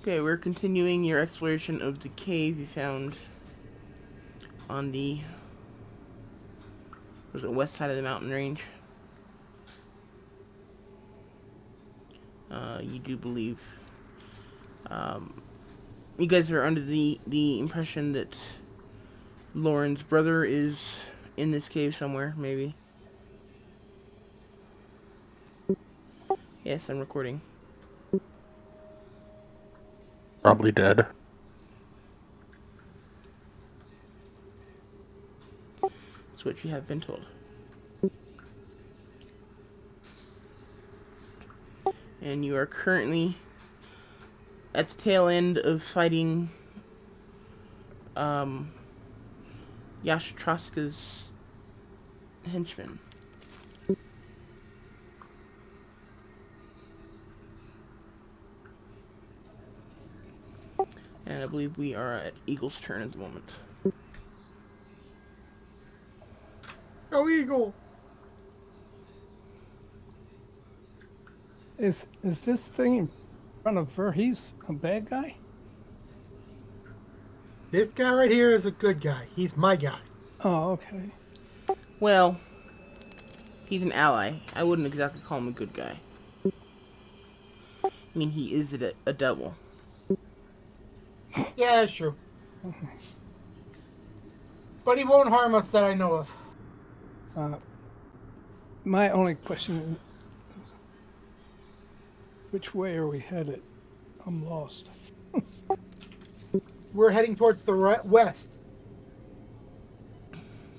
Okay, we're continuing your exploration of the cave you found on the west side of the mountain range. You do believe you guys are under the impression that Lauren's brother is in this cave somewhere, maybe. Yes, I'm recording. Probably dead. That's what you have been told. And you are currently at the tail end of fighting Yastroska's henchmen. And I believe we are at Eagle's turn at the moment. Go Eagle! Is this thing in front of her? He's a bad guy? This guy right here is a good guy. He's my guy. Oh, okay. Well, he's an ally. I wouldn't exactly call him a good guy. I mean, he is a devil. Yeah, that's true. But he won't harm us that I know of. My only question is, which way are we headed? I'm lost. We're heading towards the west.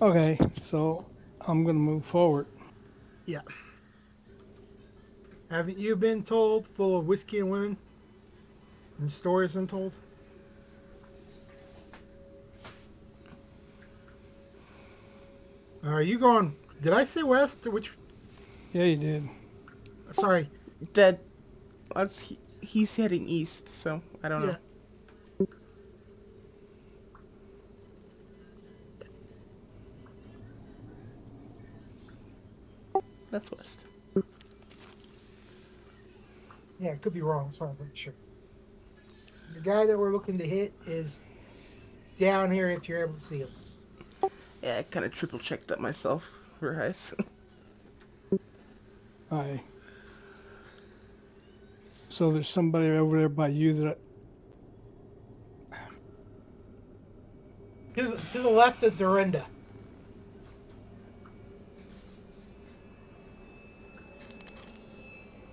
Okay, so I'm going to move forward. Yeah. Haven't you been told, full of whiskey and women? And stories untold? Are you going... Did I say west? Which... Yeah, you did. Sorry. That he's heading east, so I don't know. That's west. Yeah, it could be wrong. So I was making sure. The guy that we're looking to hit is down here if you're able to see him. Yeah, I kind of triple checked that myself for Heist. Hi. So there's somebody over there by you that... To the left of Dorinda.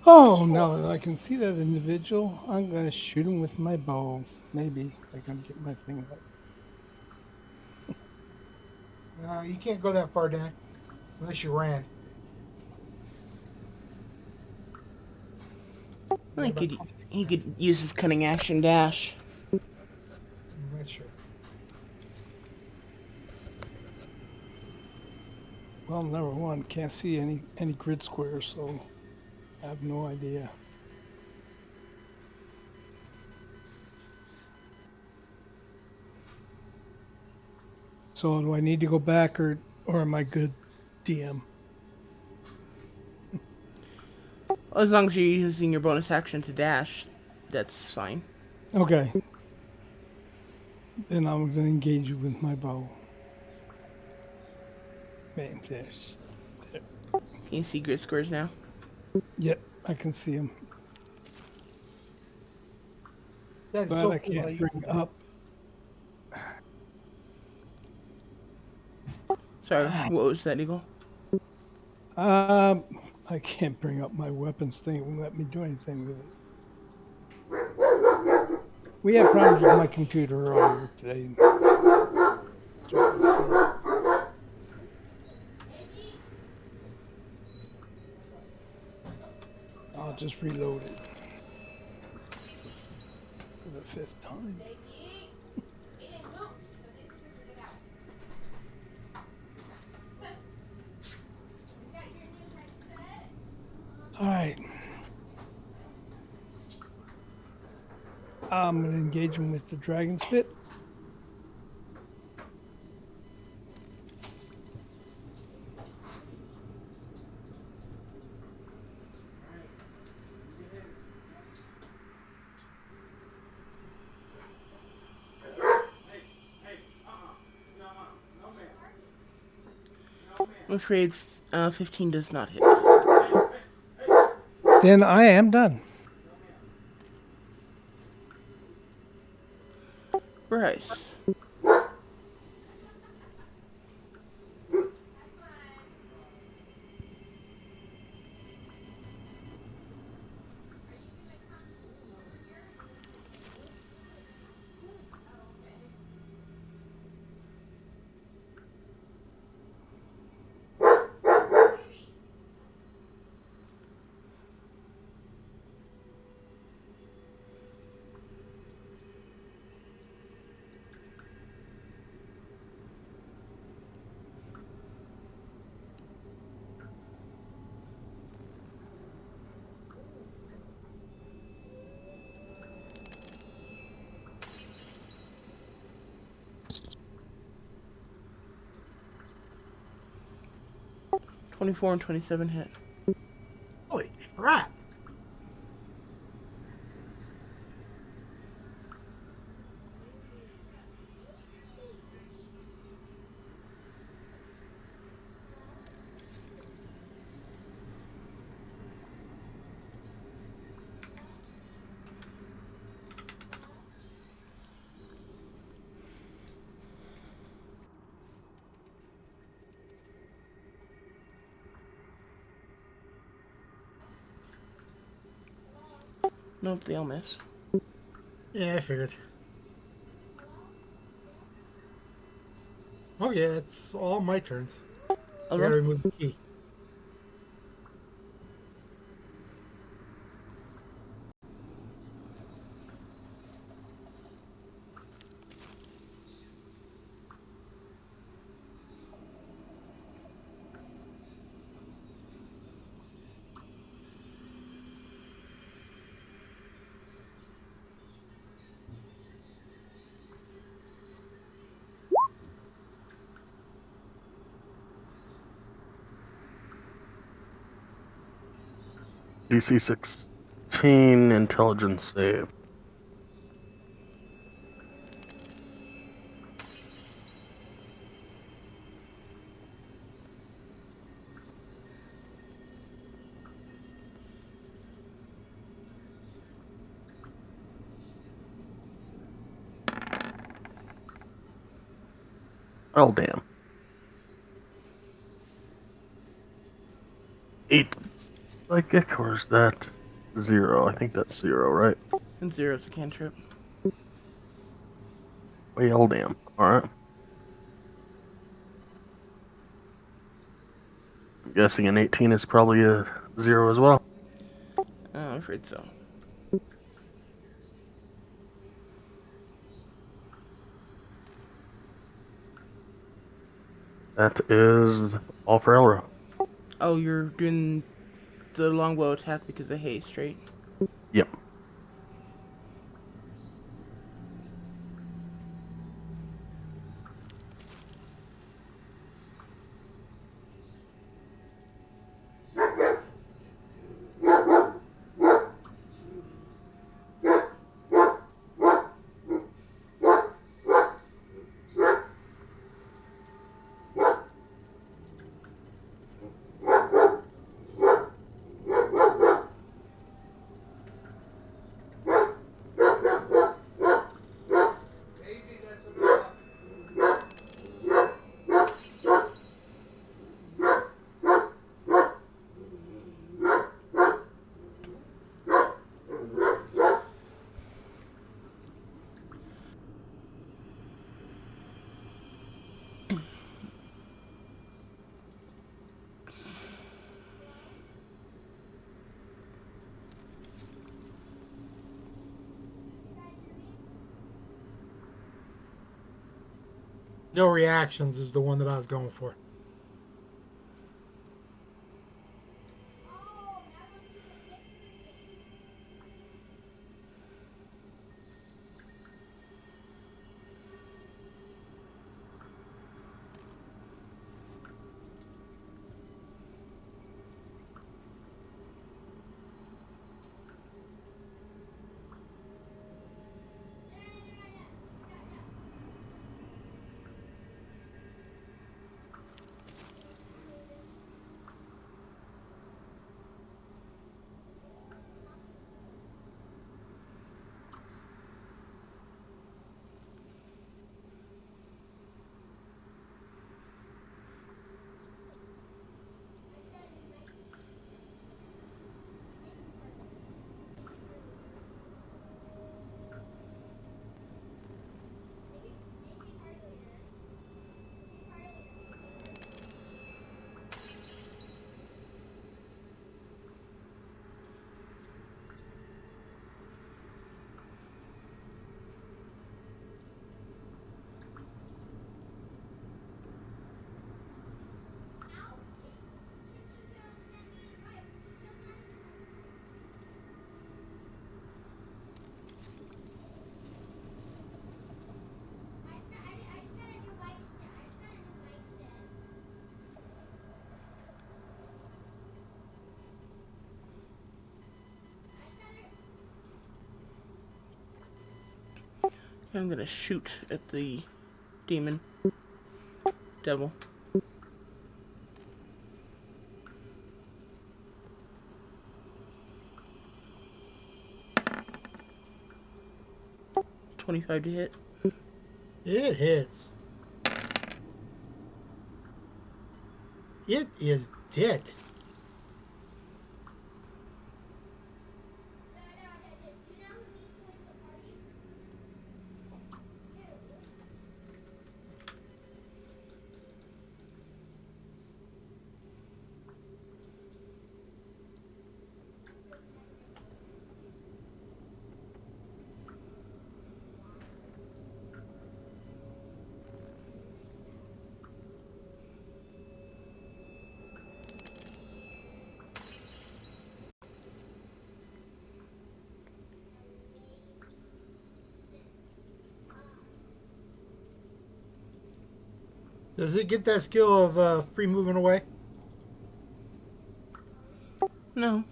Oh, now that I can see that individual, I'm going to shoot him with my bow. Maybe I can get my thing up. You can't go that far down unless you ran. I think he could use his cunning action dash. That's true. Well, number one, can't see any grid squares, so I have no idea. So do I need to go back or am I good, DM? As long as you're using your bonus action to dash, that's fine. Okay. Then I'm going to engage you with my bow. Man, there's... Can you see grid squares now? Yep, I can see him. That is But so I cool. can't bring up. Sorry, what was that, Eagle? I can't bring up my weapons thing. It won't let me do anything with it. We had problems with my computer earlier today. I'll just reload it for the 5th time. All right. I'm going to engage him with the dragon spit. I'm afraid 15 does not hit. Then I am done. Bryce. $24 and $27 hit. Holy crap! Nope, they all miss. Yeah, I figured. Oh yeah, it's all my turns. I gotta Okay. remove the key. DC 16 intelligence save. Oh, damn. 8 psychic, or is that 0? I think that's 0, right? And 0's a cantrip. Well, damn. Alright. I'm guessing an 18 is probably a 0 as well. I'm afraid so. That is all for Elro. Oh, you're doing the longbow attack because of haste, right? Yep. No reactions is the one that I was going for. I'm gonna shoot at the demon. Devil. $25 to hit. It hits. It is dead. Does it get that skill of free moving away? No.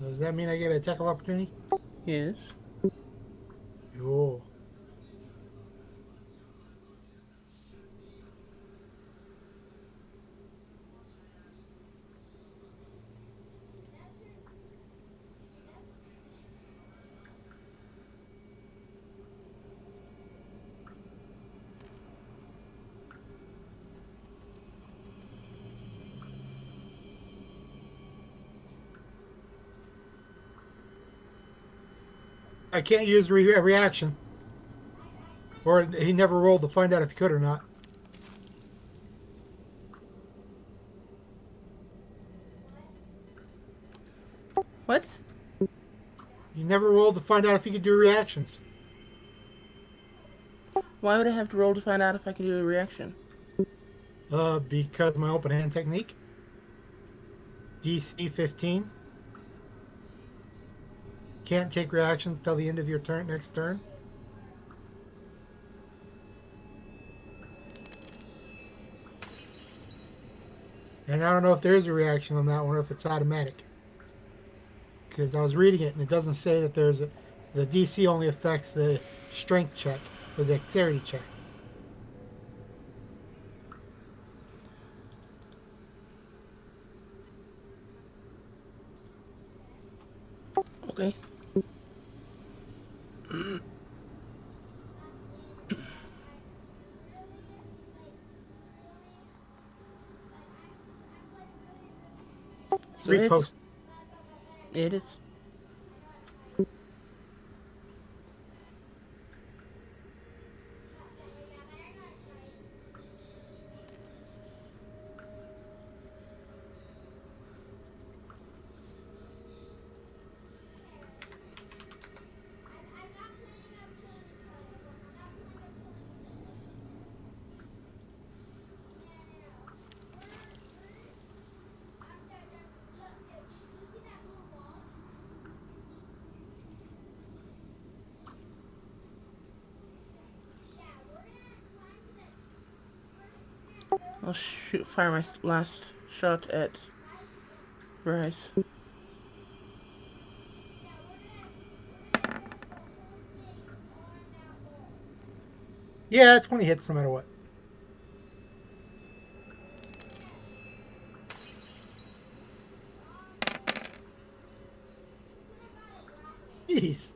Does that mean I get an attack of opportunity? Yes. Yo. I can't use reaction. Or he never rolled to find out if he could or not. What? He never rolled to find out if he could do reactions. Why would I have to roll to find out if I can do a reaction? Because my open hand technique. DC 15. Can't take reactions till the end of your turn next turn. And I don't know if there is a reaction on that one or if it's automatic. Because I was reading it and it doesn't say that there's a. The DC only affects the strength check, the dexterity check. Okay. So Repost. it is. I'll fire my last shot at Bryce. Yeah, 20 hits no matter what. Jeez.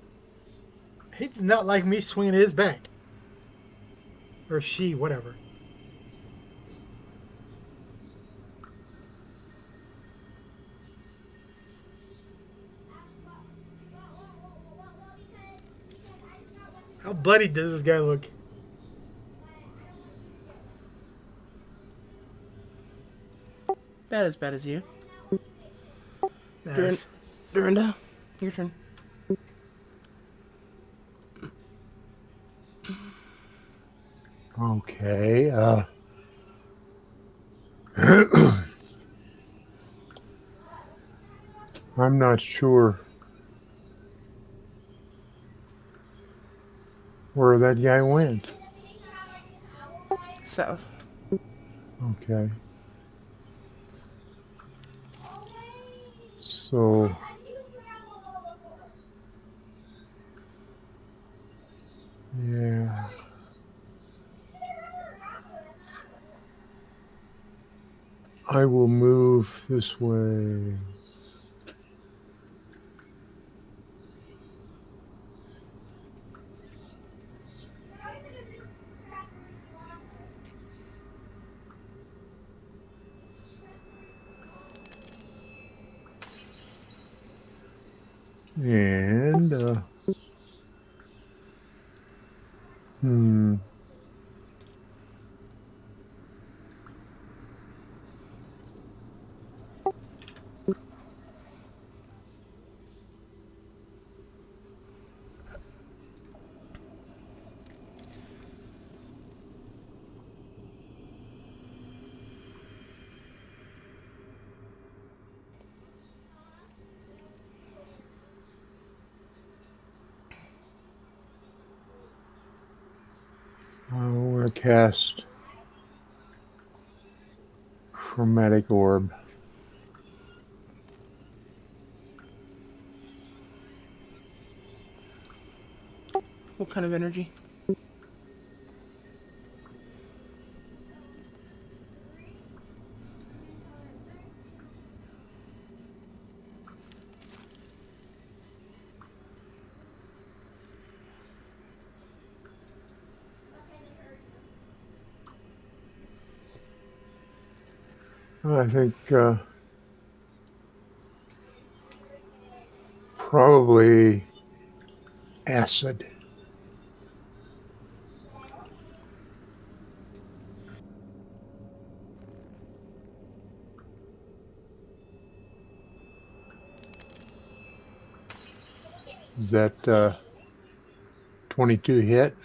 He did not like me swinging his back. Or she, whatever. How bloody does this guy look? About as bad as you. Nice. Dorinda, your turn. Okay. I'm not sure where that guy went. South. Okay. So, yeah. I will move this way. And, hmm. I want to cast Chromatic Orb. What kind of energy? I think probably acid. Is that 22 hit?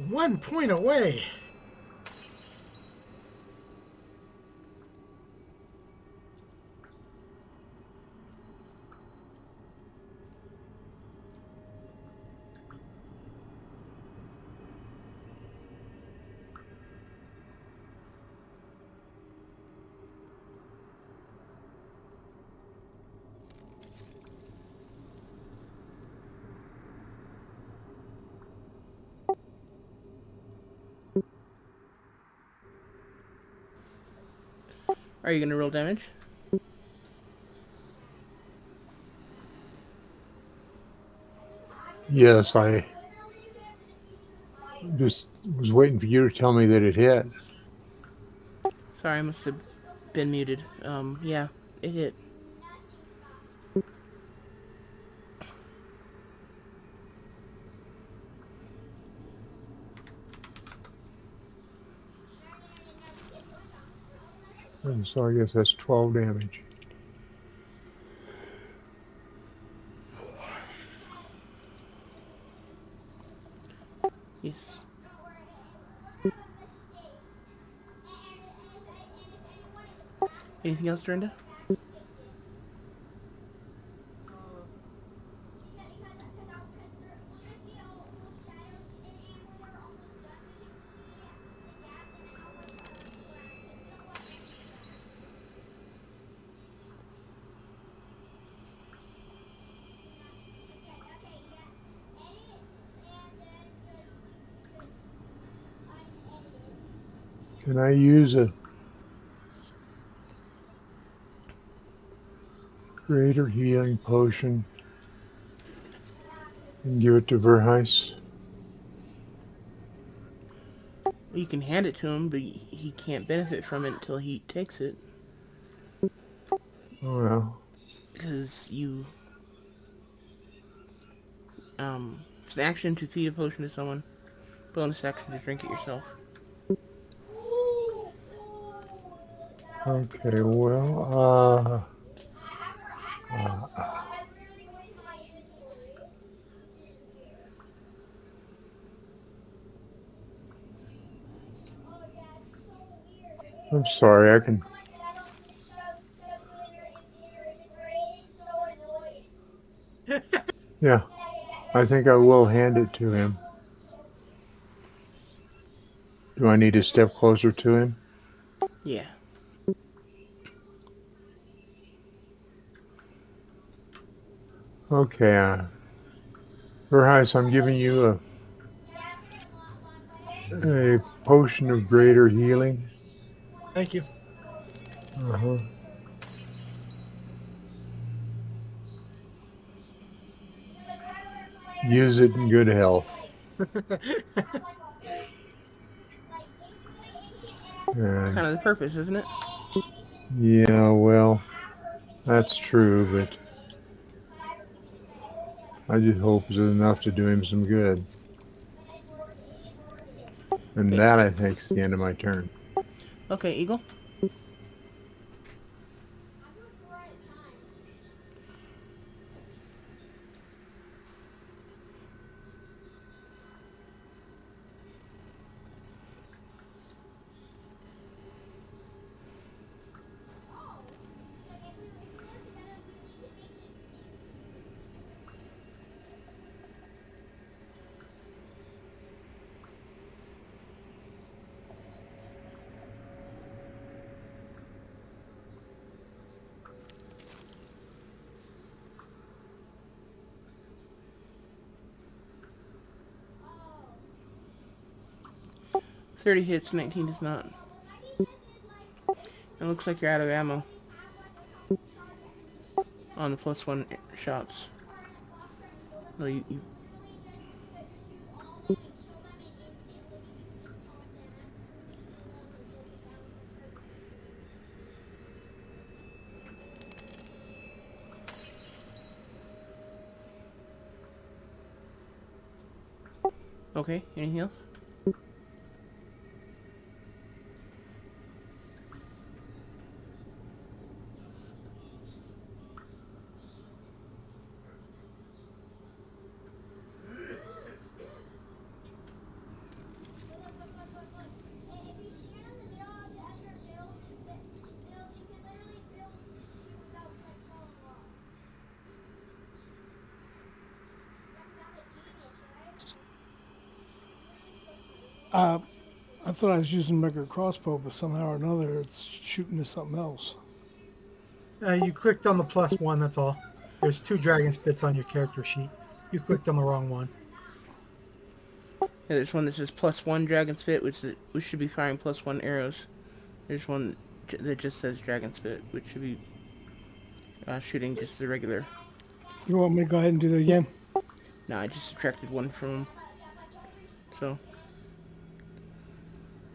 One point away. Are you gonna roll damage? Yes, I just was waiting for you to tell me that it hit. Sorry, I must have been muted. Yeah, it hit. And so I guess that's 12 damage. Yes. Anything else, Dorinda? Can I use a greater healing potion and give it to Verheis? You can hand it to him, but he can't benefit from it until he takes it. Oh, well. Because it's an action to feed a potion to someone. Bonus action to drink it yourself. Okay, well, I'm sorry, I can... Yeah, I think I will hand it to him. Do I need to step closer to him? Yeah. Okay, Verheis, I'm giving you a potion of greater healing. Thank you. Uh-huh. Use it in good health. It's And kind of the purpose, isn't it? yeah, well, that's true, but I just hope it's enough to do him some good. And Okay. that, I think, is the end of my turn. Okay, Eagle. $30 hits, 19 does not. It looks like you're out of ammo on the +1 shots. Well, you okay? Anything else? I thought I was using regular crossbow, but somehow or another it's shooting to something else. You clicked on the +1, that's all. There's 2 dragon spits on your character sheet. You clicked on the wrong one. Yeah, there's one that says +1 dragon spit, which should be firing +1 arrows. There's one that just says dragon spit, which should be shooting just the regular. You want me to go ahead and do that again? No, I just subtracted one from him. So,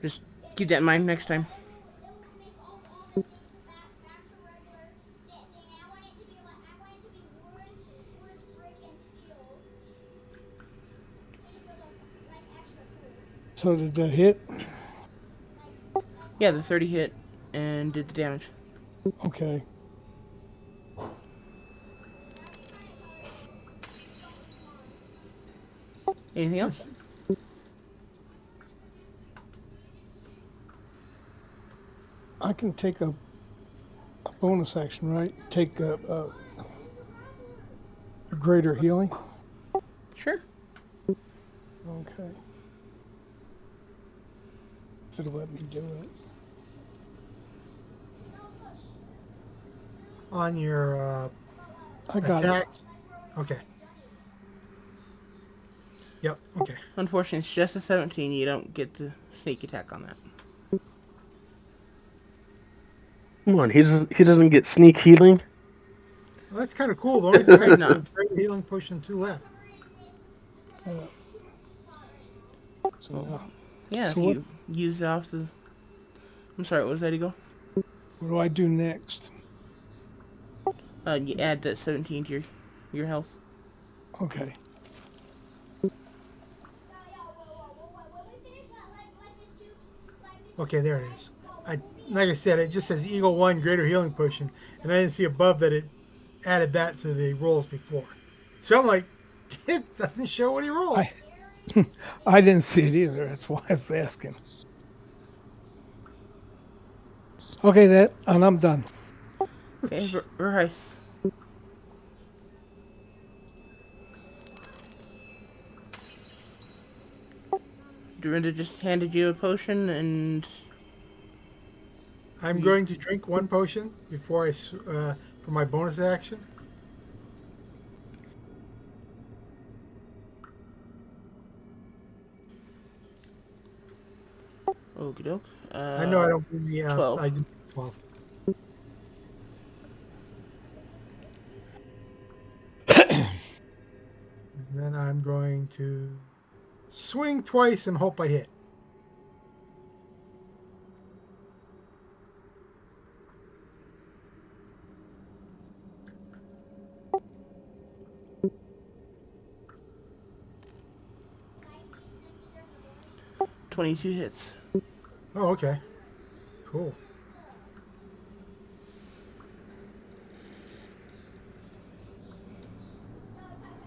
just keep that in mind next time. So did that hit? Yeah, the 30 hit and did the damage. Okay. Anything else? I can take a bonus action, right? Take a greater healing. Sure. Okay. If it'll let me do it. On your I got attack. Okay. Yep, okay. Unfortunately, it's just a 17. You don't get the sneak attack on that. Come on, he doesn't get sneak healing. Well, that's kind of cool. The only thing I Afraid see not. is greater healing pushing 2 left. So, Yeah, if so what? you use off the. I'm sorry, what was that, Eagle? What do I do next? You add that 17 to your health. Okay. Okay, there it is. I like I said, it just says Eagle 1 greater healing potion, and I didn't see above that it added that to the rolls before. So I'm like, it doesn't show what he rolled. I I didn't see it either. That's why I was asking. Okay, and I'm done. Okay, Verheis. Dorinda just handed you a potion, and I'm going to drink 1 potion before for my bonus action. okie doke. I know I don't bring the 12. I just 12. And then I'm going to swing twice and hope I hit. $22 hits. Oh, okay. Cool.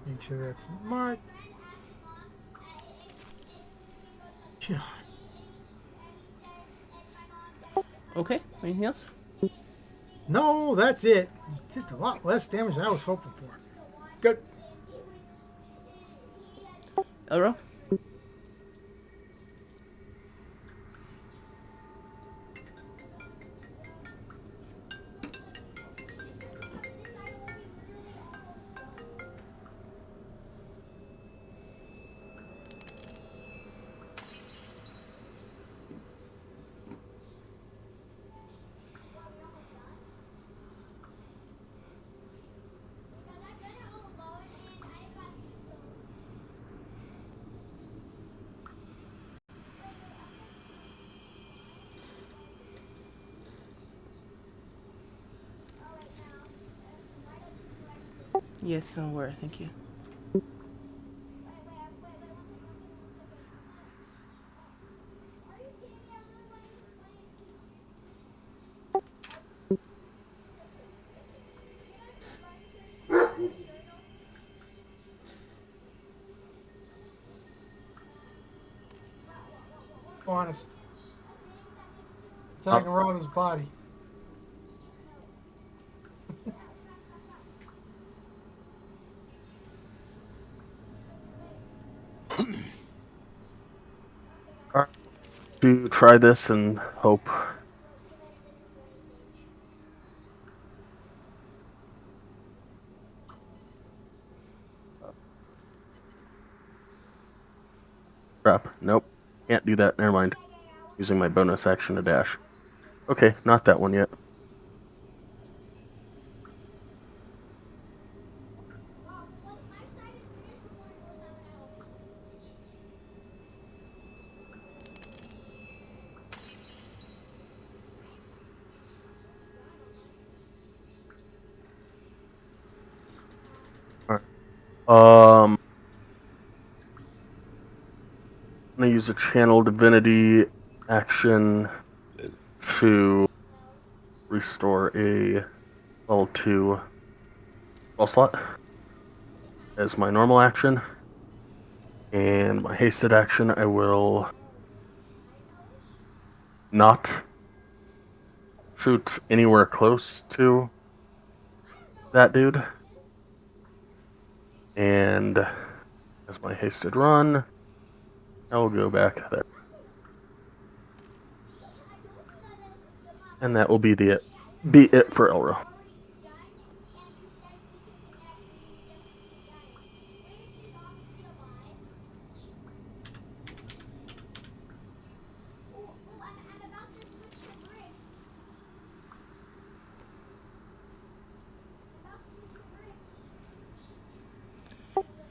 Make sure that's marked. Yeah. Okay, anything else? No, that's it. Did a lot less damage than I was hoping for. Good. Elro? Yes, I'm aware, thank you. Honest. Attacking around his body. All right, to try this and hope. Crap. Nope. Can't do that. Never mind. Using my bonus action to dash. Okay, not that one yet. All right. I'm gonna use a channel divinity action to restore a level 2 spell slot as my normal action. And my hasted action, I will not shoot anywhere close to that dude. And as my hasted run, I will go back there. And that will be it for Elro.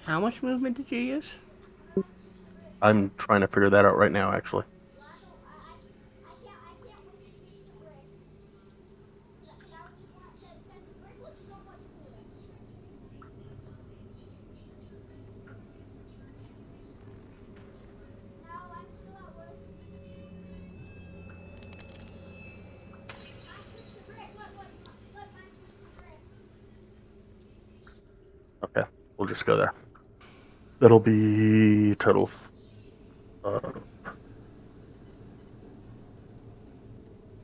How much movement did you use? I'm trying to figure that out right now, actually. Okay, we'll just go there. That'll be total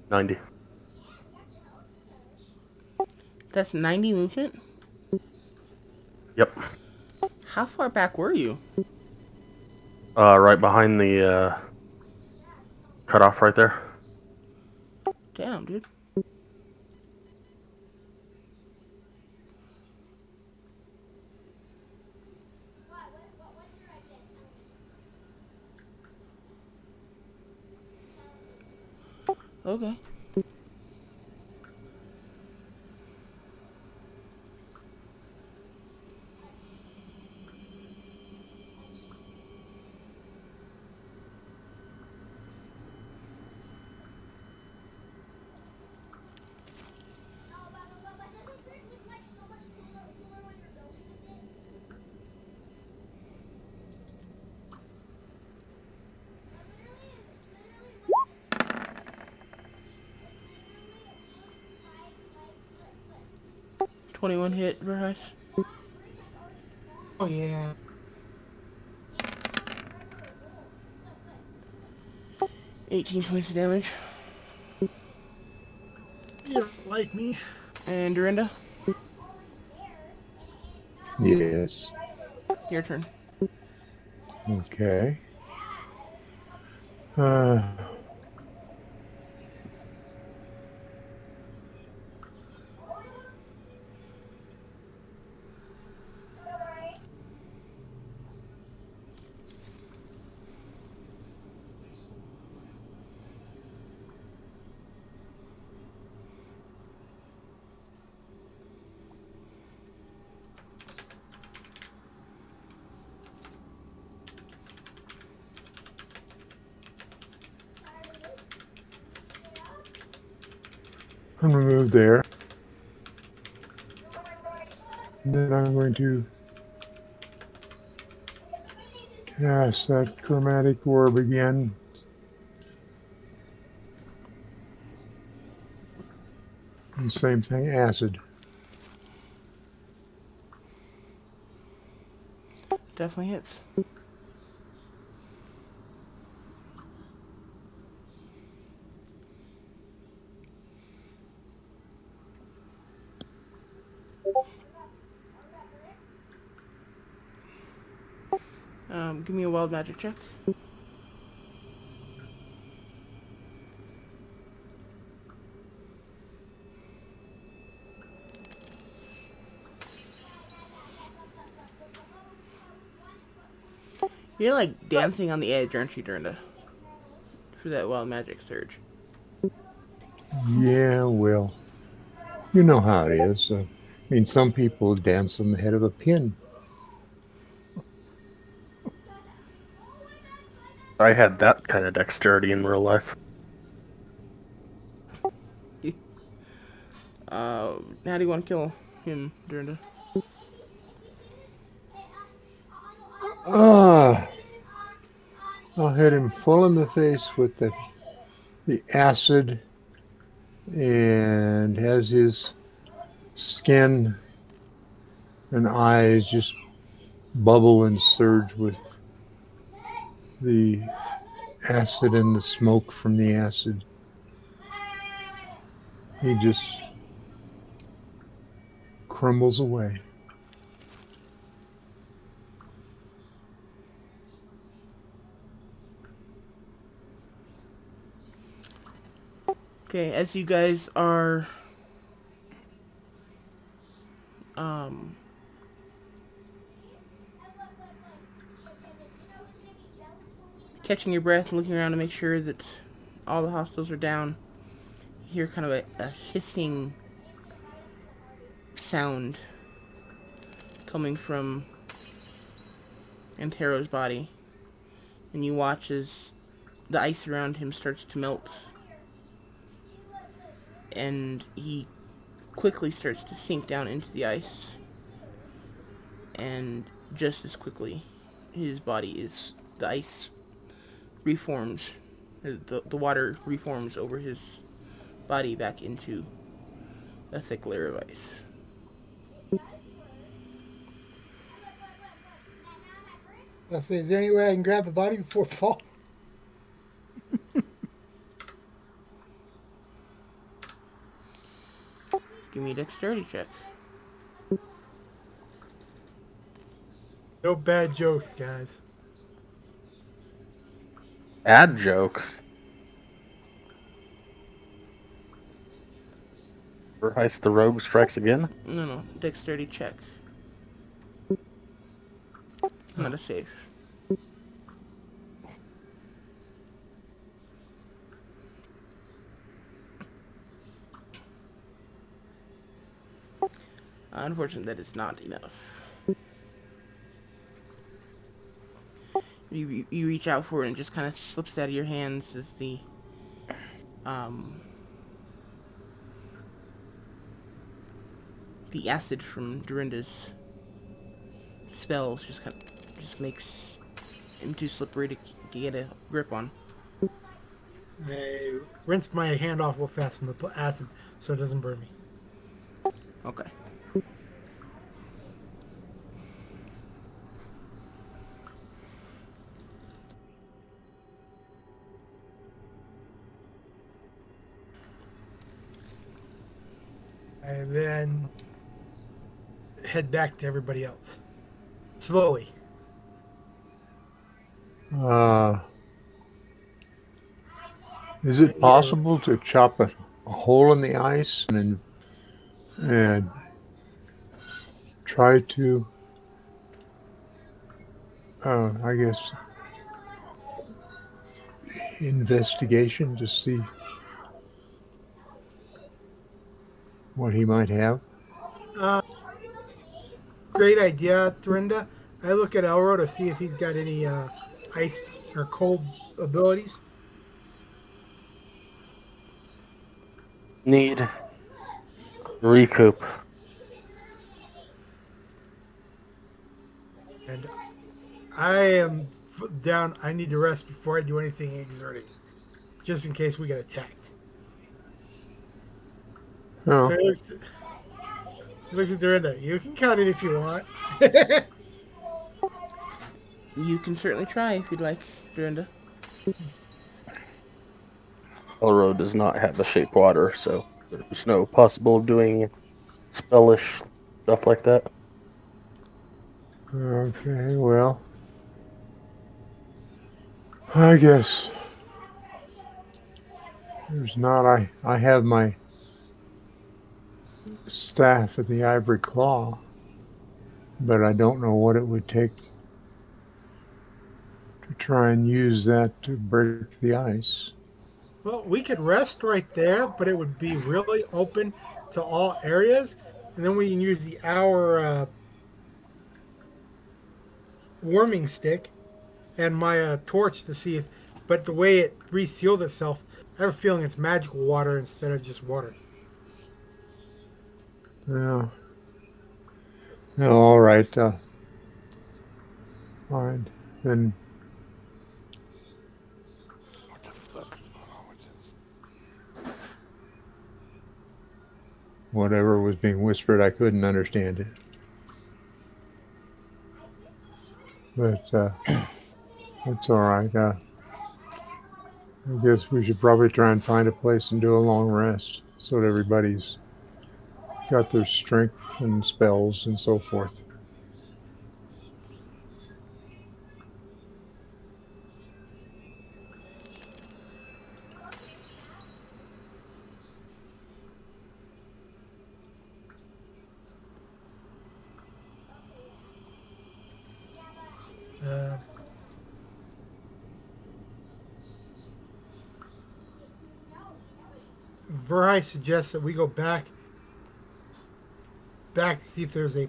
90. That's 90 movement? Yep. How far back were you? Right behind the cutoff right there. Damn, dude. Okay. $21 hit, Verheis. Oh yeah. 18 points of damage. You don't like me. And Dorinda, Yes. your turn. Okay. Uh, I'm going to move there. And then I'm going to cast that chromatic orb again. And same thing, acid. Definitely hits. Give me a wild magic check. You're like dancing on the edge, aren't you, Dorinda? For that wild magic surge. Yeah, well, you know how it is. I mean, some people dance on the head of a pin. I had that kind of dexterity in real life. How do you want to kill him, Dorinda? Ah, I'll hit him full in the face with the acid and has his skin and eyes just bubble and surge with the acid and the smoke from the acid. He just crumbles away. Okay, as you guys are um catching your breath and looking around to make sure that all the hostiles are down, you hear kind of a hissing sound coming from and Taro's body, and you watch as the ice around him starts to melt, and he quickly starts to sink down into the ice, and just as quickly, the ice reforms, the water reforms over his body back into a thick layer of ice. Let's see, is there any way I can grab the body before it falls? Give me a dexterity check. No bad jokes, guys. Add jokes. Heist the rogue strikes again. No, dexterity check. Not a save. Unfortunately, that is not enough. You reach out for it and it just kind of slips out of your hands as the acid from Dorinda's spells just makes him too slippery to get a grip on. I rinse my hand off real fast from the acid so it doesn't burn me. Okay. And then head back to everybody else. Slowly. Is it possible to chop a hole in the ice and try to, I guess, investigation to see what he might have? Great idea, Dorinda. I look at Elro to see if he's got any ice or cold abilities. Need recoup. And I am down. I need to rest before I do anything exerting, just in case we get attacked. Oh, So he looks at Dorinda. You can count it if you want. You can certainly try if you'd like, Dorinda. Elro does not have a shape water, so there's no possible doing spellish stuff like that. okay, well, I guess there's not. I have my staff of the ivory claw, but I don't know what it would take to try and use that to break the ice. Well, we could rest right there, but it would be really open to all areas, and then we can use our warming stick and my torch to see if. But the way it resealed itself, I have a feeling it's magical water instead of just water. Yeah. Yeah, all right. All right. Then whatever was being whispered, I couldn't understand it. But that's all right. I guess we should probably try and find a place and do a long rest so that everybody's got their strength and spells and so forth. Uh, Verhai suggests that we go back to see if there's a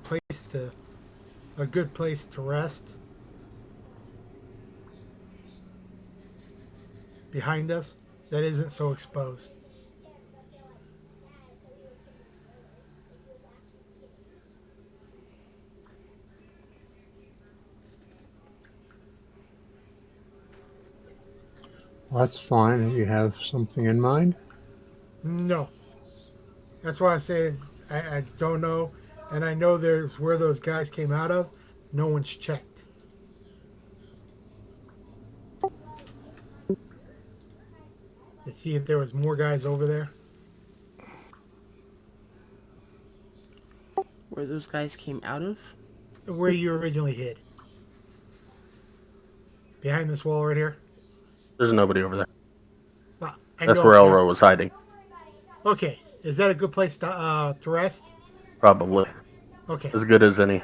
good place to rest, behind us that isn't so exposed. Well, that's fine. You have something in mind? No, that's why I say I don't know, and I know there's where those guys came out of. No one's checked. To see if there was more guys over there. Where those guys came out of? Where you originally hid. Behind this wall right here. There's nobody over there. I That's know. where Elro was hiding. Okay, is that a good place to rest? Probably. Okay. As good as any.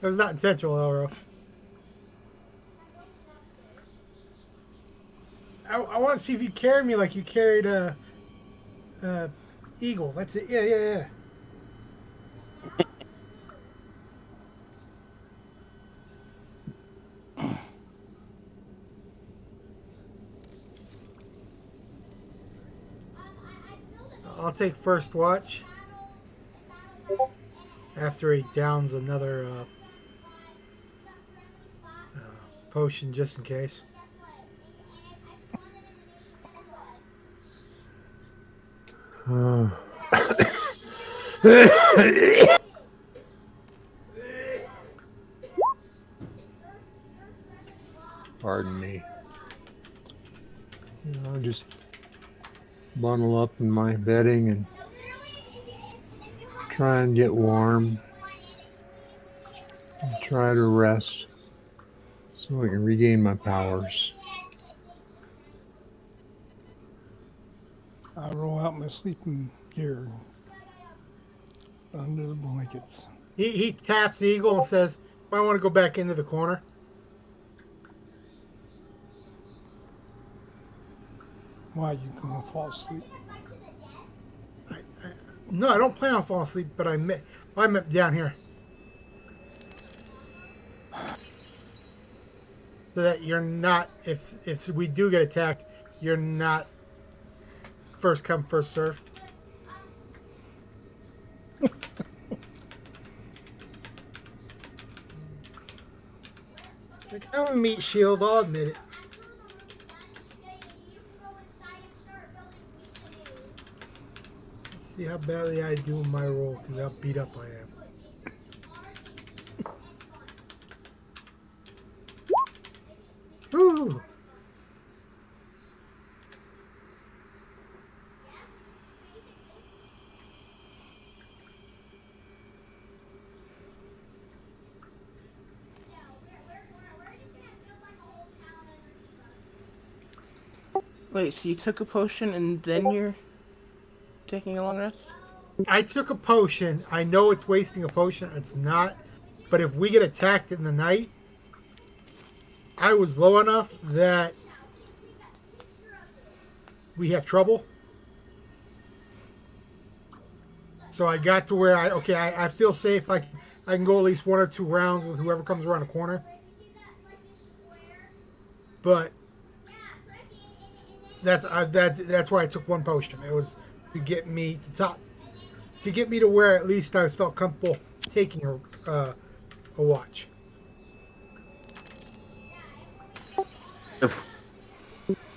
It was not intentional, Elro. I want to see if you carry me like you carried a eagle. That's it. Yeah. I'll take first watch after he downs another potion just in case. Uh, Pardon me. I'll just bundle up in my bedding and try and get warm. And try to rest so I can regain my powers. I roll out my sleeping gear under the blankets. He taps the eagle and says, "I want to go back into the corner." Why, you gonna fall asleep? No, I don't plan on falling asleep, but I'm down here. So that you're not, if we do get attacked, you're not first come, first serve. Like, I'm a meat shield, I'll admit it. Let's see how badly I do in my roll, because how beat up I am. Woo! Wait, so you took a potion and then you're taking a long rest? I took a potion. I know it's wasting a potion. It's not. But if we get attacked in the night, I was low enough that we have trouble. So I got to where I feel safe. I can go at least 1 or 2 rounds with whoever comes around the corner. But that's why I took one potion. It was to get me to where at least I felt comfortable taking a watch. If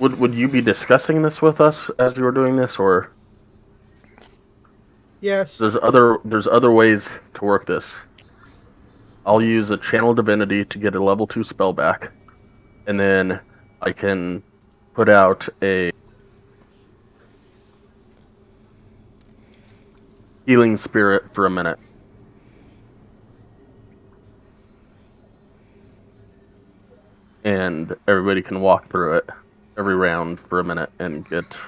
would you be discussing this with us as you were doing this, or Yes. there's other ways to work this? I'll use a channel divinity to get a level 2 spell back, and then I can put out a healing spirit for a minute. And everybody can walk through it every round for a minute and get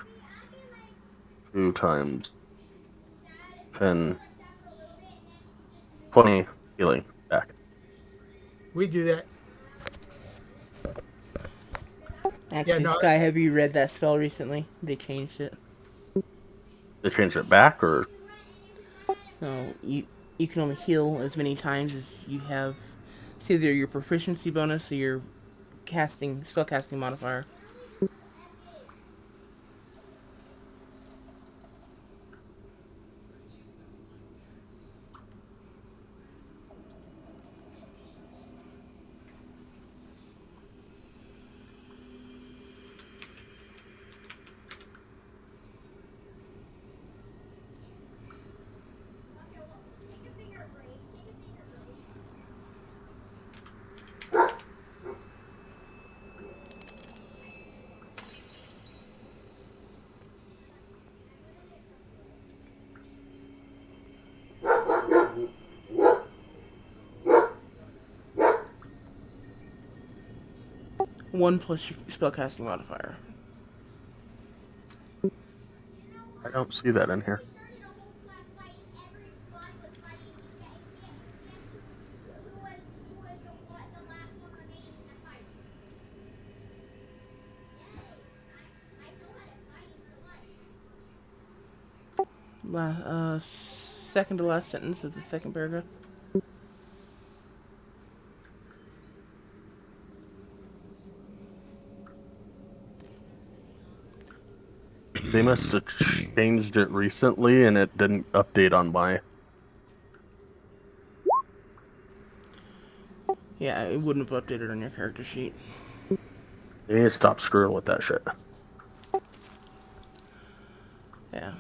2 times 10, 20 healing back. We do that. Actually, no, Sky, have you read that spell recently? They changed it. They changed it back, or No, you can only heal as many times as you have. It's either your proficiency bonus or your spell casting modifier. One plus your spellcasting modifier. I don't see that in here. Second to last sentence of the second paragraph. They must have changed it recently, and it didn't update on my. Yeah, it wouldn't have updated on your character sheet. They need to stop screwing with that shit. Yeah.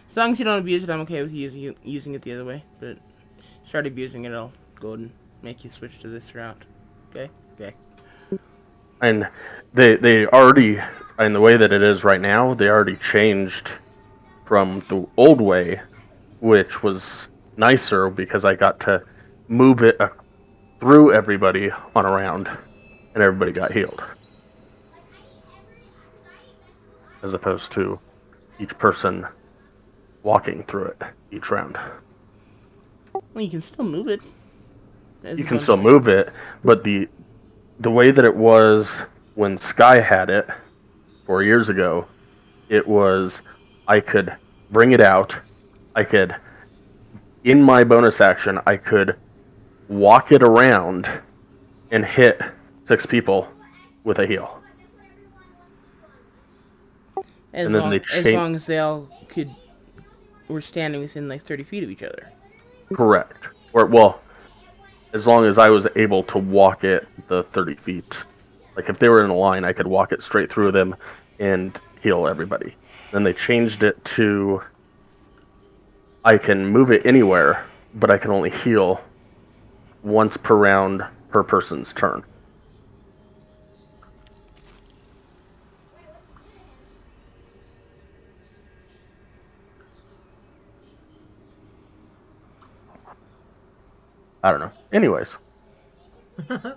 As long as you don't abuse it, I'm okay with using it the other way. But start abusing it, I'll go ahead and make you switch to this route. Okay? Okay. And they already, in the way that it is right now, they already changed from the old way, which was nicer because I got to move it through everybody on a round, and everybody got healed, as opposed to each person walking through it each round. Well, you can still move it. You can still move it, but the way that it was when Sky had it 4 years ago, it was I could bring it out. I could, in my bonus action, I could walk it around and hit 6 people with a heal. And then they As changed. long as they all were standing within like 30 feet of each other. Correct. Or, well, as long as I was able to walk it the 30 feet. Like, if they were in a line, I could walk it straight through them and heal everybody. Then they changed it to I can move it anywhere, but I can only heal once per round per person's turn. I don't know. Anyways, yeah,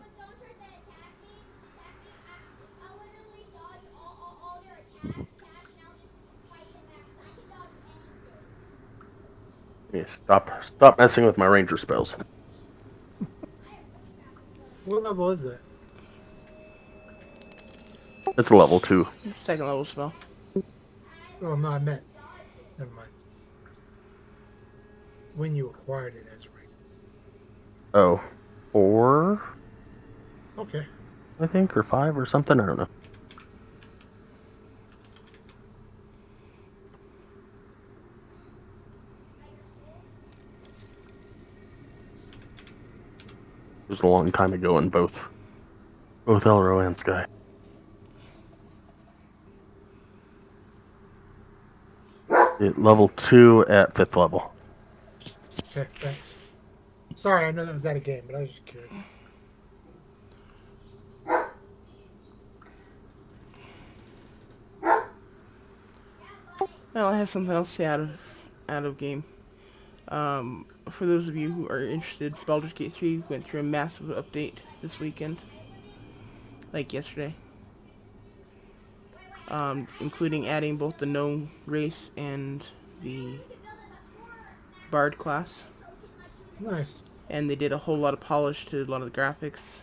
stop messing with my ranger spells. What level is it? It's a level 2. Second level spell. Oh, no, I meant. Never mind. When you acquired it as a ring. Oh, 4, Okay. I think, or 5 or something. I don't know. It was a long time ago in both Elro and Sky. Level 2 at 5th level. Okay, thanks. Sorry, I know that was out of game, but I was just curious. Well, I have something else to say out of game. For those of you who are interested, Baldur's Gate 3 went through a massive update this weekend. Like yesterday. Including adding both the gnome race and the bard class. Nice. And they did a whole lot of polish to a lot of the graphics.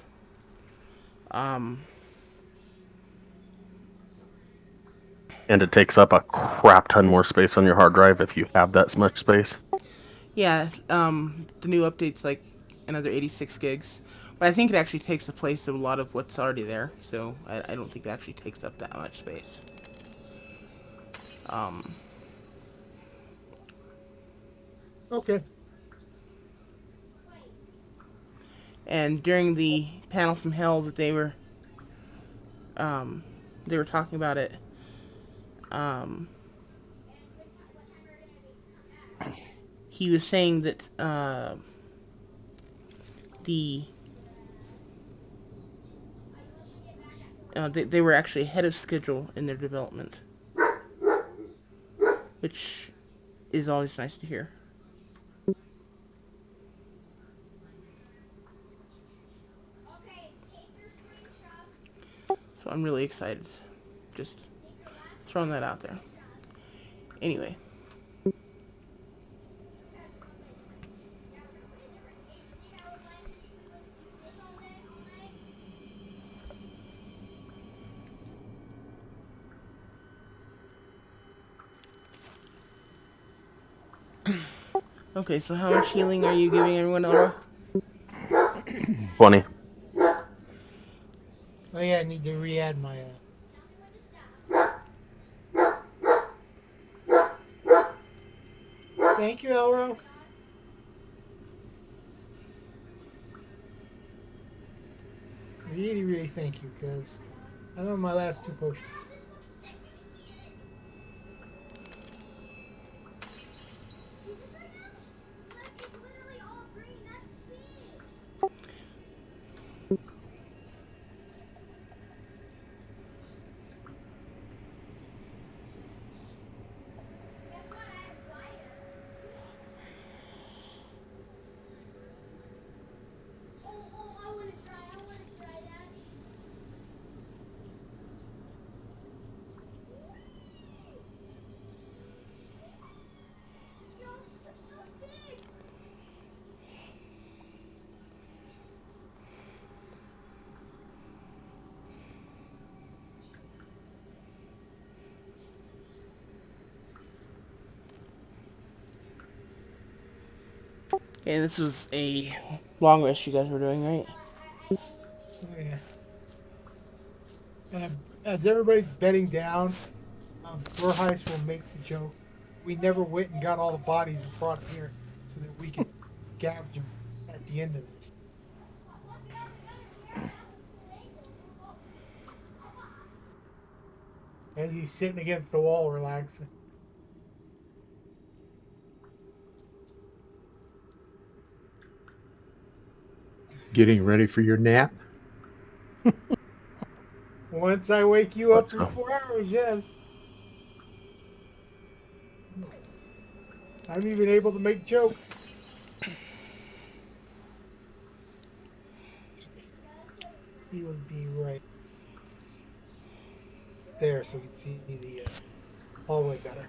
And it takes up a crap ton more space on your hard drive if you have that much space. Yeah, the new update's like another 86 gigs. But I think it actually takes the place of a lot of what's already there. So I don't think it actually takes up that much space. Um, Okay. and during the panel from hell that they were talking about it. Um, he was saying that the they were actually ahead of schedule in their development, which is always nice to hear. So I'm really excited. Just throwing that out there. Anyway. Okay, so how much healing are you giving everyone, Elra? 20. Oh yeah, I need to re-add my. Thank you, Elro. Really, really thank you, because I'm on my last 2 potions. Okay, this was a long rest you guys were doing, right? Oh yeah. As everybody's bedding down, Burheist will make the joke. We never went and got all the bodies and brought them here so that we could gouge them at the end of this. As he's sitting against the wall, relaxing. Getting ready for your nap? Once I wake you up in 4 hours, yes. I'm even able to make jokes. He would be right there so you can see the hallway better.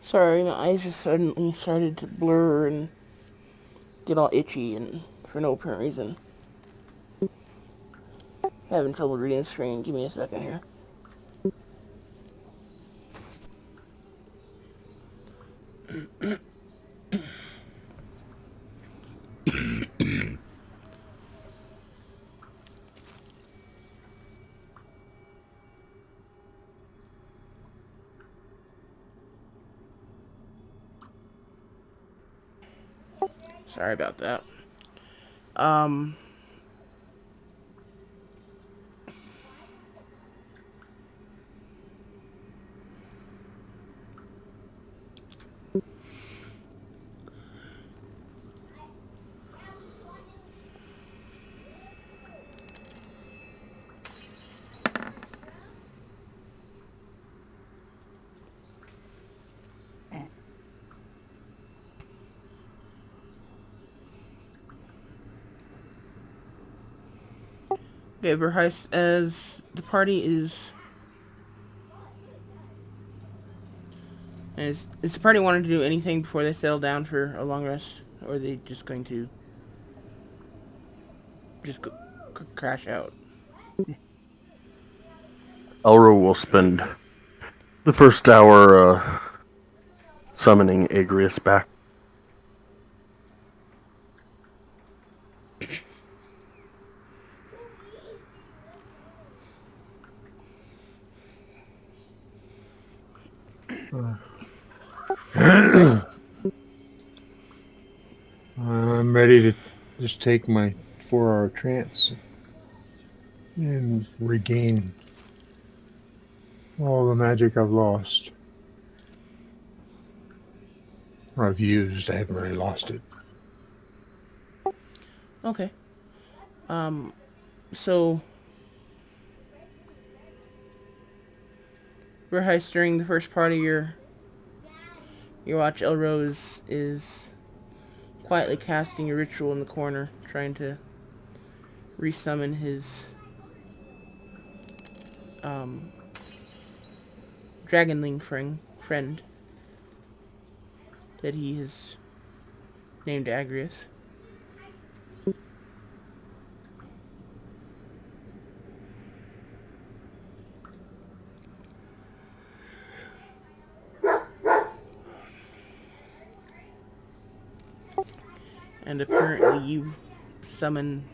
Sorry, my eyes just suddenly started to blur and get all itchy and for no apparent reason. Having trouble reading the screen. Give me a second here. Sorry about that. Um, Okay, Verheist, as the party is the party wanting to do anything before they settle down for a long rest, or are they just going to just crash out? Elro will spend the first hour summoning Agrius back. I'm ready to just take my 4-hour trance and regain all the magic I've lost. Or I've used. I haven't really lost it. Okay. So Verheist, during the first part of your watch, Elrose is quietly casting a ritual in the corner, trying to resummon his um, dragonling friend that he has named Agrius. And apparently you summon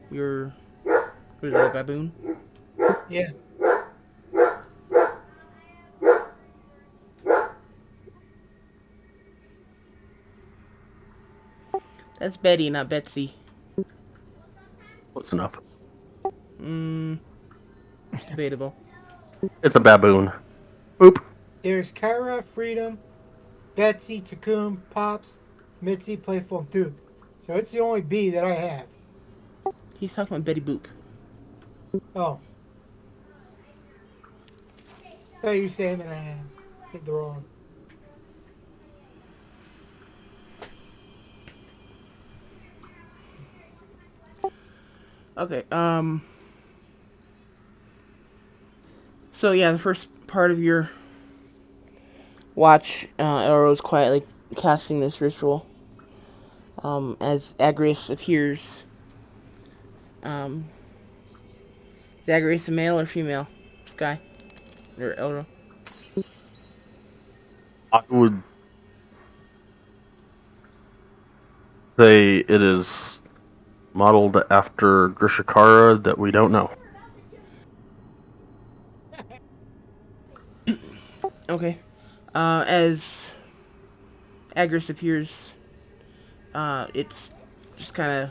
your was it a baboon? Yeah. That's Betty, not Betsy. Close enough. Debatable. It's a baboon. Boop. There's Kyra, Freedom, Betsy, Takum, Pops, Mitzi, Playful, and Duke. So it's the only B that I have. He's talking about Betty Boop. Oh, I thought you were saying that I did the wrong. Okay. So yeah, the first part of your watch, Elro's quietly casting this ritual. As Agrius appears. Um, is Agrius a male or female? Sky or Elro? I would say it is modeled after Grishikara that we don't know. Okay. As Agrius appears, it's just kind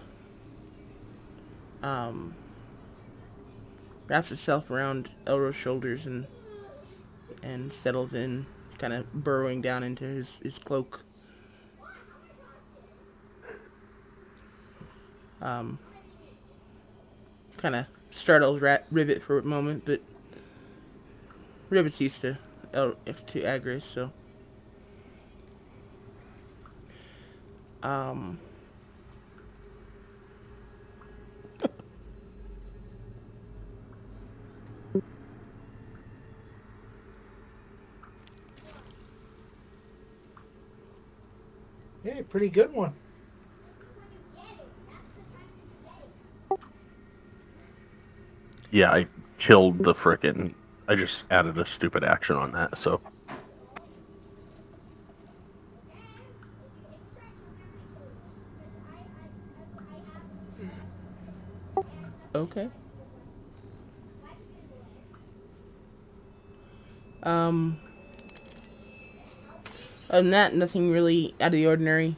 of wraps itself around Elro's shoulders and settles in, kind of burrowing down into his cloak. Um, kind of startles Ribbit for a moment, but Ribbit's used to Agrius, so um, Hey, pretty good one. Yeah, I killed the frickin'. I just added a stupid action on that, so. okay. Um, Other than that, nothing really out of the ordinary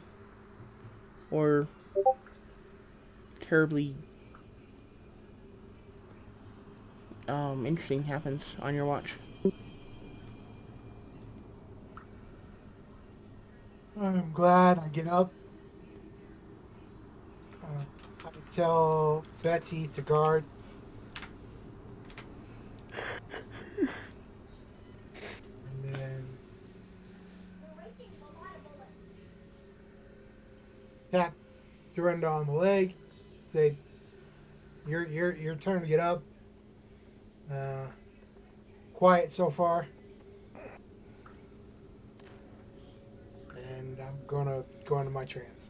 or terribly interesting happens on your watch. I'm glad I get up. I tell Betsy to guard. And then tap Dorinda on the leg. Say, Your turn to get up. Uh, quiet so far, and I'm gonna go into my trance.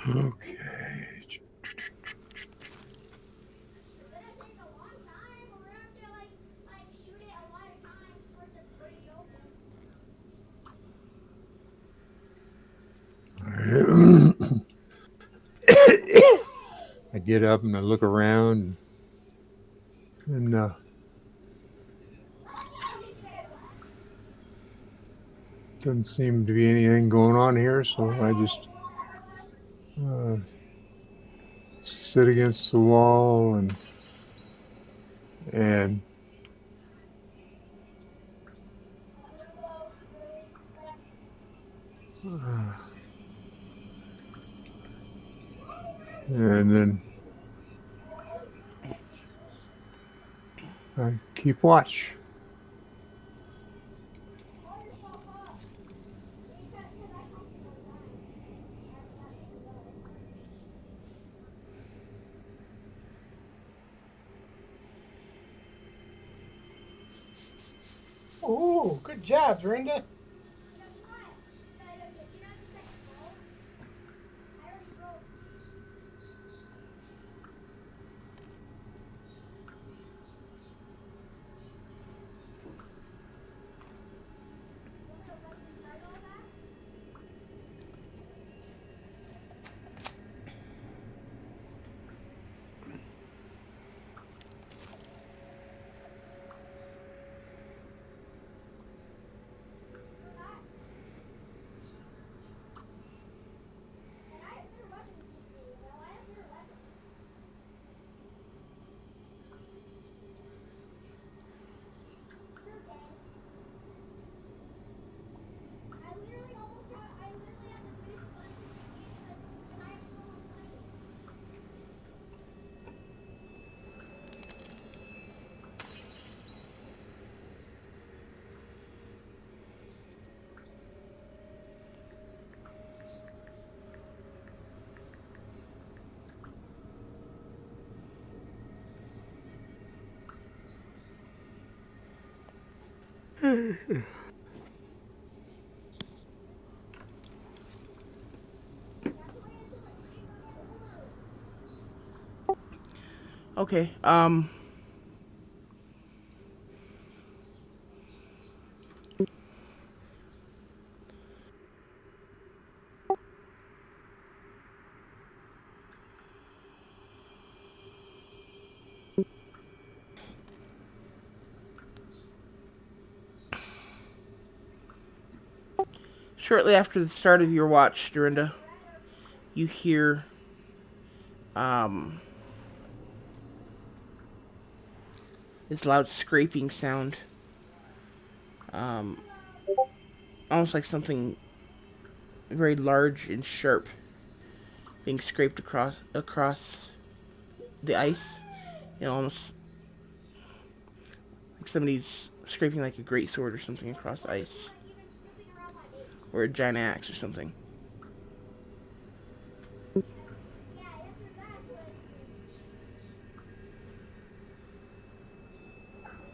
Okay. I get up and I look around, and doesn't seem to be anything going on here, so I just uh, sit against the wall and uh, and then I keep watch. Ooh, good job, Dorinda. Okay. Shortly after the start of your watch, Dorinda, you hear um, this loud scraping sound, um, almost like something very large and sharp being scraped across the ice. Almost like somebody's scraping like a great sword or something across the ice, or a giant axe or something.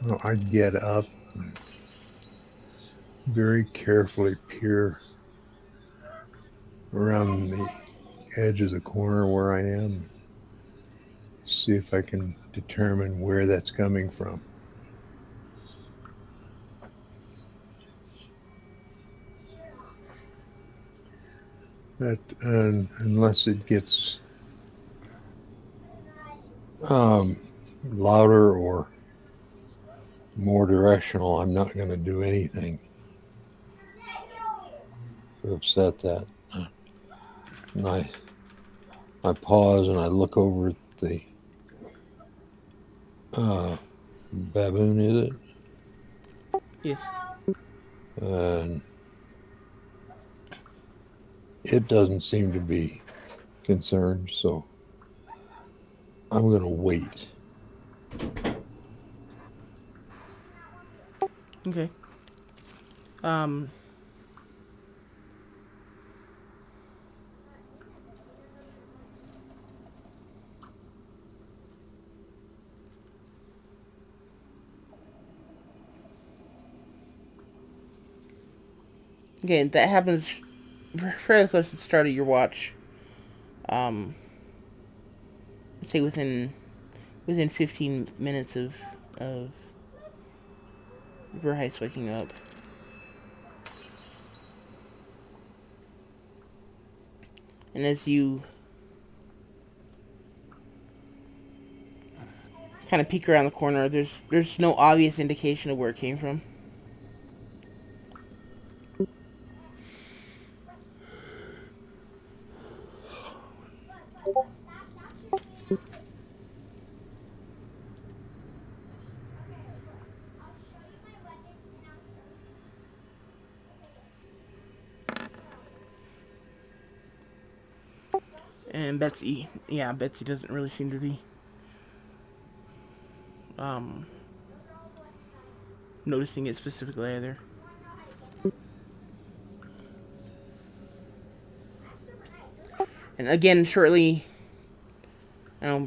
Well, I get up and very carefully peer around the edge of the corner where I am, see if I can determine where that's coming from. That unless it gets louder or more directional, I'm not going to do anything to upset that. And I pause and I look over at the baboon, is it? Yes. And it doesn't seem to be concerned, so I'm going to wait. Okay. Um, Again, that happens fairly close to the start of your watch. Um, say within 15 minutes of Verheist waking up. And as you kind of peek around the corner, there's no obvious indication of where it came from. And Betsy doesn't really seem to be um, noticing it specifically either. And again, shortly,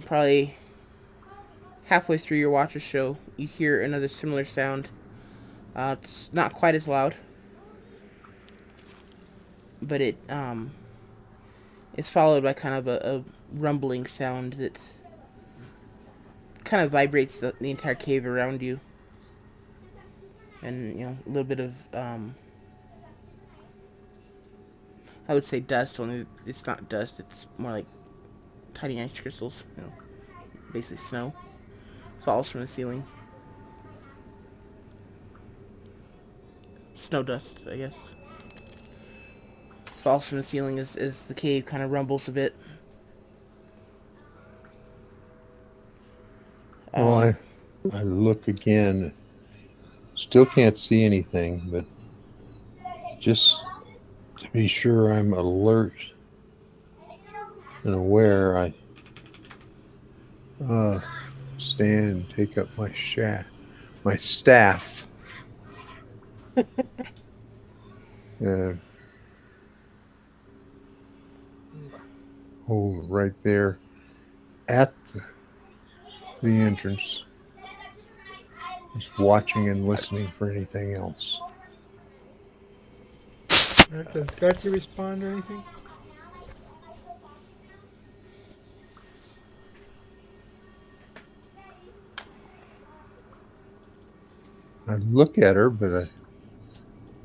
probably halfway through your watch or show, you hear another similar sound. It's not quite as loud, but it's followed by kind of a rumbling sound that kind of vibrates the entire cave around you, and a little bit of I would say dust, only it's not dust. It's more like tiny ice crystals. Basically snow falls from the ceiling. Snow dust, I guess. Falls from the ceiling as the cave kind of rumbles a bit. Well, Um, I look again. Still can't see anything, but just to be sure I'm alert and aware, I stand and take up my staff, and hold right there at the entrance, just watching and listening for anything else. Does Betsy respond or anything? I look at her, but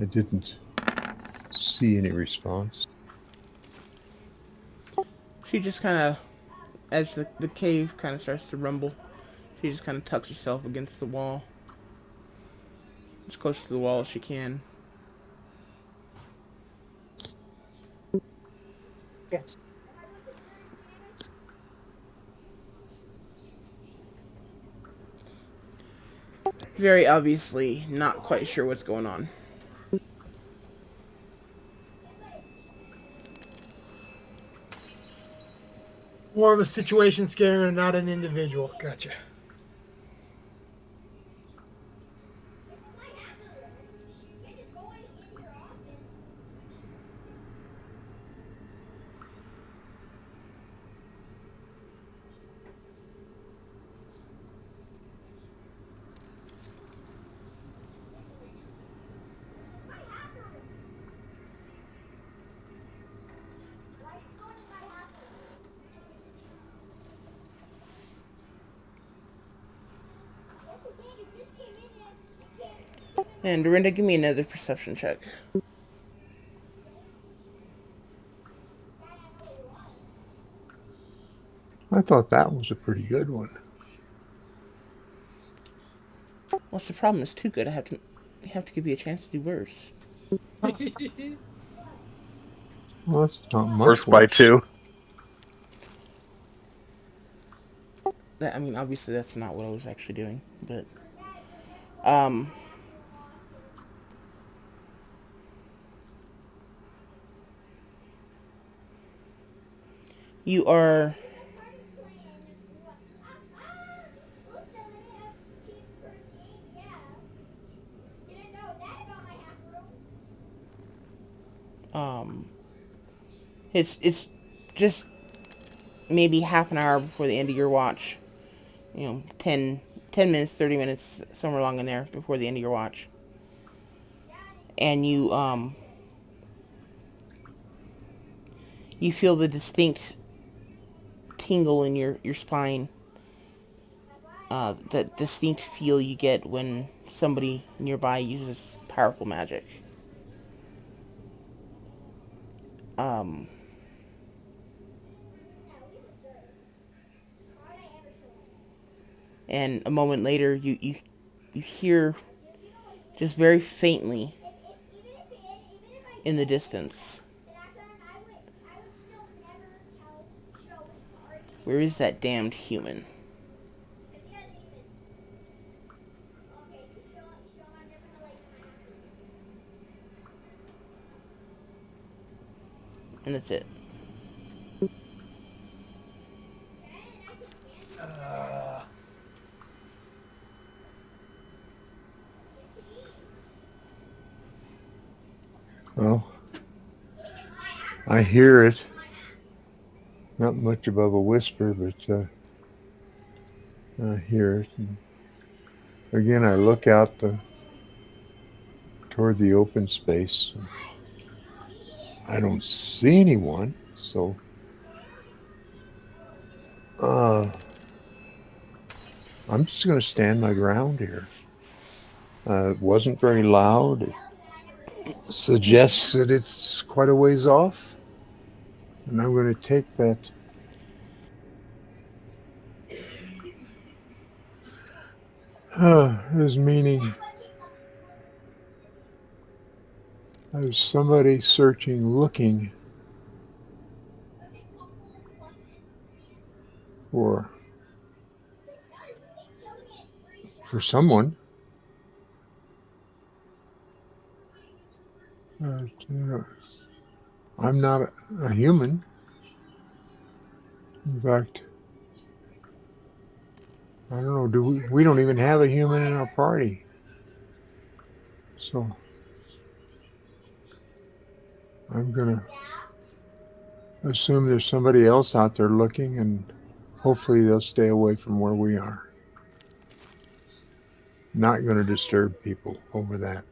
I didn't see any response. she just kind of, as the cave kind of starts to rumble, she just kind of tucks herself against the wall, as close to the wall as she can. Yes. Very obviously not quite sure what's going on. More of a situation scare and not an individual. Gotcha. And Dorinda, give me another perception check. I thought that was a pretty good one. What's the problem? It's too good. I have to give you a chance to do worse. Well, that's not much Worse by worse. 2. Obviously that's not what I was actually doing, but um, you are It's just maybe half an hour before the end of your watch. 10 minutes, 30 minutes, somewhere along in there before the end of your watch. And you feel the distinct tingle in your spine. That distinct feel you get when somebody nearby uses powerful magic. Um, and a moment later, you hear just very faintly in the distance. Where is that damned human? And that's it. Well, I hear it. Not much above a whisper, but I hear it. And again, I look out toward the open space. I don't see anyone, so I'm just going to stand my ground here. It wasn't very loud. It suggests that it's quite a ways off. And I'm going to take that as meaning there's somebody searching, looking for someone. I'm not a human. In fact, I don't know. We don't even have a human in our party. So I'm gonna assume there's somebody else out there looking, and hopefully they'll stay away from where we are. Not going to disturb people over that.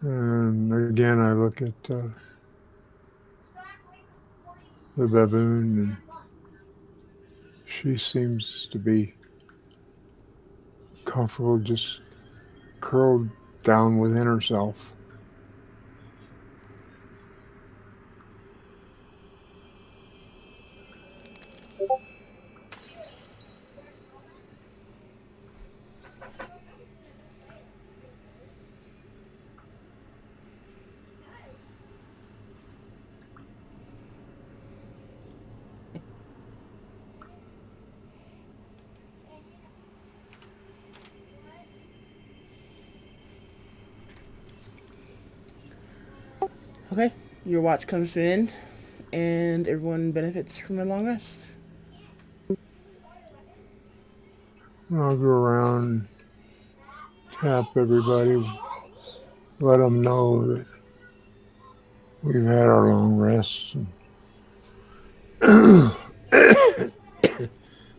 And again, I look at the baboon, and she seems to be comfortable, just curled down within herself. Okay, your watch comes to an end, and everyone benefits from a long rest. I'll go around, tap everybody, let them know that we've had our long rests.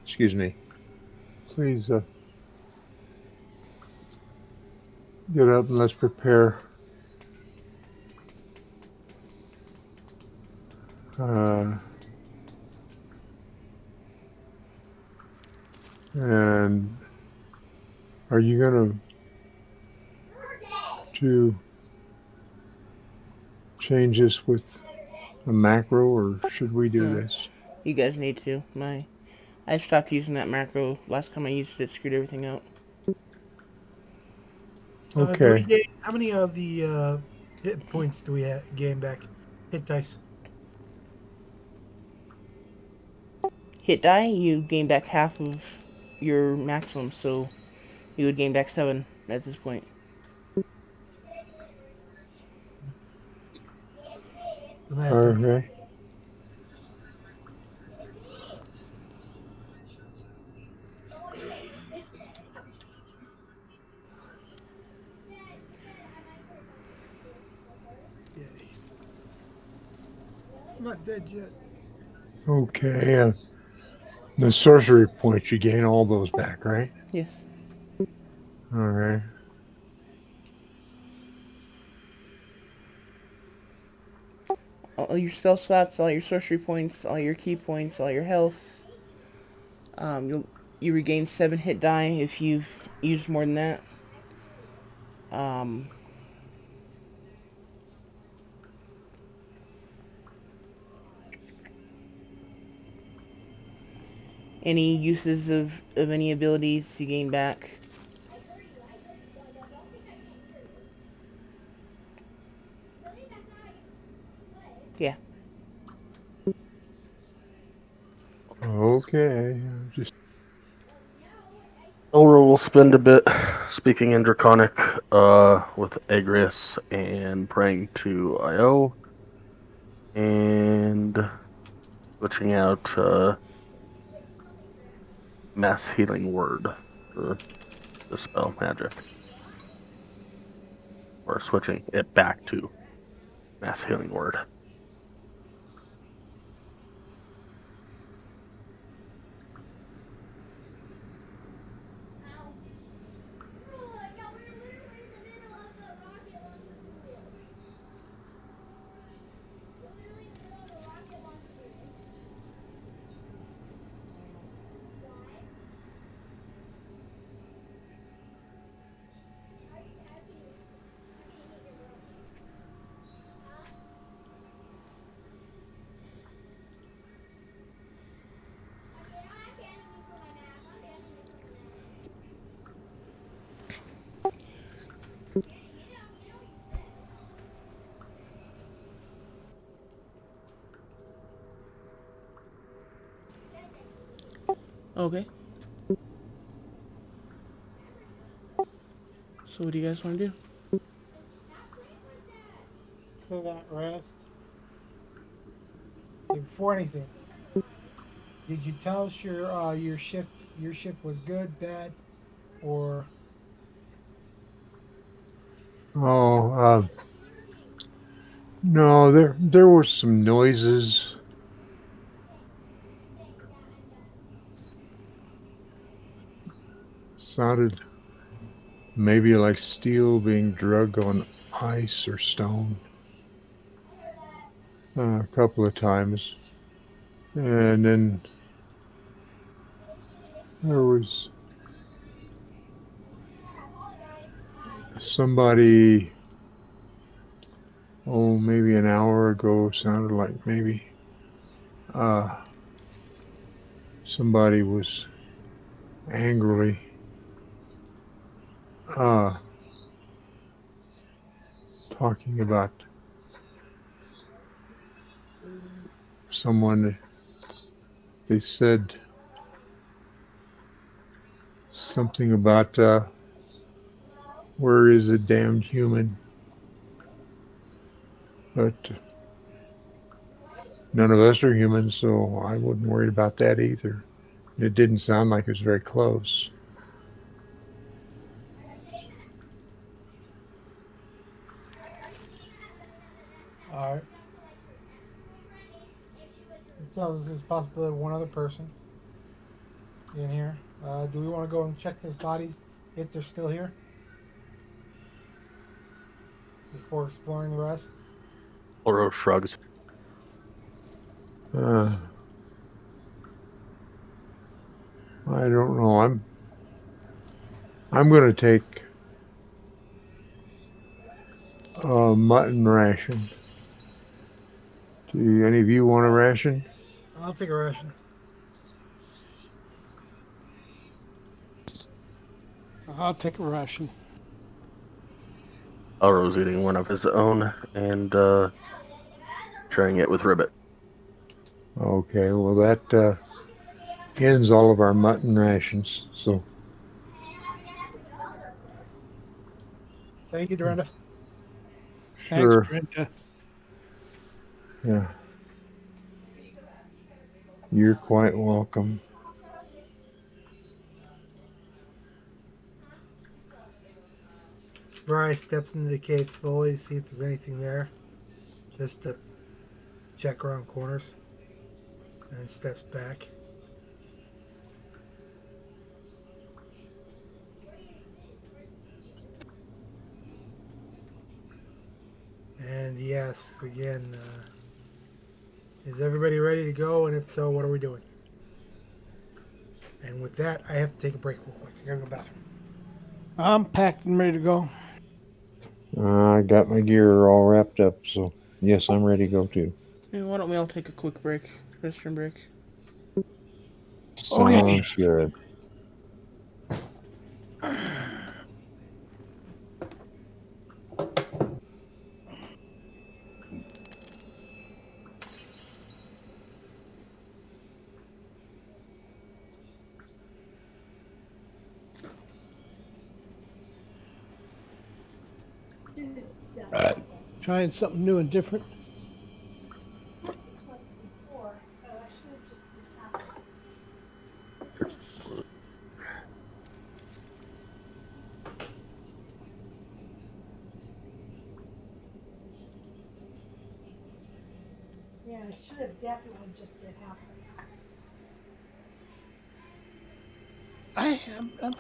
Excuse me. Please get up and let's prepare. And are you going to change this with a macro, or should we do No, this? you guys need to. I stopped using that macro. Last time I used it, screwed everything up. Okay. How many of the hit points do we gain back? Hit dice. Hit die, you gain back half of your maximum, so you would gain back 7 at this point. Okay. I'm not dead yet. Okay. The sorcery points, you gain all those back, right? Yes. All right. All your spell slots, all your sorcery points, all your key points, all your health. You regain 7 hit die if you've used more than that. Um, any uses of any abilities you gain back. Yeah. Okay. Just Elro will spend a bit speaking in Draconic with Agrius and praying to Io and switching out Mass Healing Word for Dispel Magic. Or switching it back to Mass Healing Word. Okay. So what do you guys want to do? For that rest. Okay, before anything, did you tell us your shift was good, bad, or oh, no, there were some noises. Sounded maybe like steel being drug on ice or stone a couple of times. And then there was somebody, oh, maybe an hour ago, sounded like maybe uh, somebody was angrily uh, talking about someone. They said something about where is a damned human, but none of us are humans, so I wasn't worried about that either. It didn't sound like it was very close. all right? It tells us there's a possibility of one other person in here. Do we want to go and check his bodies if they're still here before exploring the rest? Elro shrugs. Uh, I don't know. I'm going to take a mutton ration. Do any of you want a ration? I'll take a ration. I'll take a ration. Elro's eating one of his own and sharing it with Ribbit. Okay, well that ends all of our mutton rations. So Thank you, Dorinda. Thanks, sure, Trenta. yeah, you're quite welcome. Bryce steps into the cave slowly to see if there's anything there. Just to check around corners, and then steps back. And yes, again, is everybody ready to go? And if so, what are we doing? And with that, I have to take a break real quick. I gotta go to the bathroom. I'm packed and ready to go. I got my gear all wrapped up, so yes, I'm ready to go too. Yeah, why don't we all take a quick break, restroom break? Okay. Sounds good. Trying something new and different. I'm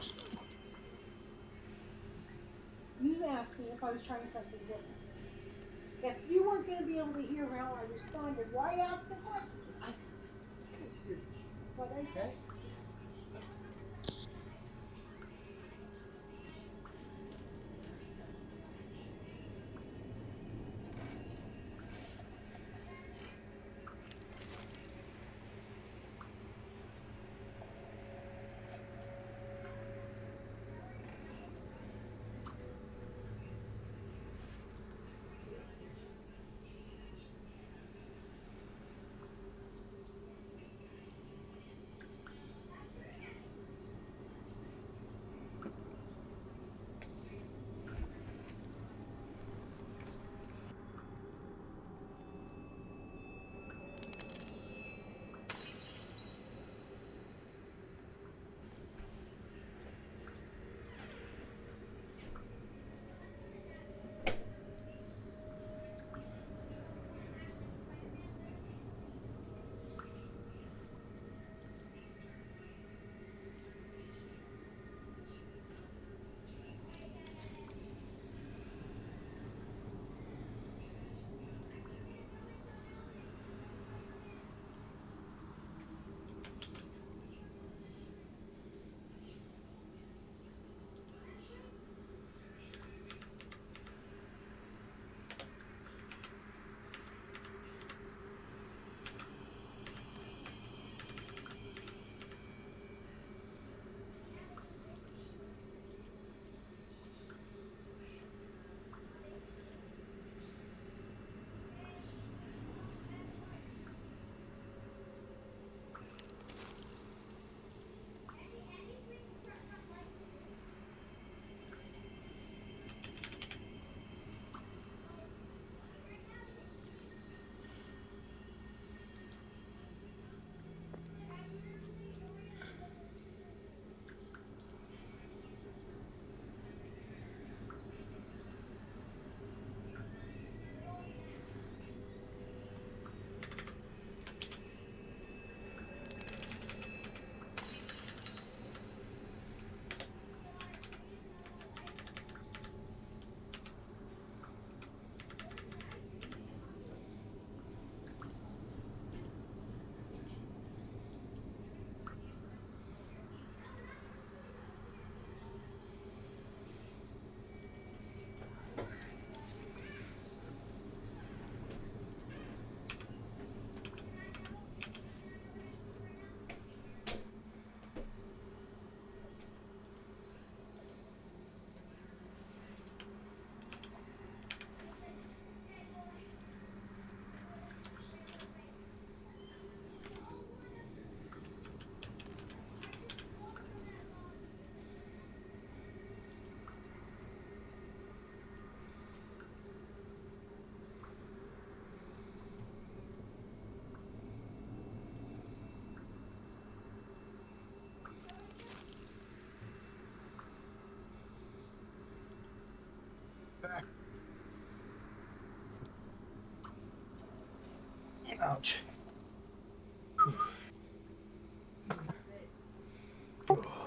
Ouch.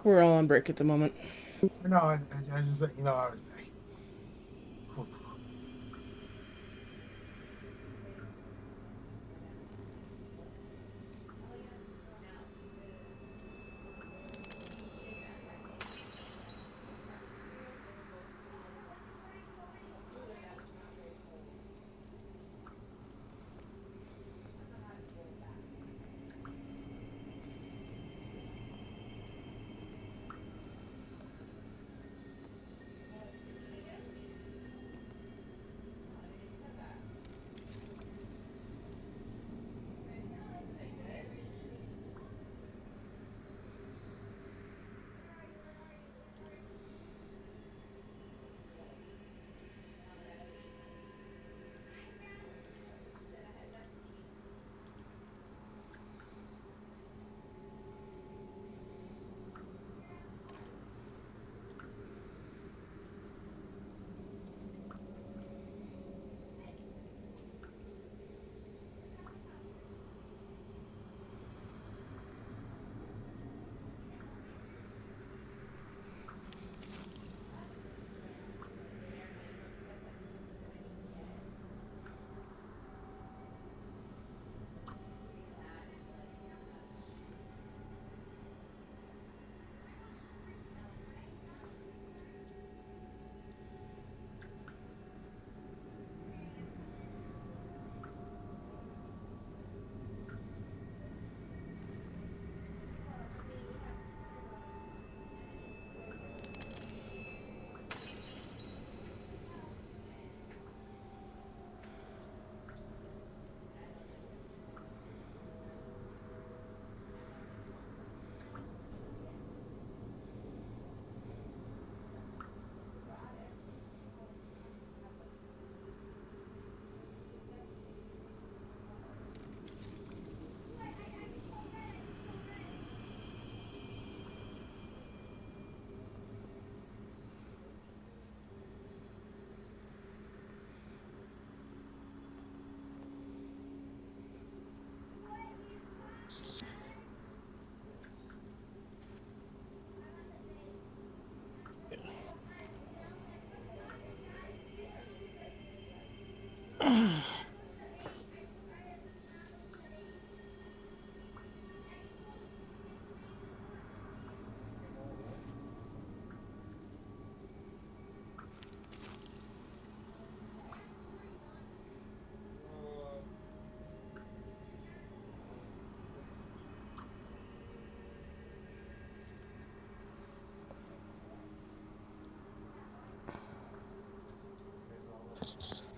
We're all on break at the moment. No, I just let you know I was back.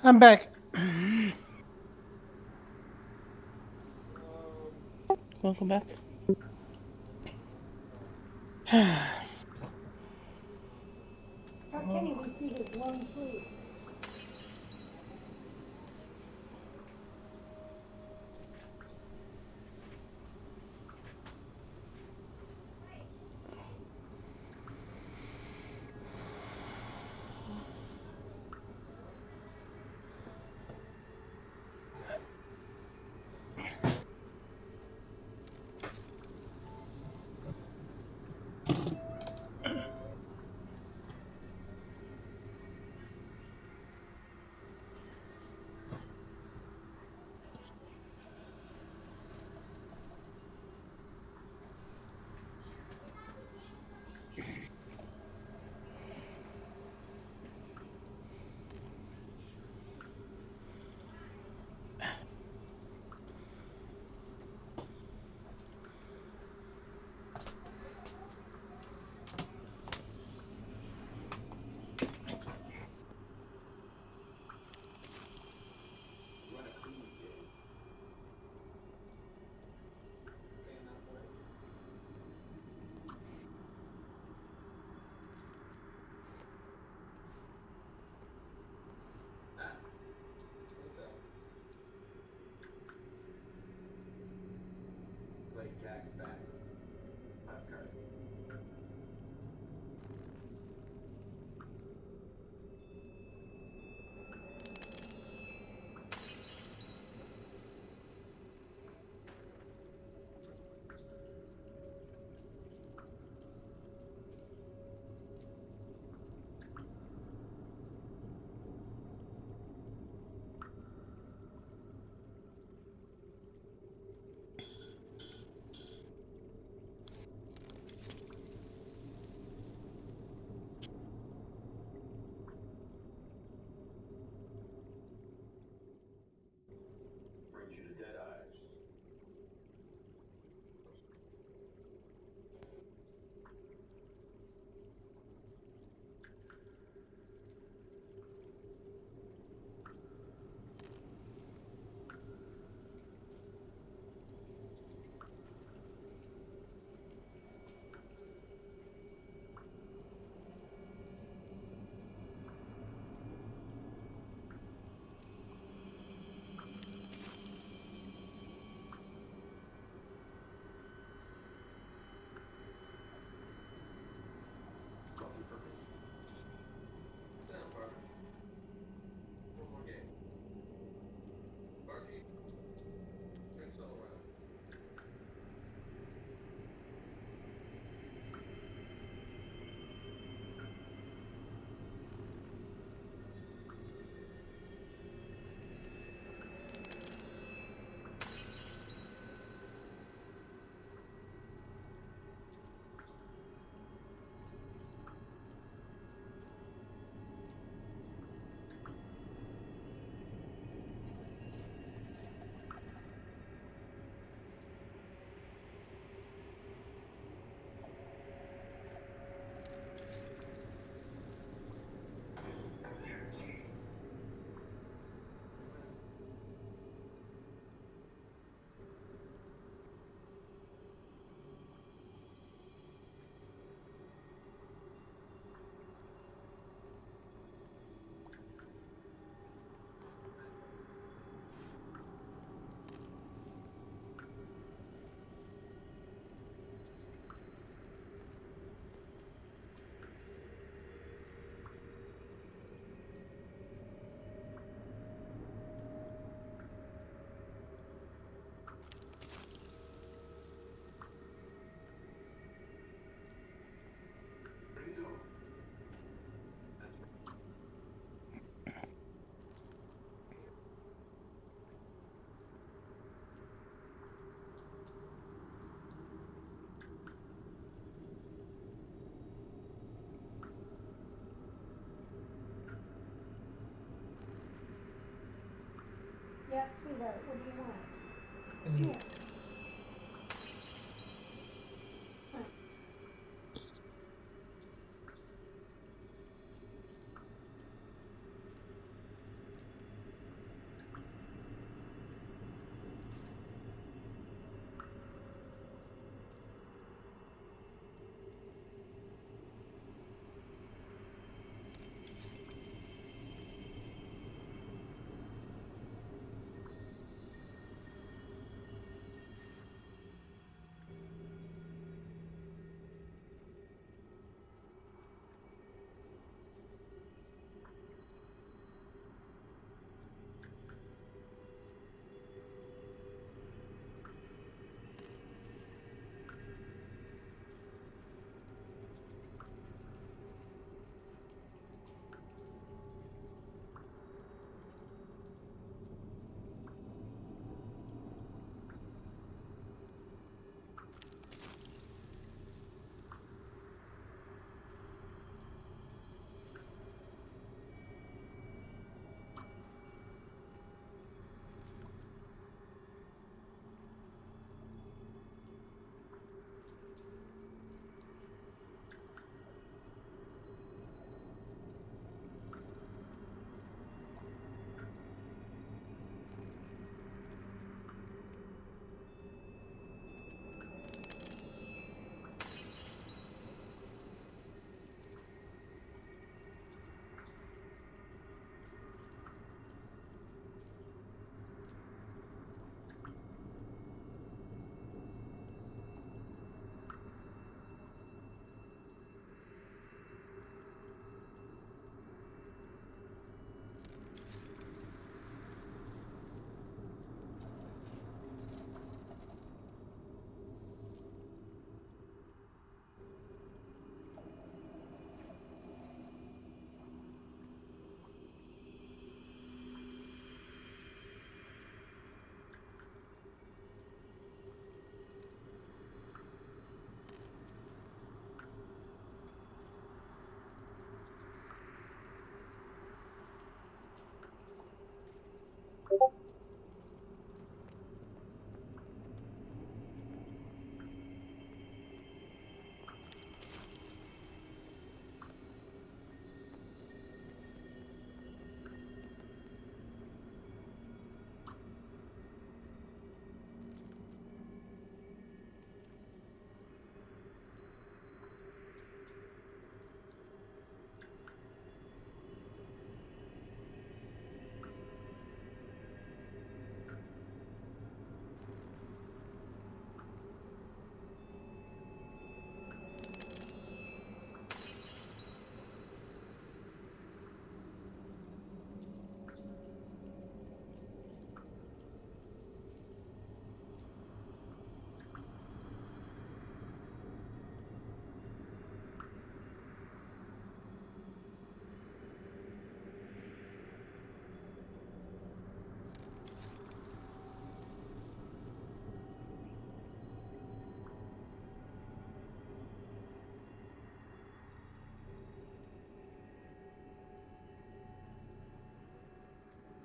I'm back. Welcome back. How can he receive his long sleep? Yes, sweetheart. What do you want? And Here.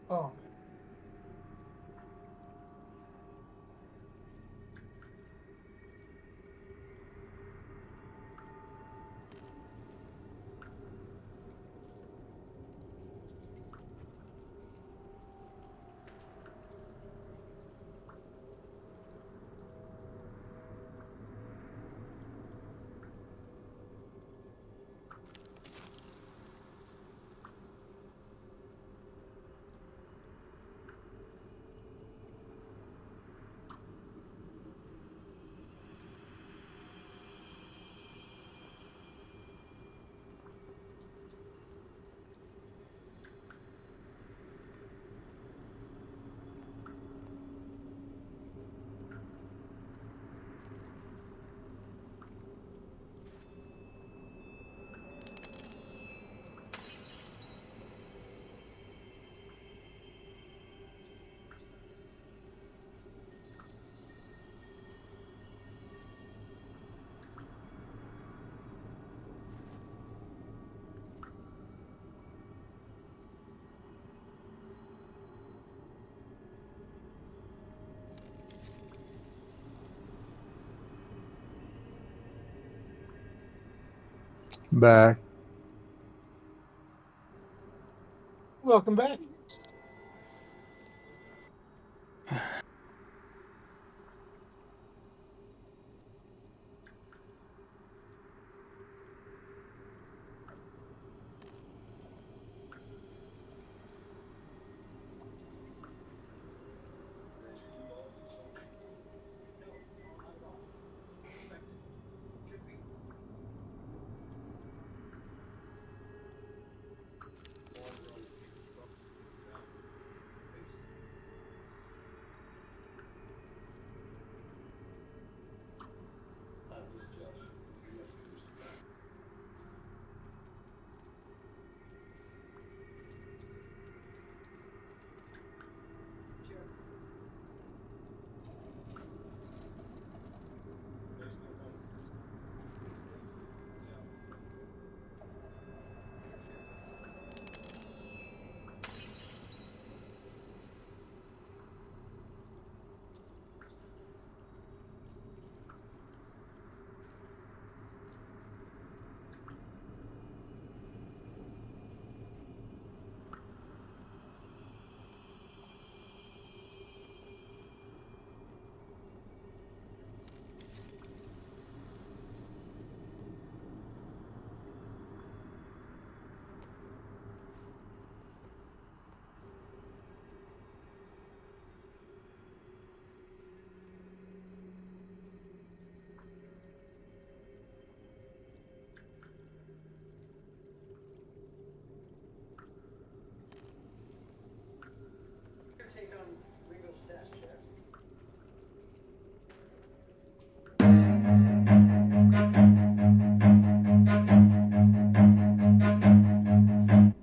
oh, Back. Welcome back.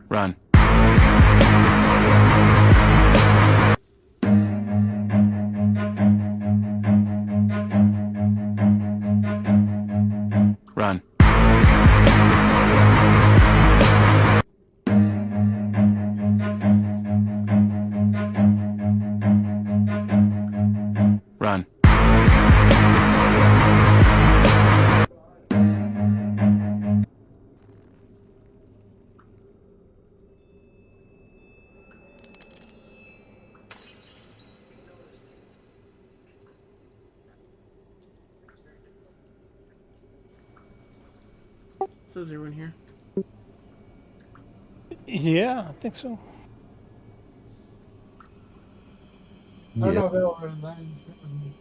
Run. Run. Run. So is everyone here? Yeah, I think so. I don't Yeah. know if that was lines. That was me.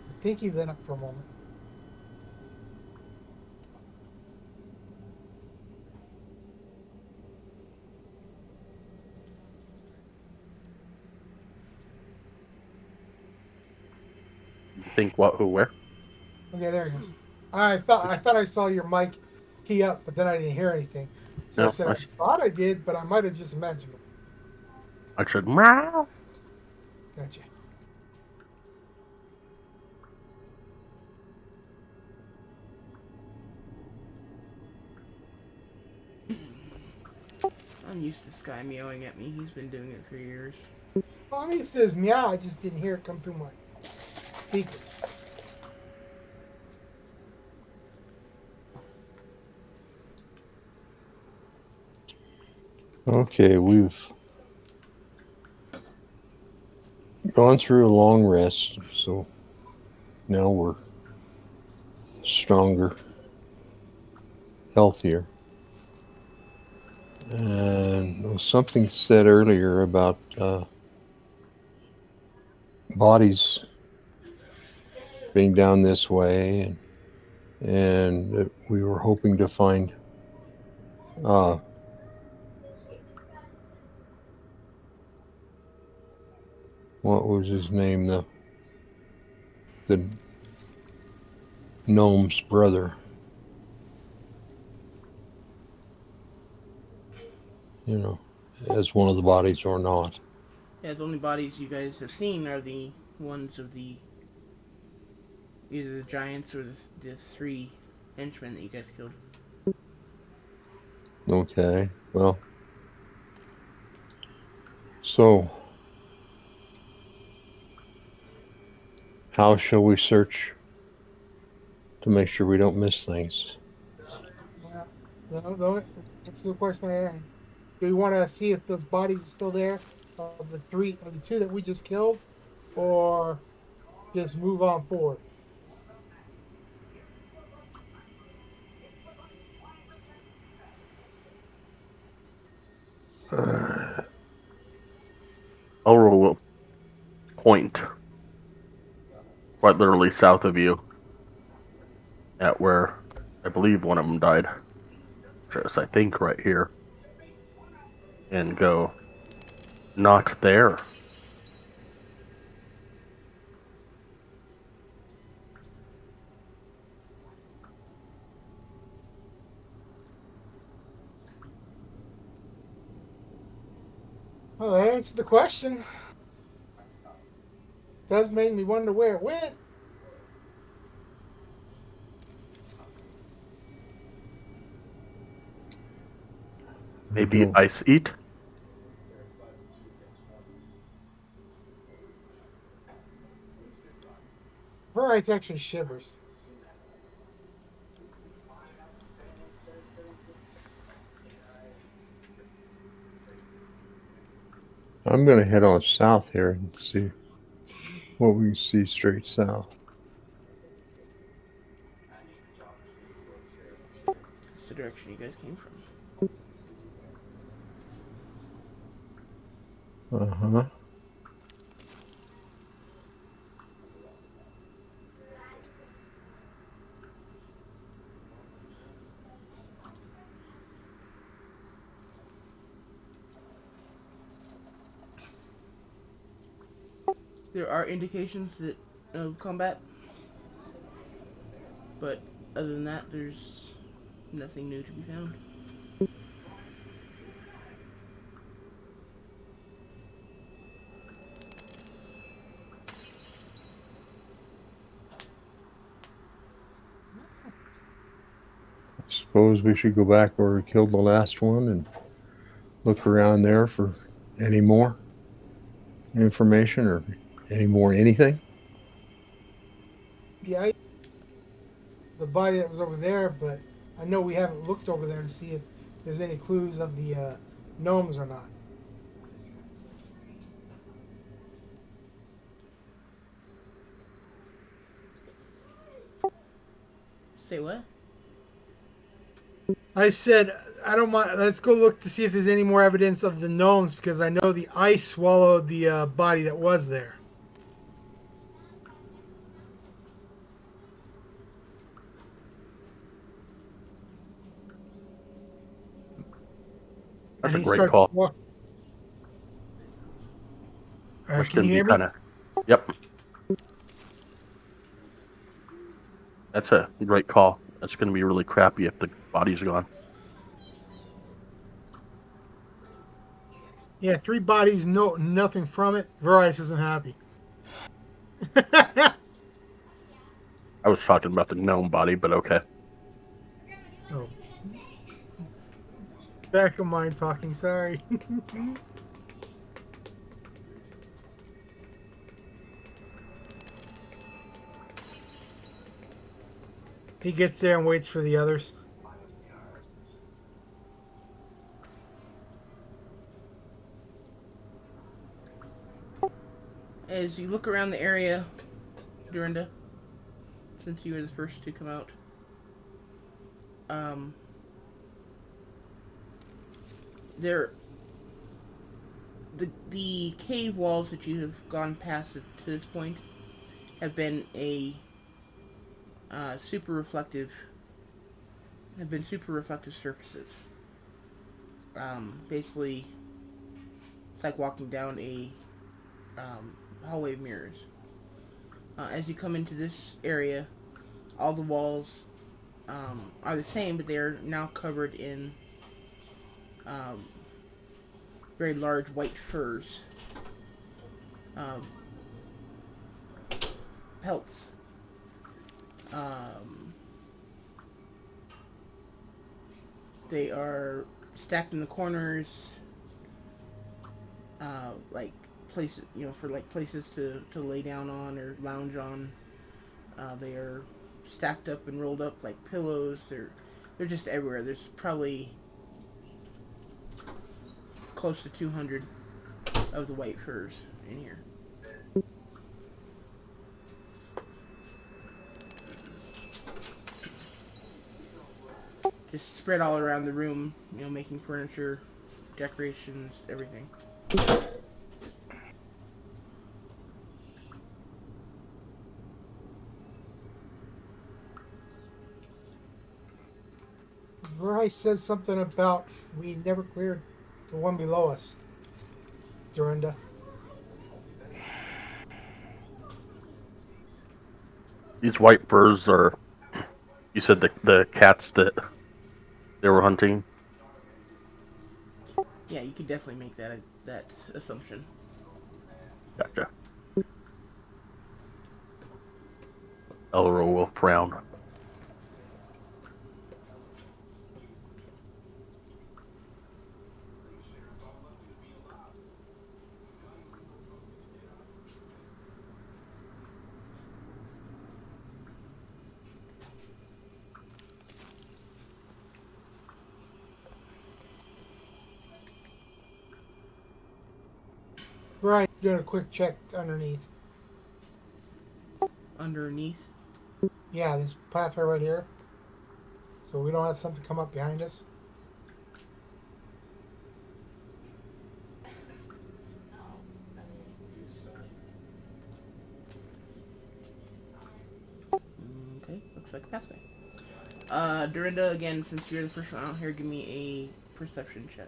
I think he lit up for a moment. Think what, who, where? Okay, there he goes. I thought I saw your mic key up, but then I didn't hear anything. So I No, said I thought I did, but I might have just imagined it. I should. Meow. Gotcha. I'm used to Sky meowing at me. He's been doing it for years. Well, I mean, it says meow. I just didn't hear it come through my speakers. Okay, we've gone through a long rest, so now we're stronger, healthier. And there was something said earlier about bodies being down this way, and we were hoping to find uh, what was his name, the gnome's brother, you know, as one of the bodies or not. Yeah, the only bodies you guys have seen are the ones of the either the giants or the three henchmen that you guys killed. Okay, well, so How shall we search to make sure we don't miss things? Well, no, answer the question I asked. Do we want to see if those bodies are still there of the two that we just killed, or just move on forward? I'll roll a point right literally south of you at where I believe one of them died. Just, I think, right here. And go, not there. Well, that answered the question. Does make me wonder where it went. Maybe ice eat? Varice actually shivers. I'm going to head on south here and see what we can see straight south. That's the direction you guys came from. Uh-huh. There are indications that of combat, but other than that, there's nothing new to be found. I suppose we should go back where we killed the last one and look around there for any more information or any more anything. Yeah, the body that was over there, but I know we haven't looked over there to see if there's any clues of the gnomes or not. Say what? I said I don't mind. Let's go look to see if there's any more evidence of the gnomes because I know the ice swallowed the body that was there. That's And a he great starts call. walk. That's Can going you to be hear me? kind of, yep, that's a great call. That's going to be really crappy if the body's gone. Yeah, three bodies, no nothing from it. Varice isn't happy. I was talking about the gnome body, but okay. Oh, back of mine talking. Sorry. He gets there and waits for the others. As you look around the area, Dorinda, since you were the first to come out, um, there, the cave walls that you have gone past to this point have been super reflective, have been super reflective surfaces. Basically, it's like walking down a hallway of mirrors. As you come into this area, all the walls are the same, but they are now covered in um, very large white furs, um, pelts. Um, they are stacked in the corners, like places, for like places to lay down on or lounge on. They are stacked up and rolled up like pillows. They're just everywhere. There's probably close to 200 of the white furs in here. Just spread all around the room, making furniture, decorations, everything. Bryce says something about we never cleared the one below us. Dorinda. These white furs are, you said the cats that they were hunting? Yeah, you could definitely make that assumption. Gotcha. Elro will frown. Bryce doing a quick check underneath. Underneath. Yeah, this pathway right here. So we don't have something come up behind us. Okay, looks like a pathway. Dorinda, again, since you're the first one out here, give me a perception check.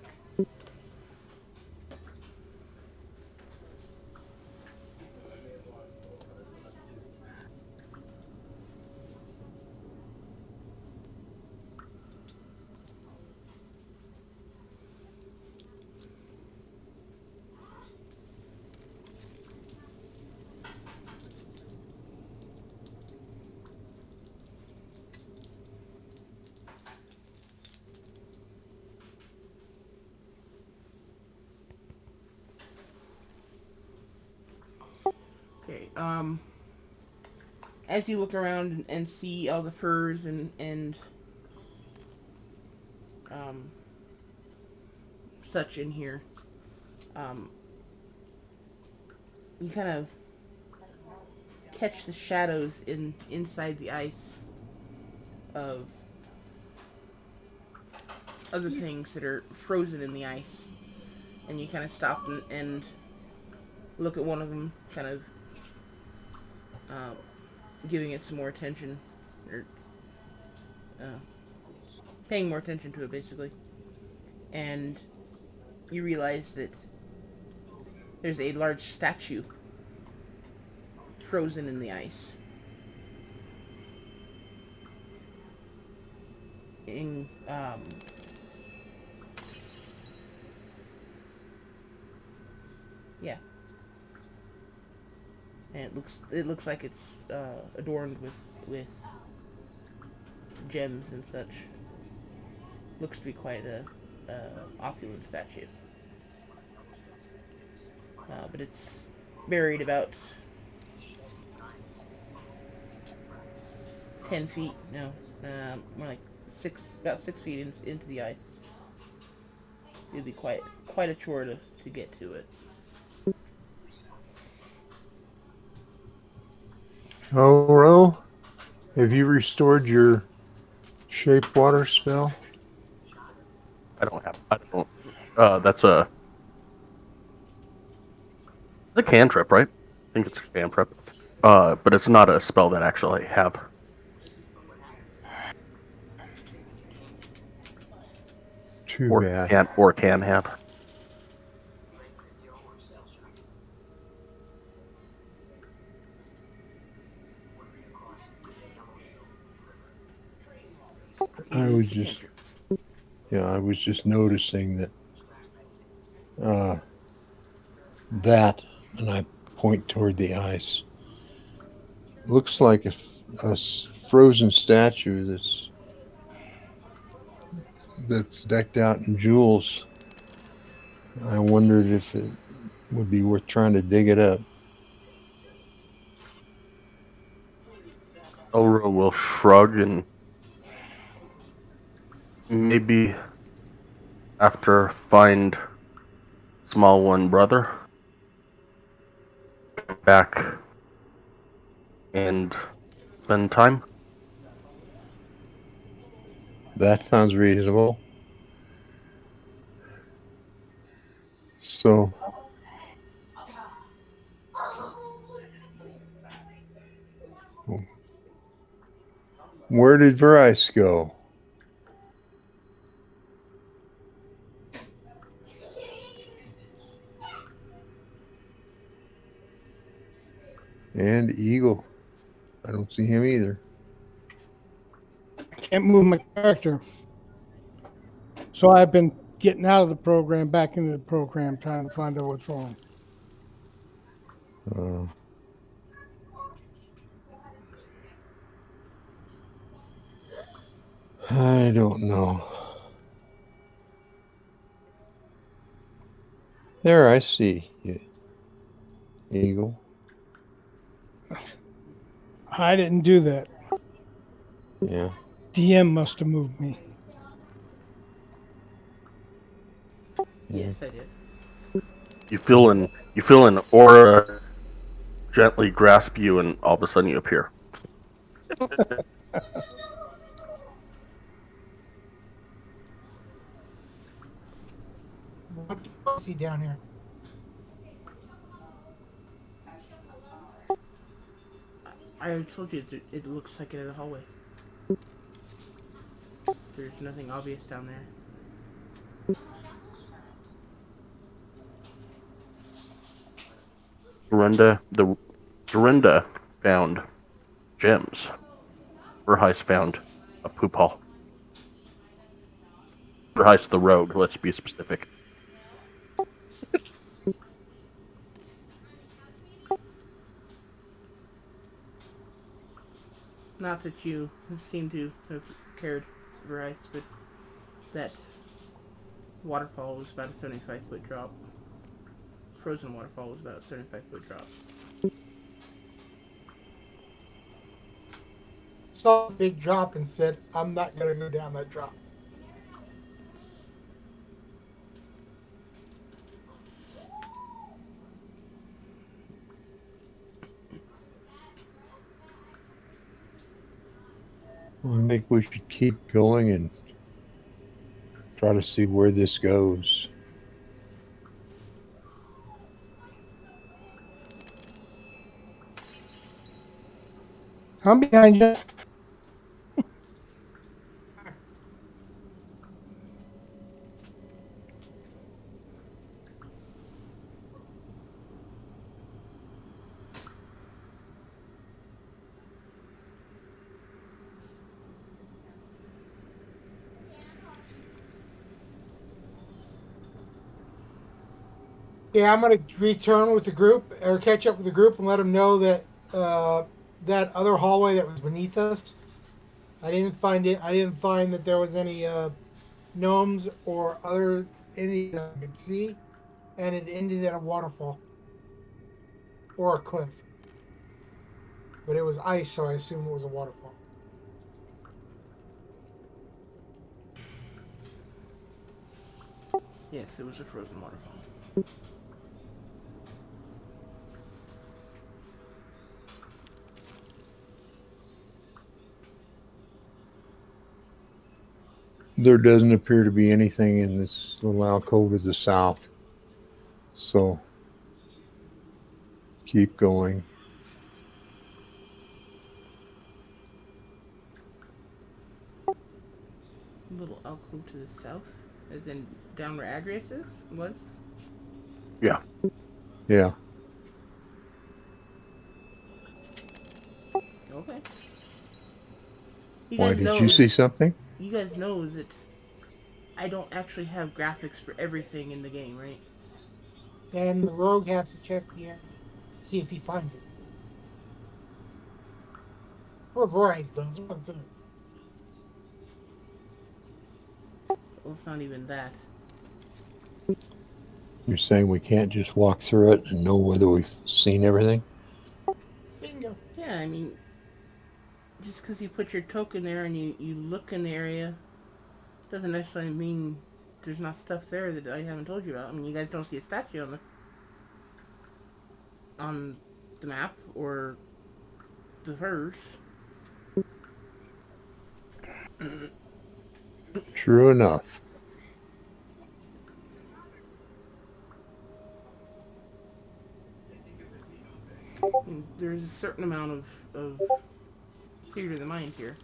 Okay, as you look around and see all the furs and such in here, you kind of catch the shadows inside the ice of other things that are frozen in the ice, and you kind of stop and look at one of them, kind of uh, giving it some more attention, or uh, paying more attention to it, basically. And you realize that there's a large statue frozen in the ice. In yeah, and it looks like it's adorned with gems and such. Looks to be quite a opulent statue. But it's buried about 10 feet, no, more like about 6 feet into the ice. It'd be quite a chore to get to it. Oro, have you restored your shape water spell? I don't. That's it's a cantrip, right? I think it's a cantrip. But it's not a spell that actually I have. Too bad. Can have. I was just noticing that that, and I point toward the ice, looks like a frozen statue that's decked out in jewels. I wondered if it would be worth trying to dig it up. Elro will shrug and maybe after find small one brother back and spend time. That sounds reasonable. So, where did Verice go? And Eagle. I don't see him either. I can't move my character. So I've been getting out of the program, back into the program, trying to find out what's wrong. Uh, I don't know. There, I see you, Eagle. I didn't do that. Yeah. DM must have moved me. Yeah. Yes, I did. You feel an aura gently grasp you, and all of a sudden you appear. What do you see down here? I already told you it looks like it in the hallway. There's nothing obvious down there. Dorinda found gems. Verheis found a poop hall. Verheis the rogue, let's be specific. Not that you seem to have cared for ice, but that waterfall was about a 75-foot drop. Frozen waterfall was about a 75-foot drop. Saw a big drop and said, I'm not going to go down that drop. Well, I think we should keep going and try to see where this goes. I'm behind you. Yeah, I'm going to return with the group or catch up with the group and let them know that that other hallway that was beneath us. I didn't find it. I didn't find that there was any gnomes or other any that I could see, and it ended at a waterfall or a cliff. But it was ice, so I assume it was a waterfall. Yes, it was a frozen waterfall. There doesn't appear to be anything in this little alcove to the south. So keep going. A little alcove to the south, as in down where Agrias was. Yeah. Yeah. Okay. You Why guys did know. you see something? You guys know that I don't actually have graphics for everything in the game, right? And the rogue has to check the area, see if he finds it. Or Voorhees does. One of the two. Well, it's not even that. You're saying we can't just walk through it and know whether we've seen everything? Bingo. Yeah, I mean, just because you put your token there and you look in the area doesn't necessarily mean there's not stuff there that I haven't told you about. I mean, you guys don't see a statue on the map or the verse. True enough. I mean, there's a certain amount of theater of the mind here.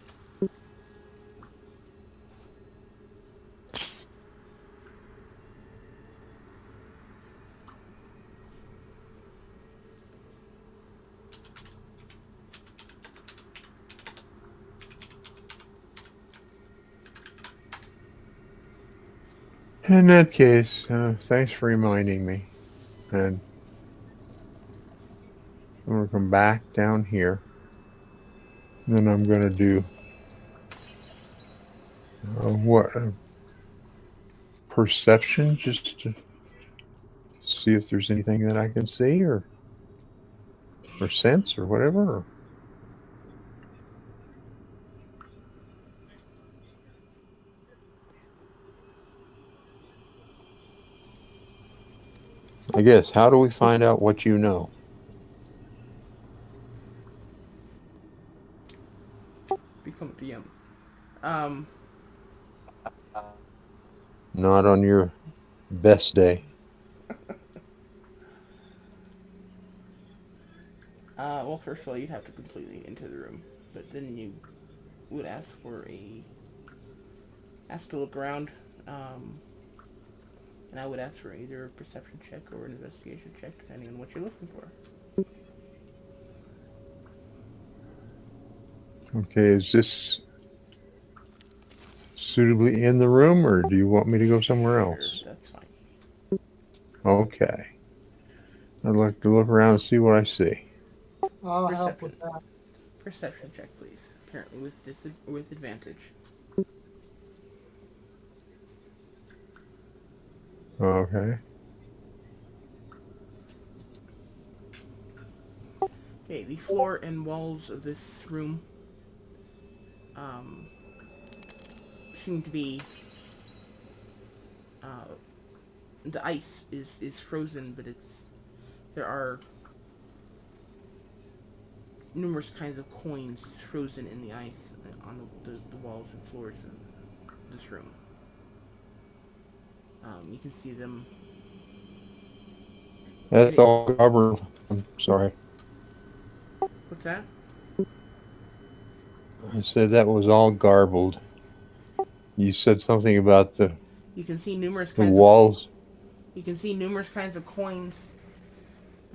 In that case, thanks for reminding me. And I'm going to come back down here. Then I'm going to do what perception, just to see if there's anything that I can see or sense or whatever. I guess, how do we find out what you know? Become a DM. Um, Not on your best day. well, first of all, you'd have to completely enter the room, but then you would ask to look around, and I would ask for either a perception check or an investigation check, depending on what you're looking for. Okay, is this suitably in the room, or do you want me to go somewhere Sure, else? that's fine. Okay. I'd like to look around and see what I see. I'll help Perception. with that. Perception check, please. Apparently with advantage. Okay. Okay, the floor and walls of this room um, seem to be the ice is frozen, but there are numerous kinds of coins frozen in the ice on the walls and floors of this room. You can see them. That's all garbled. I'm sorry. What's that? I said that was all garbled. You said something about You can see numerous the kinds walls. You can see numerous kinds of coins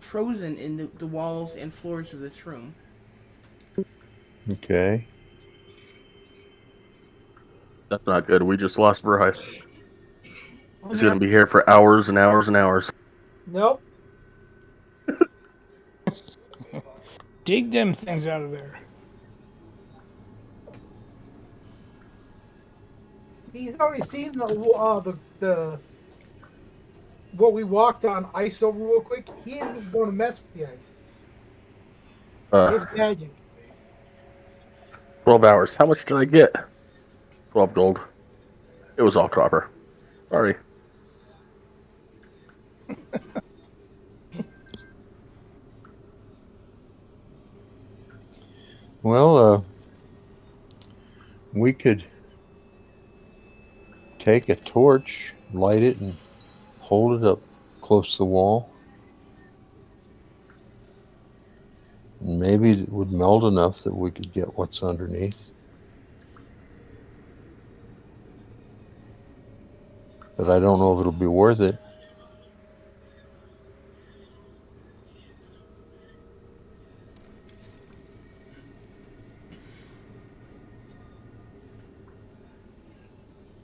frozen in the walls and floors of this room. Okay. That's not good. We just lost Bryce. He's Okay. going to be here for hours and hours and hours. Nope. Dig them things out of there. He's already seen the what we walked on ice over real quick. He isn't going to mess with the ice. It's magic. 12 hours. How much did I get? 12 gold. It was all copper. Sorry. Well, we could take a torch, light it, and hold it up close to the wall. Maybe it would melt enough that we could get what's underneath. But I don't know if it'll be worth it.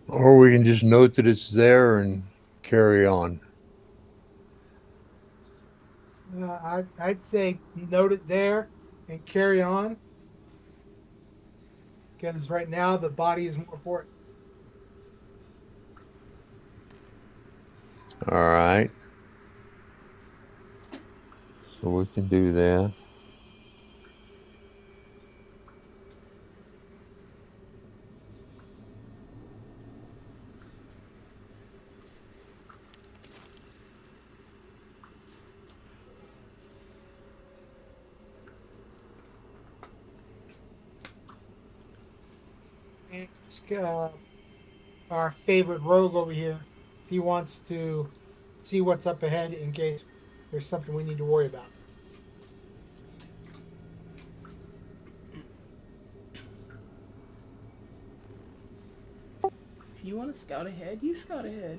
Or we can just note that it's there and carry on. I'd say note it there and carry on. Because right now the body is more important. All right. So we can do that. Ask our favorite rogue over here if he wants to see what's up ahead in case there's something we need to worry about. If you want to scout ahead, you scout ahead.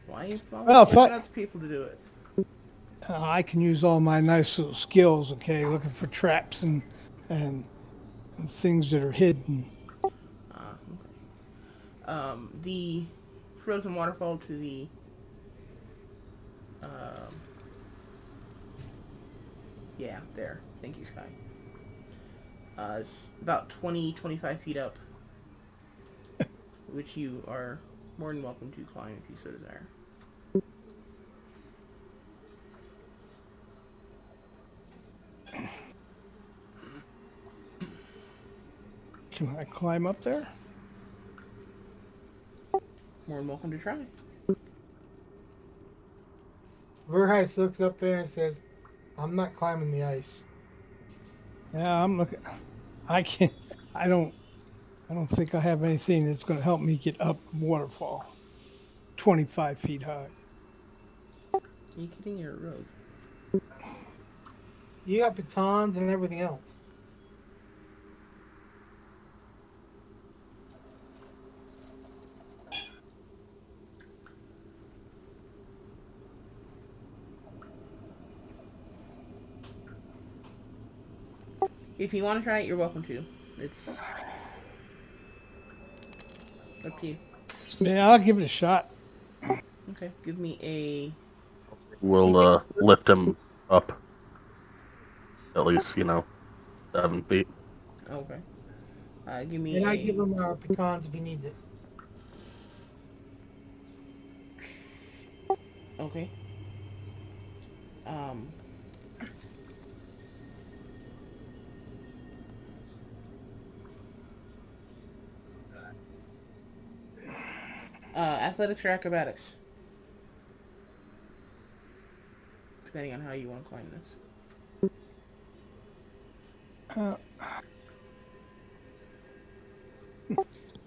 Why are you Well, if pushing other people to do it? I can use all my nice little skills, okay, looking for traps and, and things that are hidden. The frozen waterfall to the yeah, there. Thank you, Sky. It's about 20-25 feet up, which you are more than welcome to climb if you so desire. Can I climb up there? More than welcome to try. Verheis looks up there and says, I'm not climbing the ice. Yeah, I'm looking. I can't. I don't. I don't think I have anything that's going to help me get up the waterfall. 25 feet high. Are you kidding? You're a rogue. You got batons and everything else. If you want to try it, you're welcome to. It's up to you. Yeah, I'll give it a shot. Okay, give me a. We'll lift him up at least, 7 feet. Okay. Give me And I give a. him pecans if he needs it. Okay. Um. Athletics or acrobatics, depending on how you want to climb this. Uh,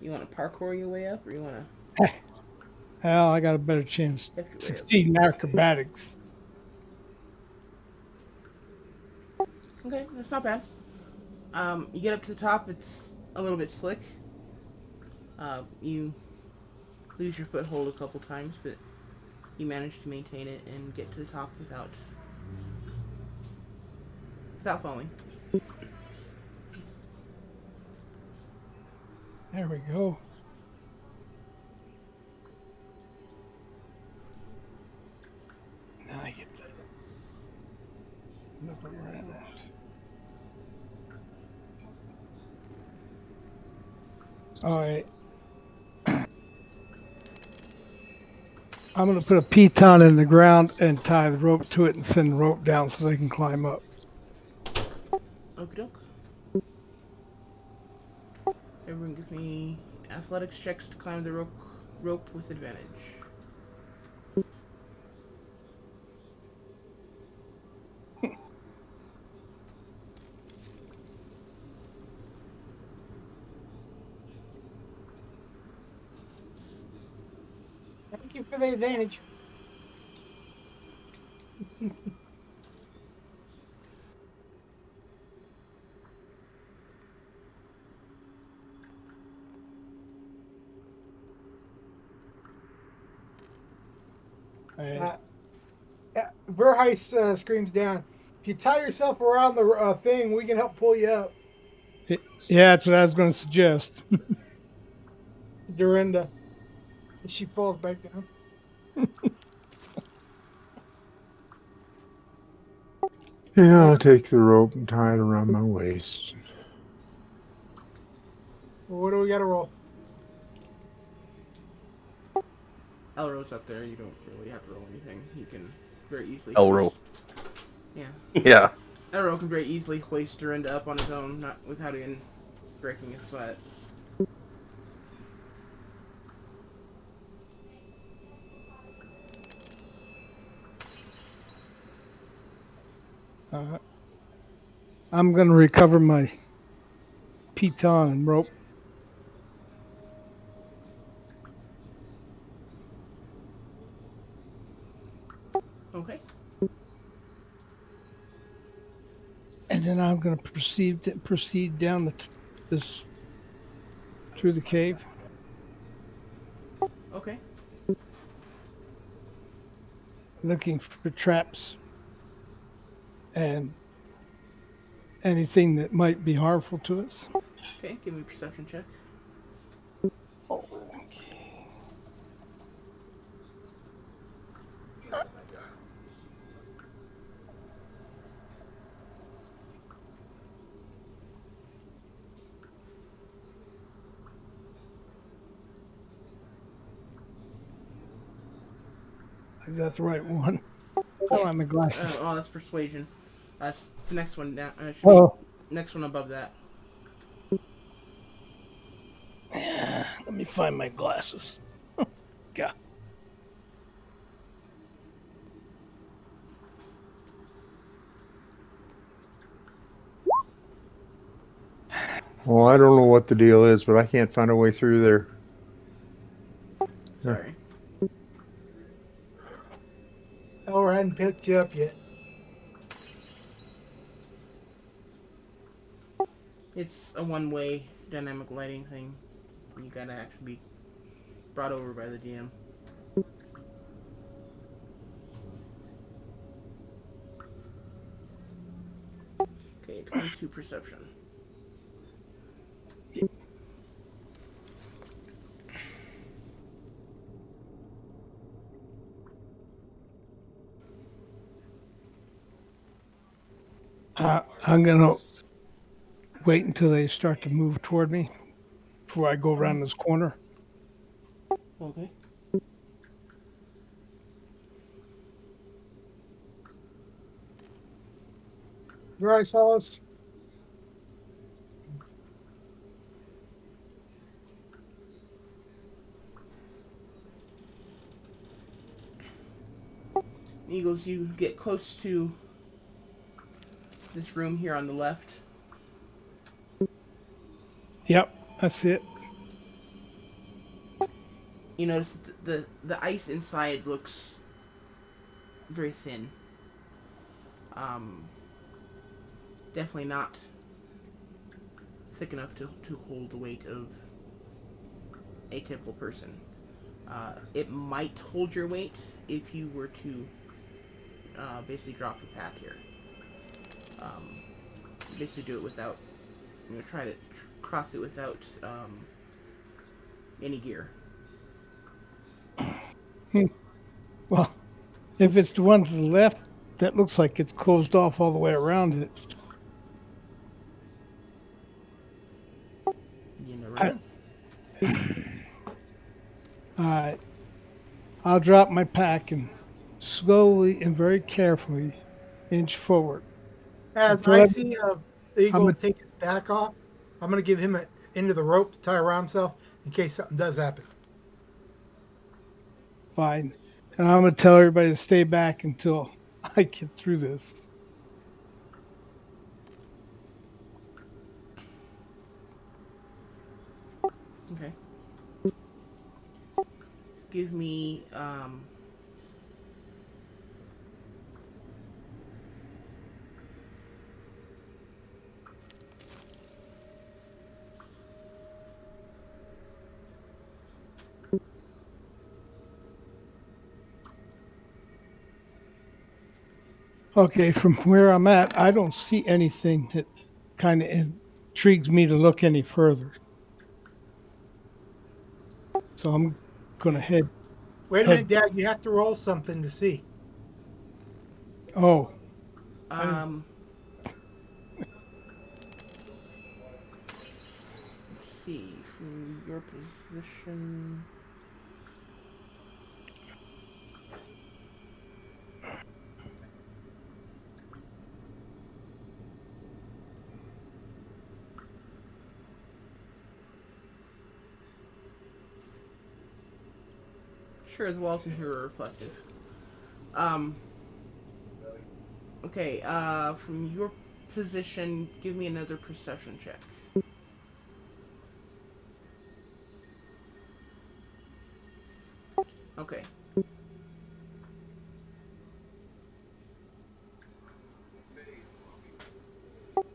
You want to parkour your way up, or you want to Hell, I got a better chance lift your way up? succeeding acrobatics. Okay, that's not bad. You get up to the top. It's a little bit slick. You lose your foothold a couple times, but you manage to maintain it and get to the top without falling. There we go. Now I get to look around. All right. I'm going to put a piton in the ground and tie the rope to it and send the rope down so they can climb up. Okie doke. Everyone give me athletics checks to climb the rope with advantage. Thank you for the advantage. And Verheis screams down, if you tie yourself around the thing, we can help pull you up. yeah, that's what I was going to suggest. Dorinda. She falls back down. Yeah, I'll take the rope and tie it around my waist. Well, what do we got to roll? Elro's up there. You don't really have to roll anything. He can very easily. Elro. Yeah. Yeah. Elro can very easily hoist Dorinda up on his own, not without even breaking a sweat. Uh, I'm going to recover my piton and rope. Okay. And then I'm going to proceed down this through the cave, Okay. looking for traps and anything that might be harmful to us. Okay. Give me a perception check. Okay. Is that the right one? I don't have my glasses. Oh, that's persuasion. That's the next one down. Should Oh, be next one above that. let me find my glasses. God. Well, I don't know what the deal is, but I can't find a way through there. Sorry. Elro hadn't picked you up yet. It's a one-way dynamic lighting thing. You gotta actually be brought over by the DM. Okay, 22 perception. I'm going to wait until they start to move toward me before I go around this corner. Okay. You all right, fellas? Eagles, you get close to this room here on the left. Yep, that's it. You notice the ice inside looks very thin. Definitely not thick enough to hold the weight of a typical person. It might hold your weight if you were to basically drop your pack here. Basically do it without, try to cross it without any gear. Well, if it's the one to the left, that looks like it's closed off all the way around it. You never know. Uh, I'll drop my pack and slowly and very carefully inch forward. As Until I I- see the I'm eagle a- take his back off, I'm going to give him an end of the rope to tie around himself in case something does happen. Fine. And I'm going to tell everybody to stay back until I get through this. Okay. Give me Okay, from where I'm at, I don't see anything that kind of intrigues me to look any further. So I'm going to head. Wait a minute, Dad. You have to roll something to see. Oh, let's see, from your position. Sure, the walls in here are reflective. Okay, from your position, give me another perception check. Okay.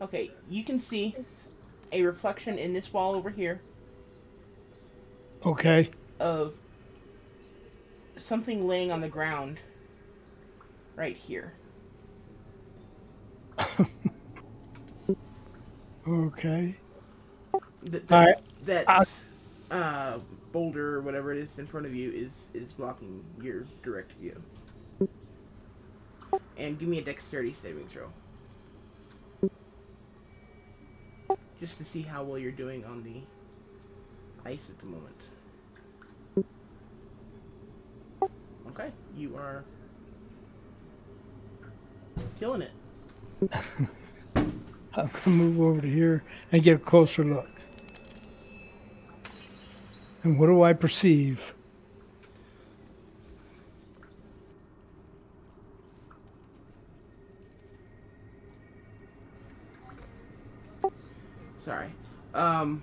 Okay, you can see a reflection in this wall over here Okay. of something laying on the ground right here. Okay. That All that, right. I, that boulder or whatever it is in front of you is blocking your direct view. And give me a dexterity saving throw. Just to see how well you're doing on the ice at the moment. Okay, you are killing it. I'm gonna move over to here and get a closer look. And what do I perceive? Sorry. Um,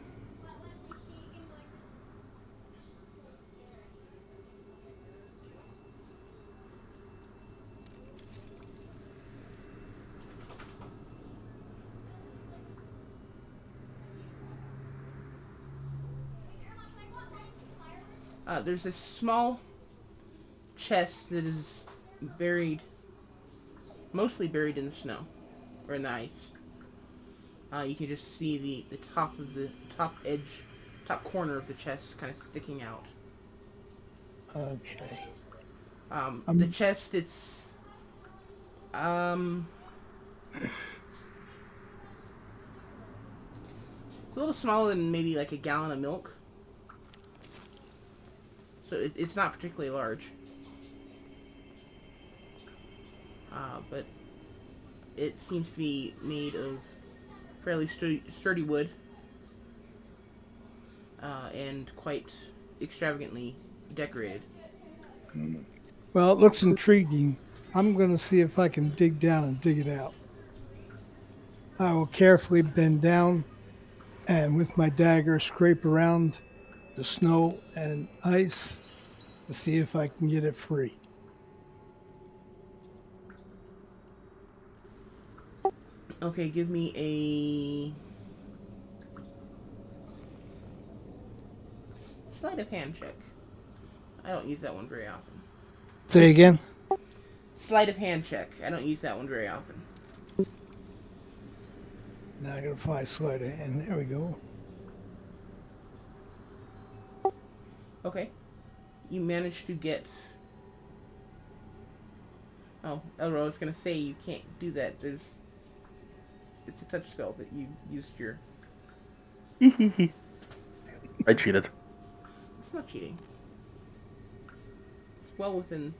there's a small chest that is buried, mostly buried in the snow or in the ice. You can just see the top of the top edge, top corner of the chest kind of sticking out. Okay. The I'm chest, um, it's a little smaller than maybe like a gallon of milk. So it's not particularly large. But it seems to be made of fairly sturdy wood and quite extravagantly decorated. well. It looks intriguing. I'm gonna see if I can dig down and dig it out. I will carefully bend down and with my dagger scrape around the snow and ice to see if I can get it free. Okay, give me a sleight of hand check. I don't use that one very often. Say again. Sleight of hand check. I don't use that one very often. Now I gotta find slider, and there we go. Okay. You managed to get. Oh, Elro, I was gonna say you can't do that. It's a touch spell, but you used your. I cheated. It's not cheating. It's well within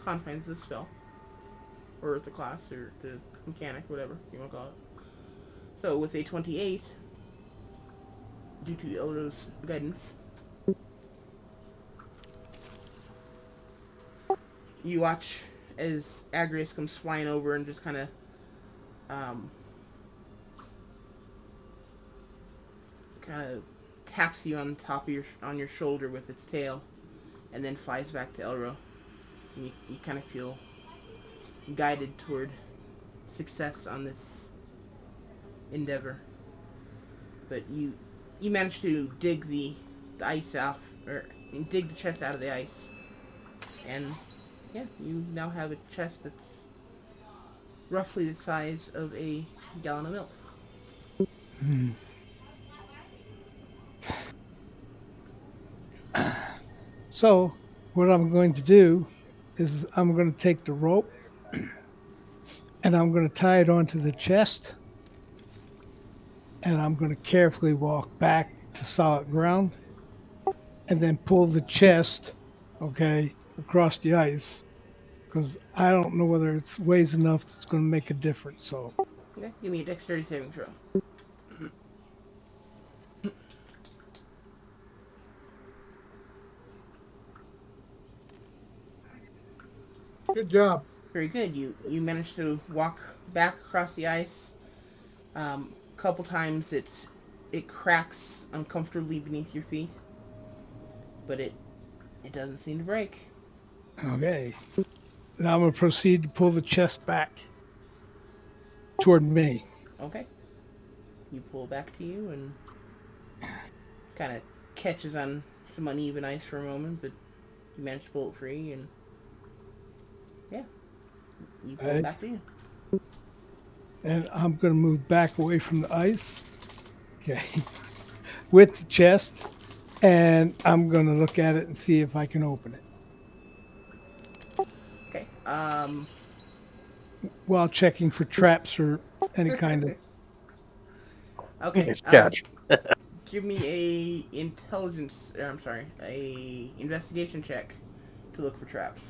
confines of the spell, or the class, or the mechanic, whatever you want to call it. So with a 28, due to Elro's guidance, you watch as Agrius comes flying over and just kind of um, taps you on top of your shoulder with its tail, and then flies back to Elro. And you kind of feel guided toward success on this endeavor. But you manage to dig the ice out, or dig the chest out of the ice, and yeah, you now have a chest that's roughly the size of a gallon of milk. Hmm. So what I'm going to do is I'm going to take the rope and I'm going to tie it onto the chest and I'm going to carefully walk back to solid ground and then pull the chest, okay, across the ice because I don't know whether it's weighs enough that's going to make a difference. So Okay, give me a dexterity saving throw. Good job. Very good. You managed to walk back across the ice. A couple times it cracks uncomfortably beneath your feet, but it doesn't seem to break. Okay. Now I'm going to proceed to pull the chest back toward me. Okay. You pull back to you and kind of catches on some uneven ice for a moment, but you manage to pull it free, and yeah, you pull it Right. back to you. And I'm going to move back away from the ice. Okay. With the chest. And I'm going to look at it and see if I can open it Okay. while checking for traps or any kind of. Okay. Nice catch. Give me a intelligence. I'm sorry, a investigation check to look for traps.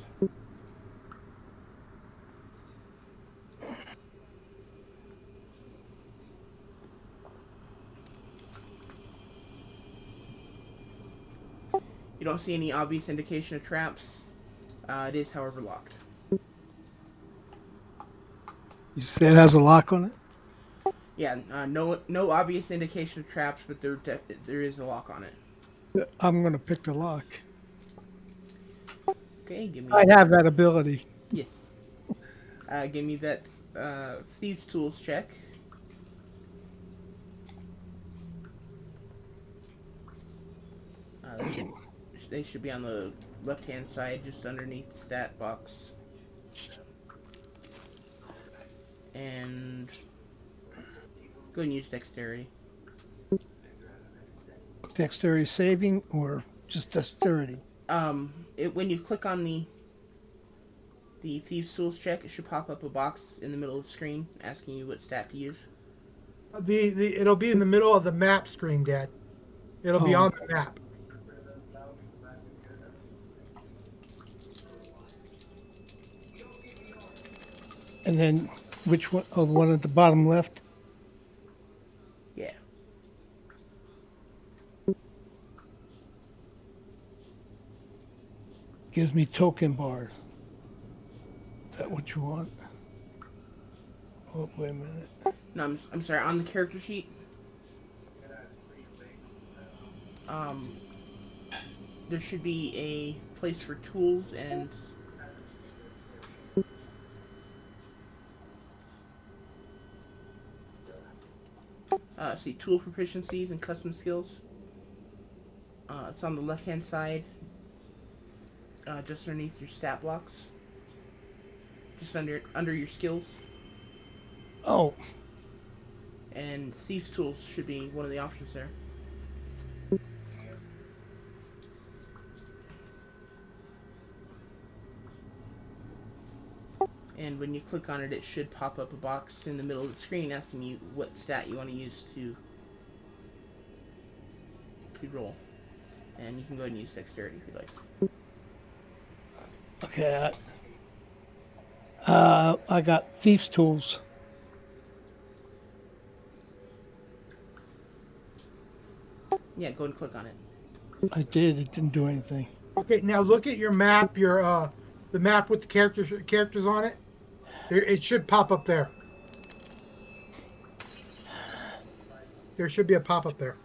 You don't see any obvious indication of traps. It is, however, locked. You say it has a lock on Yeah, no obvious indication of traps, but there is a lock on it. it? I'm going to pick the lock. Okay, give I me have that ability. yes. Give me that thieves tools check. Uh, they should be on the left hand side, just underneath the stat box. And go and use dexterity. Dexterity saving or just dexterity? When you click on the thieves tools check, it should pop up a box in the middle of the screen asking you what stat to use. It'll be in the middle of the map screen, Dad. It'll be Oh, on the map. and then which one? Oh, the one at the bottom left. Yeah. Gives me token bars. Is that what you want? Oh, wait a minute. No, I'm sorry. On the character sheet, um, there should be a place for tools and see tool proficiencies and custom skills. It's on the left hand side, just underneath your stat blocks, just under your skills. Oh, And thieves tools should be one of the options there. And when you click on it, it should pop up a box in the middle of the screen asking you what stat you want to use to roll. And you can go ahead and use dexterity if you like. okay. I got thieves' tools. Yeah, go ahead and click on it. I did. It didn't do anything. Okay, now look at your map. Your the map with the characters on it. It should pop up there. There should be a pop up there.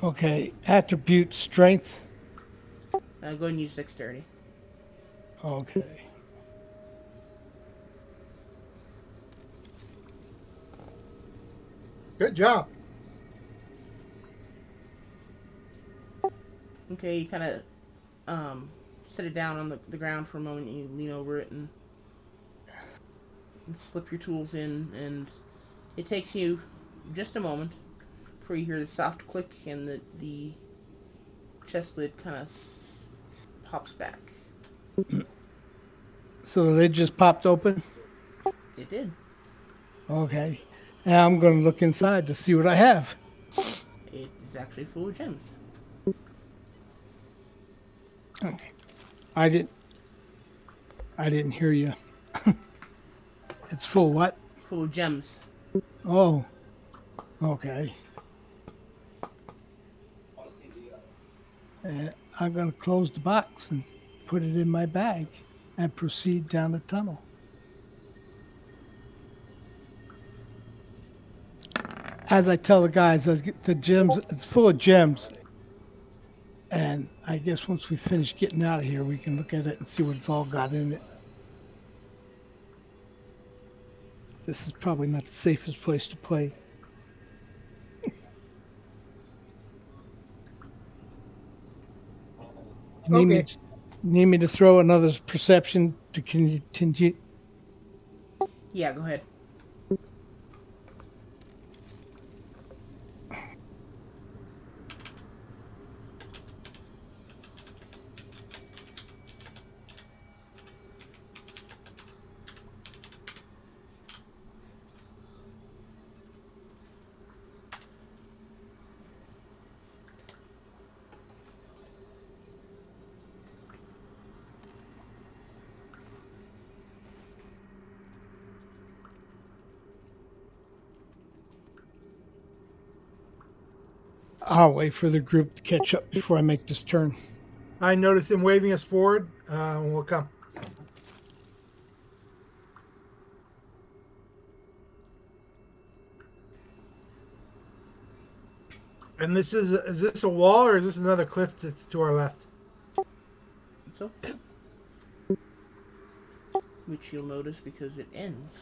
Okay. Attribute strength. Go ahead and use dexterity. Okay. Good job. Okay, you kind of set it down on the ground for a moment. You lean over it and slip your tools in, and it takes you just a moment before you hear the soft click and the chest lid kind of pops back. So the lid just popped open. It did. Okay. Now I'm going to look inside to see what I have. It is actually full of gems. Okay. I didn't hear you. It's full what? Full of gems. Oh. Okay. I'm going to close the box and put it in my bag and proceed down the tunnel. As I tell the guys, the gems, it's full of gems. And I guess once we finish getting out of here, we can look at it and see what it's all got in it. This is probably not the safest place to play. Okay. Need me to throw another perception to continue? Yeah, go ahead. I'll wait for the group to catch up before I make this turn. I notice him waving us forward. We'll come. And this is this a wall or is this another cliff that's to our left? So, which you'll notice because it ends.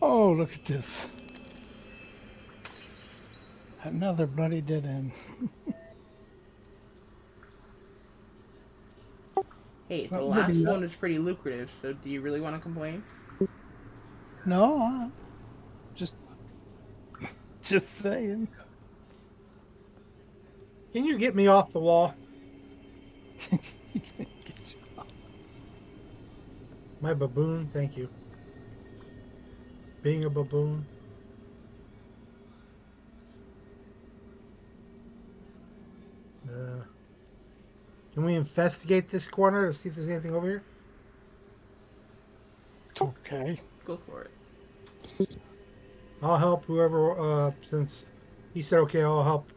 Oh, look at this. Another bloody dead end. Hey, the Well, last maybe not. one was pretty lucrative, so do you really want to complain? No, just saying. Can you get me off the wall? My baboon, thank you. Being a baboon. Can we investigate this corner to see if there's anything over here? Okay. Go for it. I'll help whoever, since he said okay, I'll help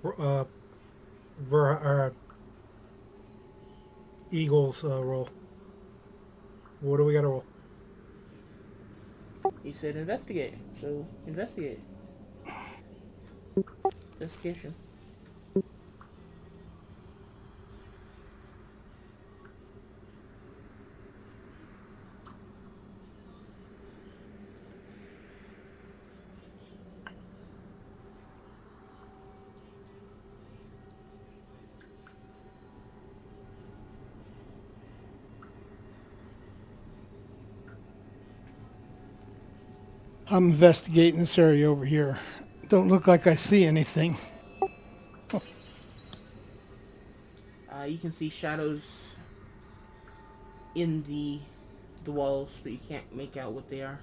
Eagles roll. What do we got to roll? He said investigate, so investigate. Investigation. I'm investigating this area over here. Don't look like I see anything. You can see shadows in the walls, but you can't make out what they are.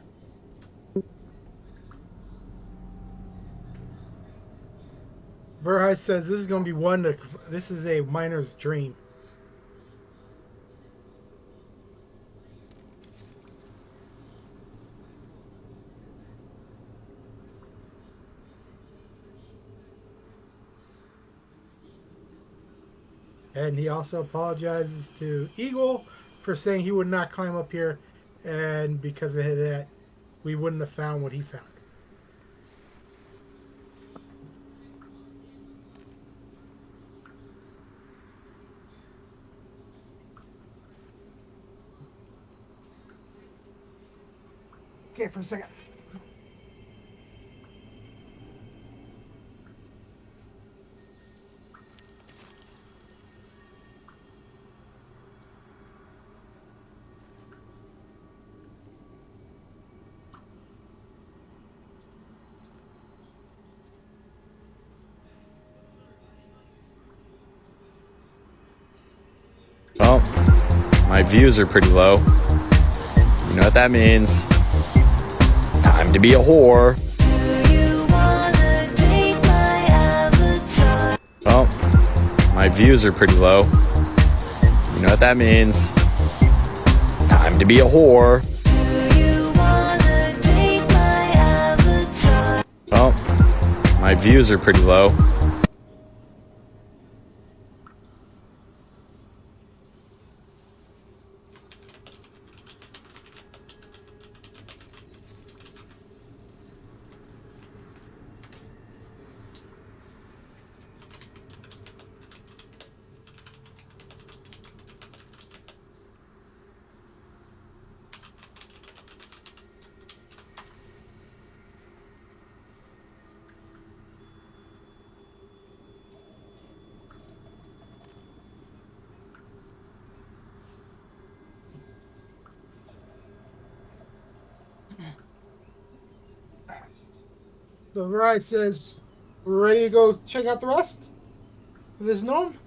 Verheis says this is going to be this is a miner's dream. And he also apologizes to Eagle for saying he would not climb up here, and because of that, we wouldn't have found what he found. Okay, for a second. Well, my views are pretty low. You know what that means. Time to be a whore. Well, my views are pretty low. You know what that means. Time to be a whore. My views are pretty low. So Rai says, we're ready to go check out the rest of this gnome?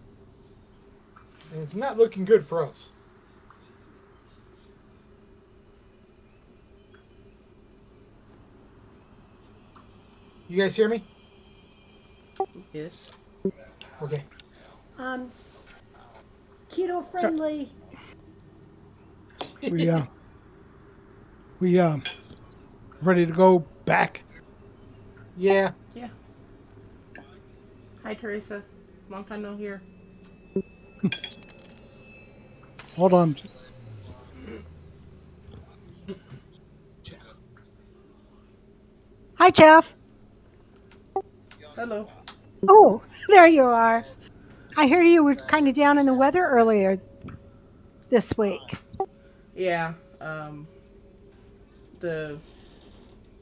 And it's not looking good for us. You guys hear me? Yes. Okay. Keto friendly. We ready to go back. Yeah. Yeah. Hi, Teresa. Long time no hear. Hold on. Hi, Jeff. Hello. Oh, there you are. I hear you were kind of down in the weather earlier this week. Yeah. The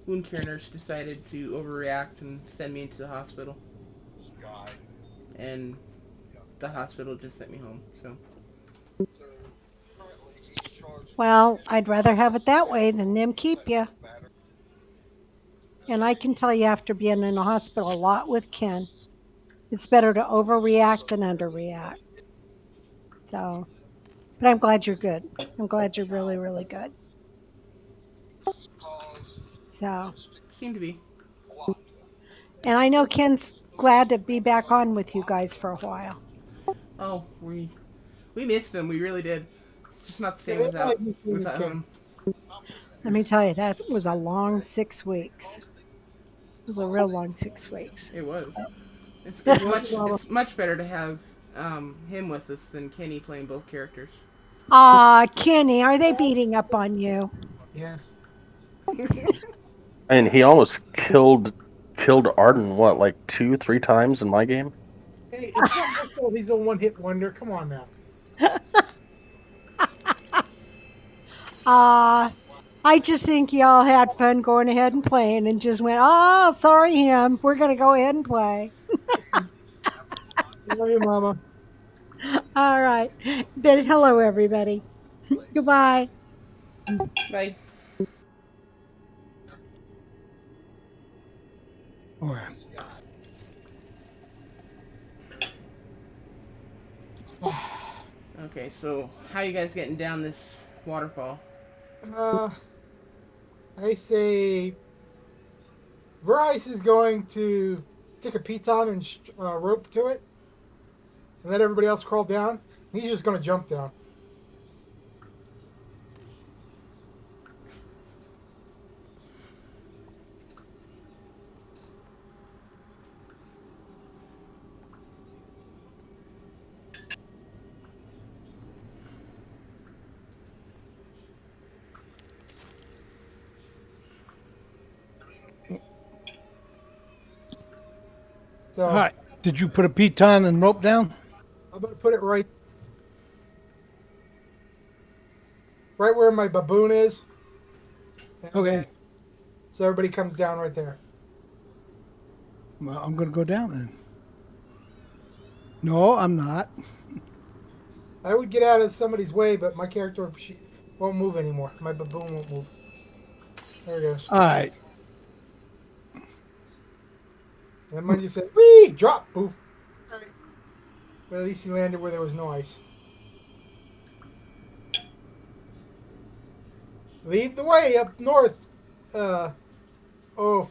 wound care nurse decided to overreact and send me into the hospital. And the hospital just sent me home. So Well, I'd rather have it that way than them keep you. And I can tell you after being in the hospital a lot with Ken, it's better to overreact than underreact. So, but I'm glad you're good. I'm glad you're really, really good. So, seem to be. and I know Ken's glad to be back on with you guys for a while. Oh, we missed them. We really did. It's just not the Yeah, same they like me through this without game. him. Let me tell you, that was a long 6 weeks. It was a real long 6 weeks. It was. It's It it's was much a lot of- it's much better to have him with us than Kenny playing both characters. Aw, Kenny, are they beating up on you? Yes. And he almost killed Arden, what, like 2, 3 times in my game? Hey, it's not my fault he's a one-hit wonder. Come on now. I just think y'all had fun going ahead and playing and just went, oh, sorry, him. We're going to go ahead and play. Love you, Mama. All right. But hello, everybody. Goodbye. Bye. All right. Okay, so how you guys getting down this waterfall? Uh, I say Verice is going to stick a piton and rope to it and let everybody else crawl down. He's just going to jump down. So All right. Did you put a piton and rope down? I'm going to put it right where my baboon is. And Okay. so everybody comes down right there. Well, I'm going to go down then. No, I'm not. I would get out of somebody's way, but my character won't move anymore. My baboon won't move. There it goes. All right. And mine just said, wee, drop, poof. All right. But at least he landed where there was no ice. Lead the way up north.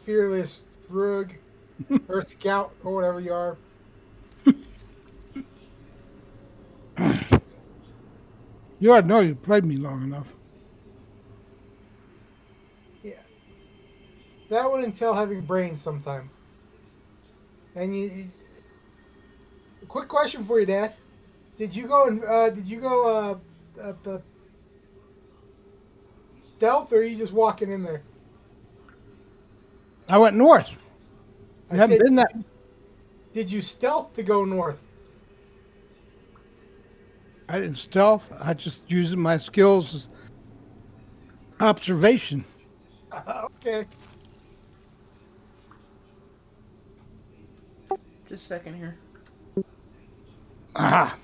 Fearless Rug. Or Scout, or whatever you are. You already know you played me long enough. Yeah. That would entail having brains sometime. And quick question for you, Dad. Did you go and stealth, or are you just walking in there? I went north. I You haven't said, been that. did you stealth to go north? I didn't stealth. I just using my skills as observation. Okay. Just a second here. Ah.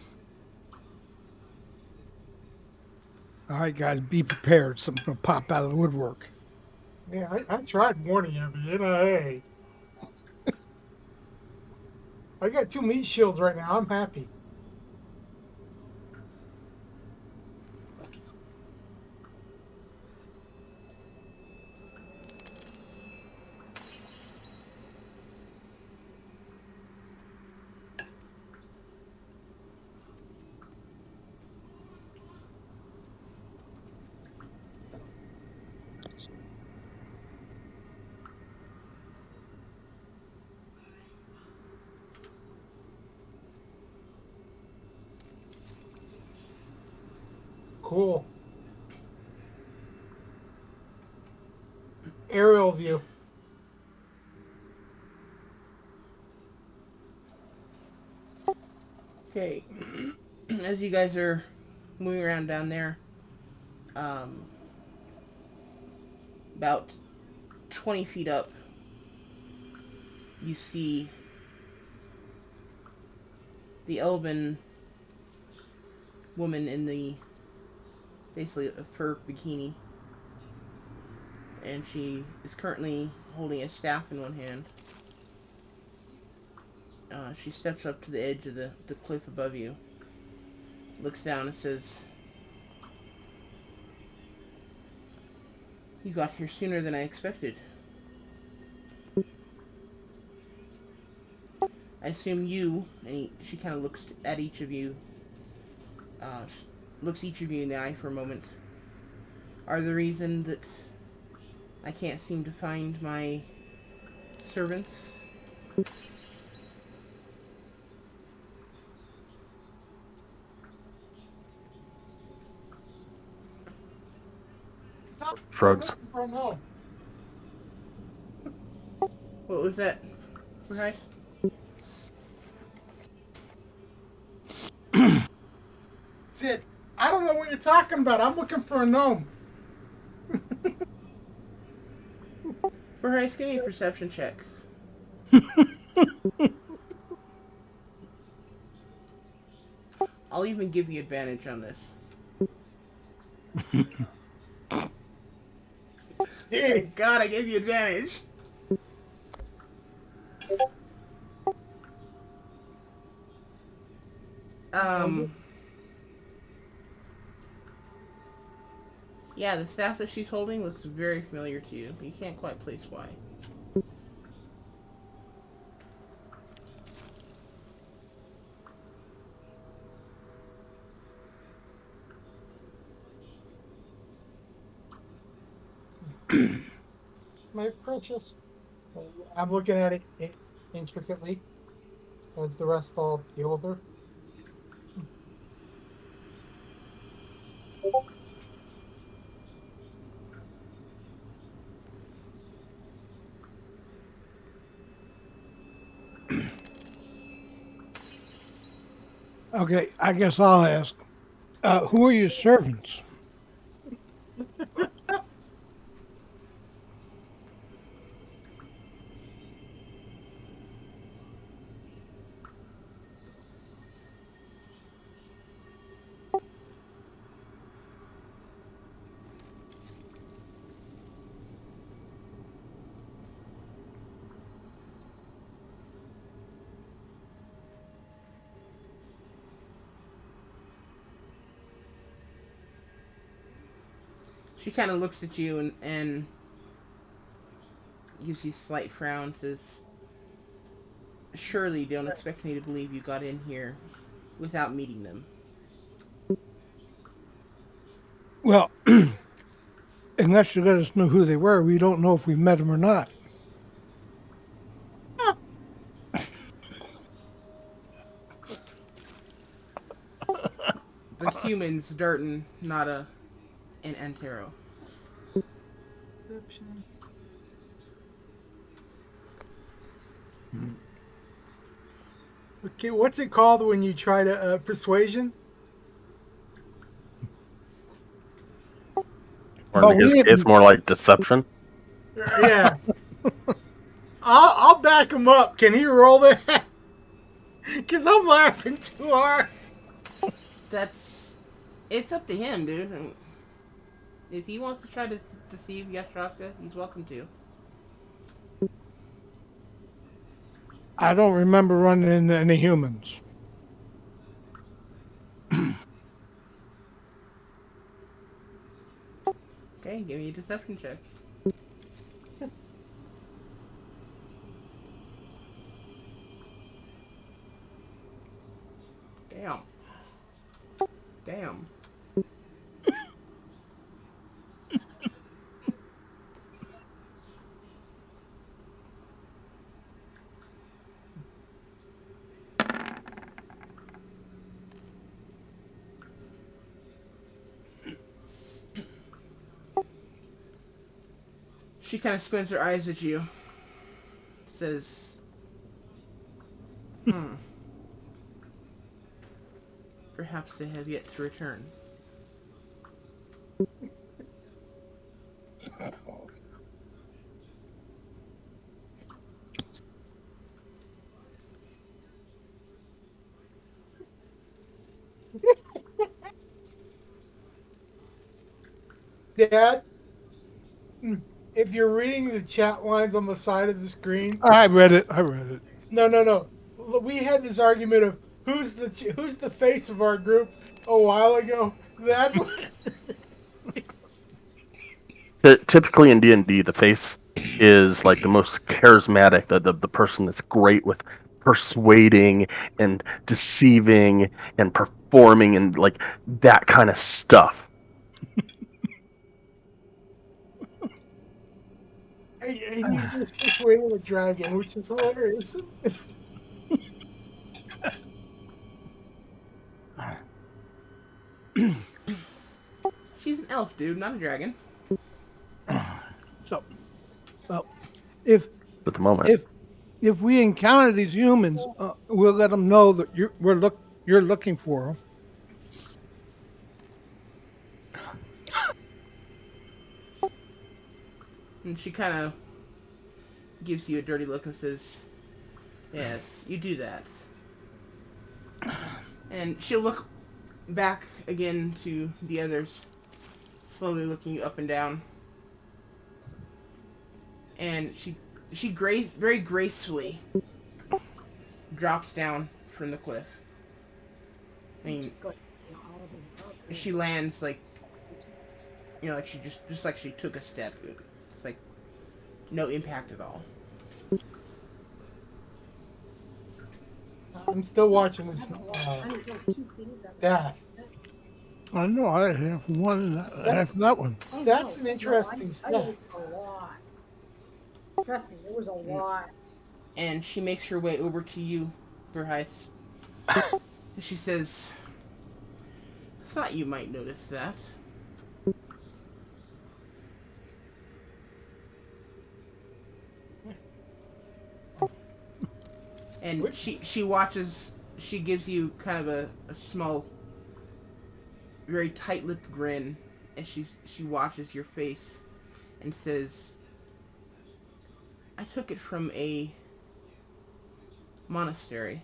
All right, guys, be prepared. Something's gonna pop out of the woodwork. Yeah, I tried warning you, but hey, I got 2 meat shields right now. I'm happy. Cool. Aerial view. Okay, as you guys are moving around down there, um, about 20 feet up, you see the elven woman in the basically a fur bikini, and she is currently holding a staff in one hand. She steps up to the edge of the cliff above you, looks down and says, "You got here sooner than I expected. I assume you," and she kind of looks at each of you, uh, looks each of you in the eye for a moment, "are the reason that I can't seem to find my servants?" Shrugs. What was that, Bryce? Sid, I don't know what you're talking about. I'm looking for a gnome. Bryce, give me a perception check. I'll even give you advantage on this. Thank God I gave you advantage. Um, yeah, the staff that she's holding looks very familiar to you, but you can't quite place why. My precious. I'm looking at it intricately as the rest all deal with her. Okay, I guess I'll ask. Who are your servants? She kind of looks at you and gives you a slight frown, says, "Surely you don't expect me to believe you got in here without meeting them." Well, unless you let us know who they were, we don't know if we met them or not. humans, Durton, not an Antero. Perception. Okay, what's it called when you try to persuasion? Or But in his we case, more like deception. Yeah, I'll back him up. Can he roll that? Because I'm laughing too hard. That's it's up to him, dude. And if he wants to try to deceive Yastroska, he's welcome to. I don't remember running into any humans. Okay, give me a deception check. Damn. Damn. She kind of squints her eyes at you. Says, "Hmm. Perhaps they have yet to return." Dad, if you're reading the chat lines on the side of the screen, I read it. I read it. no. We had this argument of who's the face of our group a while ago. That's what. Typically in D&D, the face is like the most charismatic, the person that's great with persuading and deceiving and performing and like that kind of stuff. And you just persuaded a dragon, which is hilarious. She's an elf, dude, not a dragon. So, well, if At the moment, if if we encounter these humans, we'll let them know that you're looking for them. And she kind of gives you a dirty look and says, "Yes, you do that." And she'll look back again to the others, slowly looking you up and down. And she very gracefully drops down from the cliff. I mean, she lands like, like she just like she took a step. It's like no impact at all. I'm still watching this. Death. I know. I have one. I have that one. That's an interesting step. A lot. Trust me, there was a lot. And she makes her way over to you, Verheis. She says, "I thought you might notice that." And she watches. She gives you kind of a small, very tight-lipped grin as she watches your face, and says, "I took it from a monastery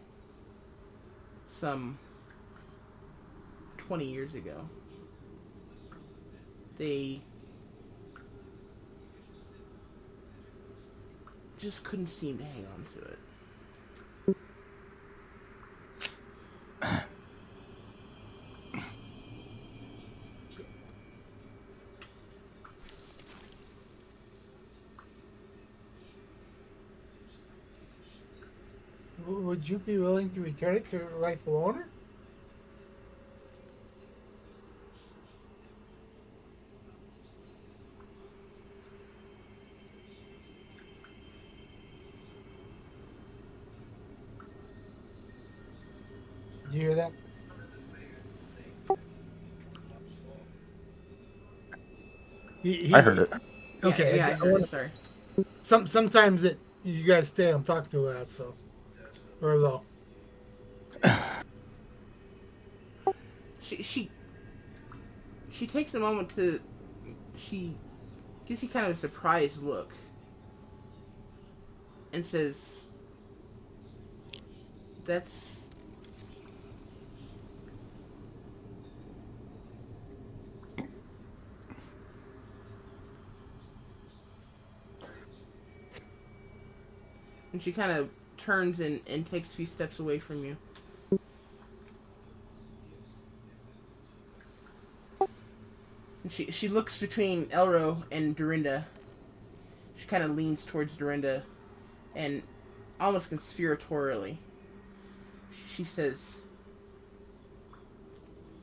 some 20 years ago. They just couldn't seem to hang on to it." Would you be willing to return it to the rightful owner? Did you hear that? I heard it. Okay, Yeah, I I heard want it. Sorry. sometimes it you guys stay. I'm talking too loud, so or low. She she she takes a moment to. She gives you kind of a surprised look and says, "That's." And she kind of turns and takes a few steps away from you. And she looks between Elro and Dorinda. She kind of leans towards Dorinda and almost conspiratorially, she says,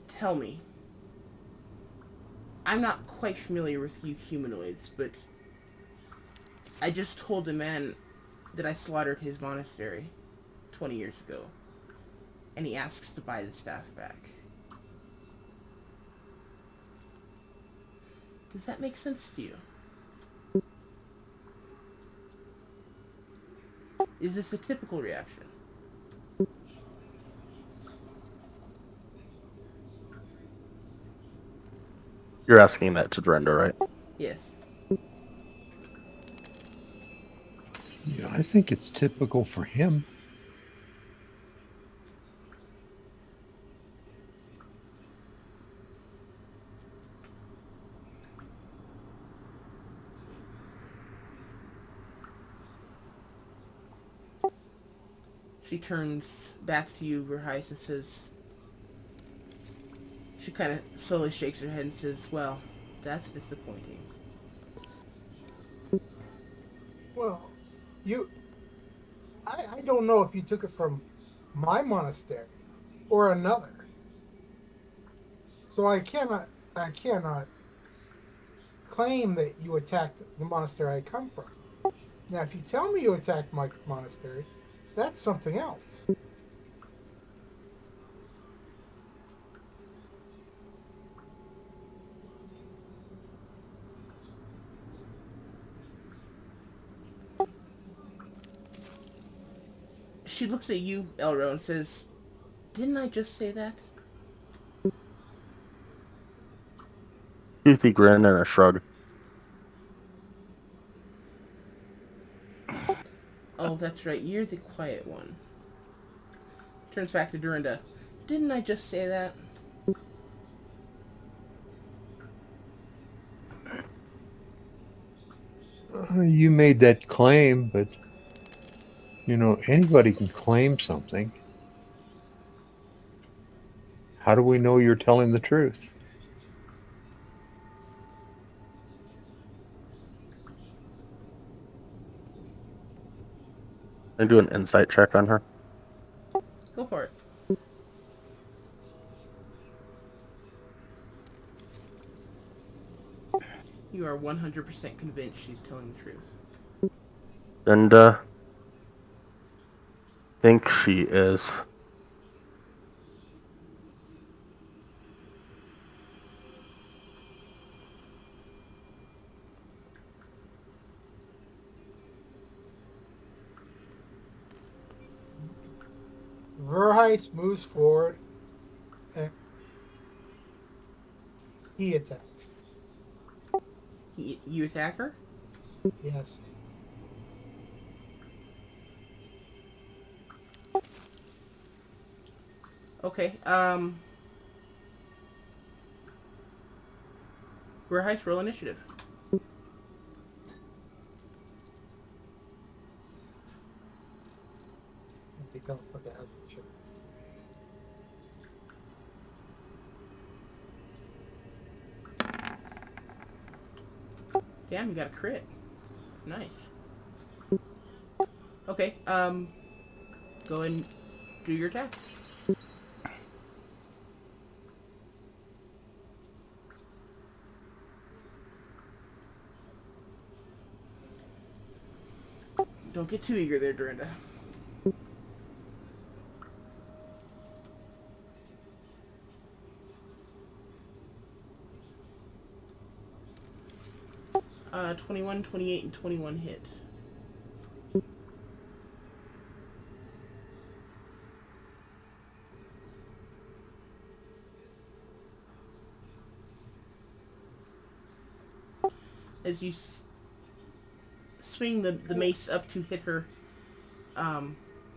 "Tell me. I'm not quite familiar with you humanoids, but I just told a man that I slaughtered his monastery 20 years ago, and he asks to buy the staff back. Does that make sense to you? Is this a typical reaction?" You're asking that to Dorinda, right? Yes. Yeah, I think it's typical for him. She turns back to you, Verheis, and says, she kind of slowly shakes her head and says, "Well, that's disappointing." Well, you, I don't know if you took it from my monastery or another, so I cannot claim that you attacked the monastery I come from. Now, if you tell me you attacked my monastery, that's something else. She looks at you, Elro, and says, "Didn't I just say that?" Toothy grin and a shrug. "Oh, that's right, you're the quiet one." Turns back to Dorinda. "Didn't I just say that?" You made that claim, but anybody can claim something. How do we know you're telling the truth? I do an insight check on her. Go for it. You are 100% convinced she's telling the truth. And think she is. Verheis moves forward and he attacks. You attack her? Yes. Okay, Verheis, roll initiative. They don't look at it. Damn, you got a crit. Nice. Okay, go and do your attack. Don't get too eager there, Dorinda. 21, 28, and 21 hit. As you swing the mace up to hit her,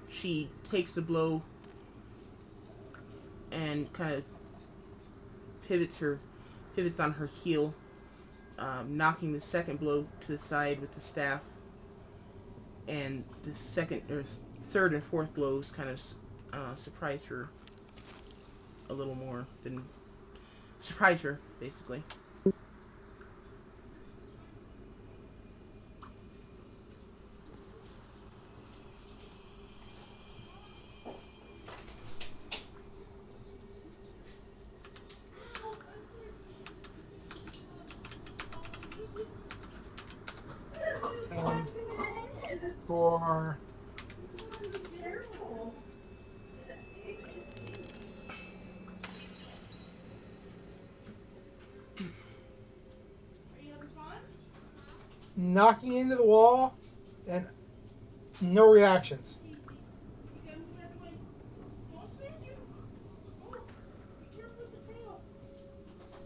she takes the blow and kind of pivots on her heel, knocking the second blow to the side with the staff, and the second or third and fourth blows kind of surprise her a little more than surprise her, basically. And for knocking into the wall and no reactions.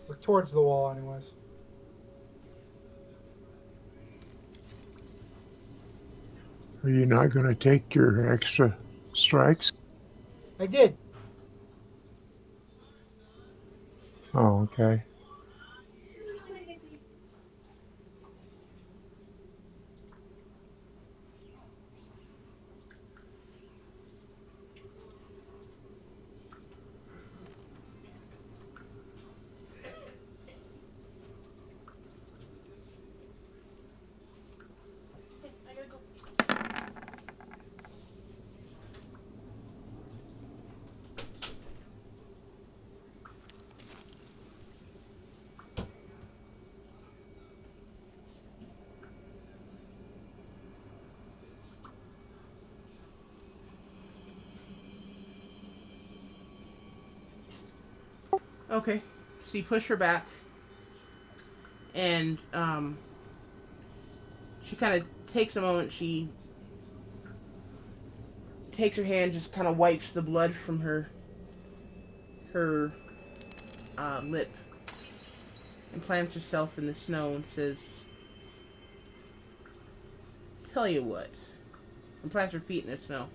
Or towards the wall, anyways. Are you not going to take your extra strikes? I did. Oh, okay. Okay, so you push her back, and she kind of takes a moment. She takes her hand, just kind of wipes the blood from her lip, and plants herself in the snow and says, "Tell you what," and plants her feet in the snow,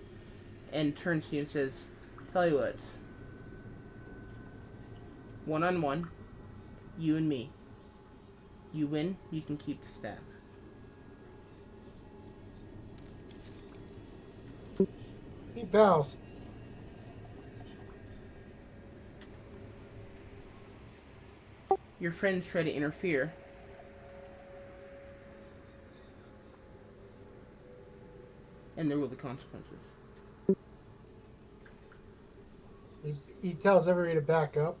and turns to you and says, "Tell you what. 1-on-1, you and me. You win, you can keep the staff." He bows. Your friends try to interfere. And there will be consequences. He tells everybody to back up.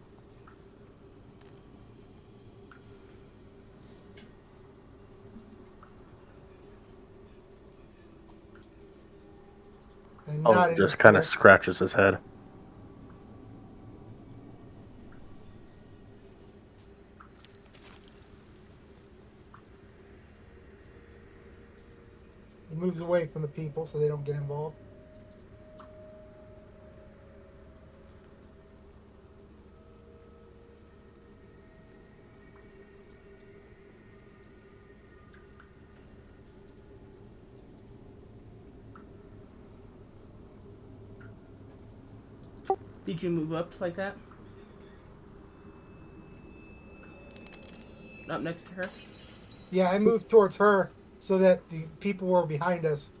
And not Just kind of interfere. scratches his head. He moves away from the people so they don't get involved. Did you move up like that? Up next to her? Yeah, I moved towards her so that the people were behind us,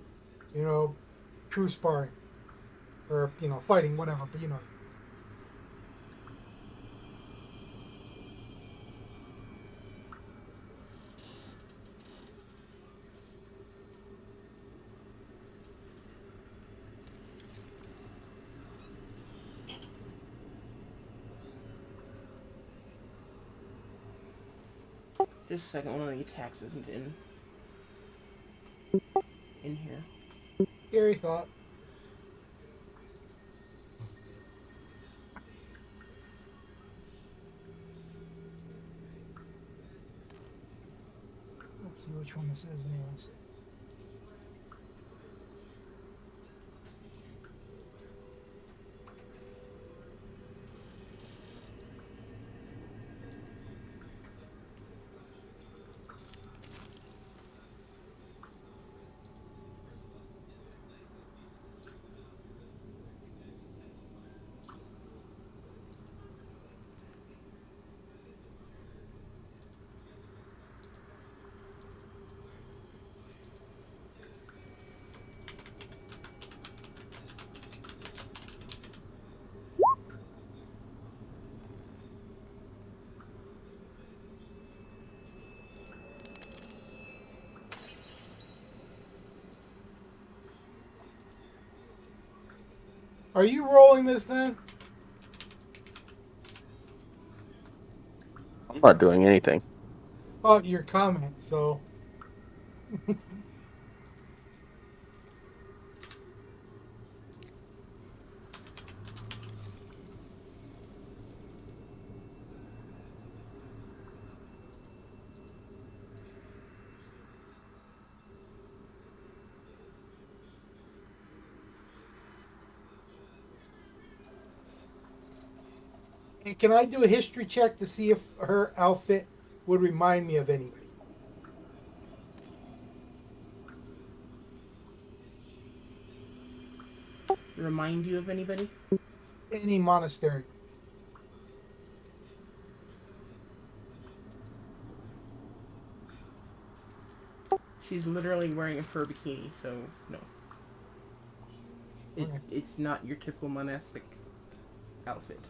true sparring. Or, fighting, whatever, but Just a second, one of the attacks isn't in here. Scary thought. Let's see which one this is, anyways. Are you rolling this then? I'm not doing anything. Oh, your comment. So and can I do a history check to see if her outfit would remind me of anybody? Remind you of anybody? Any monastery. She's literally wearing a fur bikini, so no. Okay. It's not your typical monastic outfit.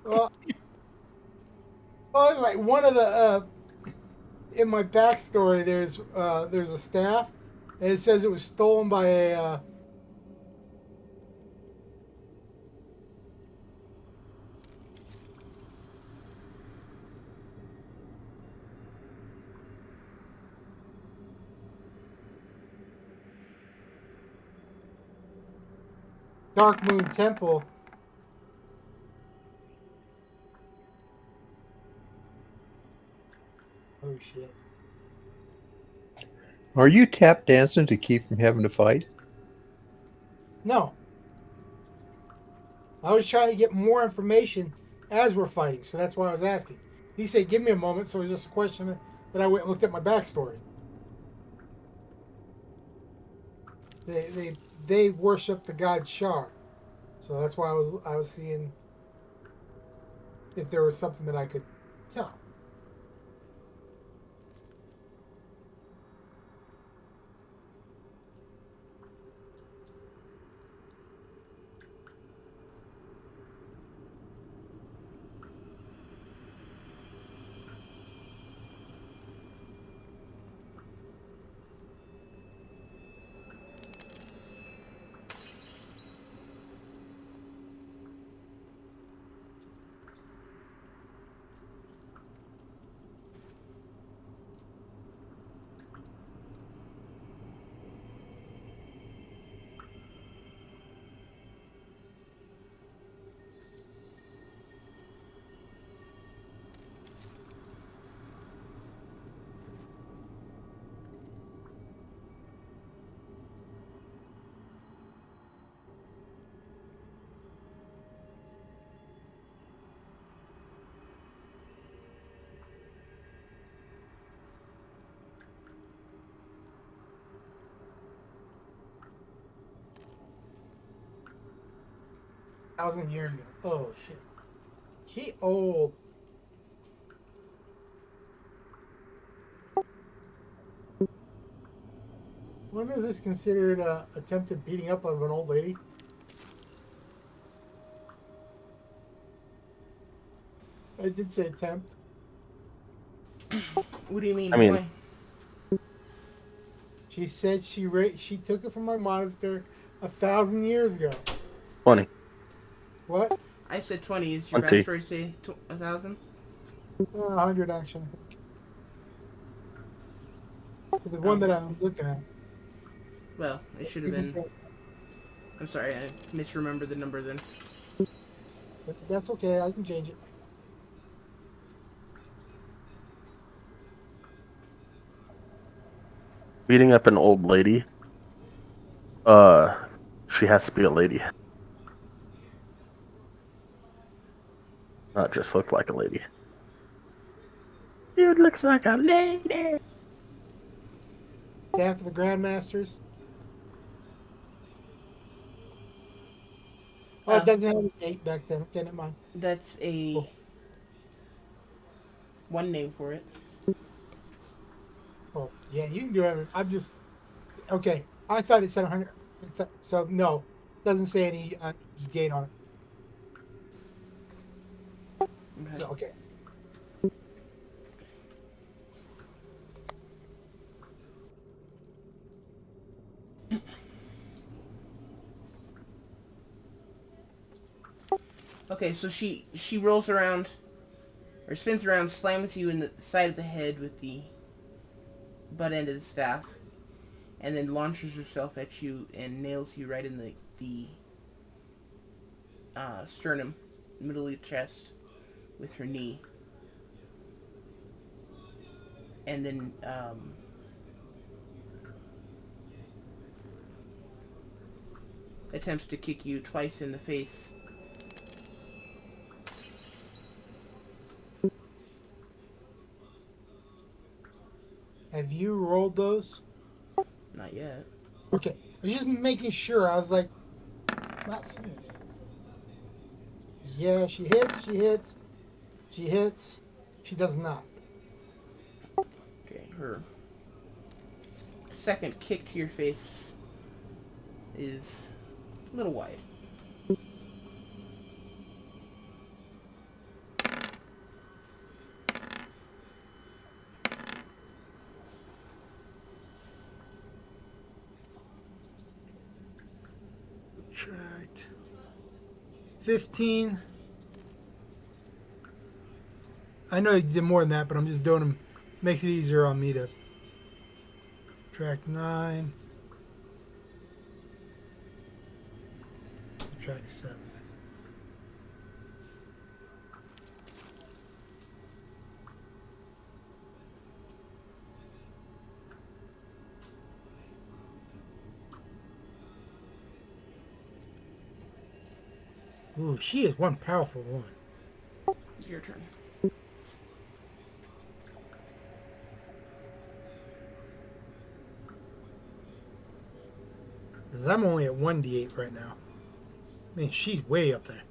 Well, well, like one of the in my backstory, there's a staff, and it says it was stolen by a Dark Moon Temple. Oh shit! Are you tap dancing to keep from having to fight? No, I was trying to get more information as we're fighting, so that's why I was asking. He said, "Give me a moment," so it was just a question that I went and looked at my backstory. They worship the god Shar, so that's why I was seeing if there was something that I could tell. Thousand years ago. Oh shit. He old. Wonder if this considered attempted beating up of an old lady. I did say attempt. What do you mean? I mean, Why? She said she took it from my monastery 1,000 years ago. 20. What? I said 20. Is your 20. backstory say 1,000? 100 actually. For the one Oh, that I'm looking at. well, it should have been. I'm sorry, I misremembered the number then. But that's okay. I can change it. Beating up an old lady. Uh, she has to be a lady. Not just look like a lady. Dude looks like a lady. Stand for the Grandmasters. Oh, it Oh, doesn't have a date back then. Okay, never mind. that's a Cool. one name for it. Oh, yeah, you can do it. I'm just okay. I thought it said 100. So no, doesn't say any date on it. Okay. So okay. Okay, so she rolls around or spins around, slams you in the side of the head with the butt end of the staff, and then launches herself at you and nails you right in the sternum, middle of your chest, with her knee, and then attempts to kick you twice in the face. Have you rolled those? Not yet. Okay. I was just making sure. I was like, not seeing it. Yeah, she hits. She hits. She hits. She does not. Okay, her second kick to your face is a little wide. Subtract 15. I know you did more than that, but I'm just doing them. Makes it easier on me to subtract 9. Subtract 7. Ooh, she is one powerful woman. Your turn. Because I'm only at 1d8 right now. I mean, she's way up there.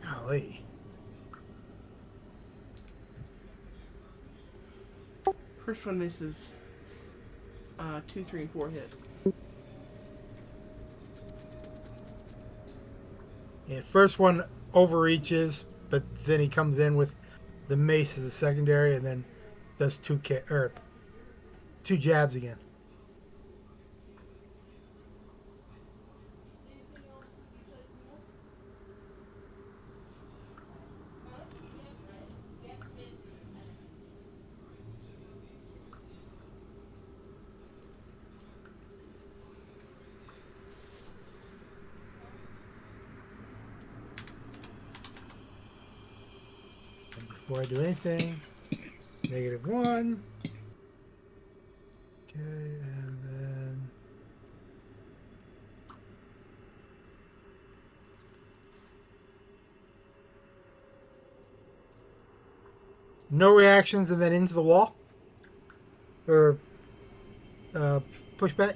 Golly. First one misses. 2, 3, and 4 hit. Yeah, first one overreaches, but then he comes in with the mace as a secondary, and then does two jabs again. And before I do anything, -1. Okay, and then no reactions, and then into the wall or pushback.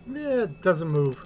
Yeah, it doesn't move.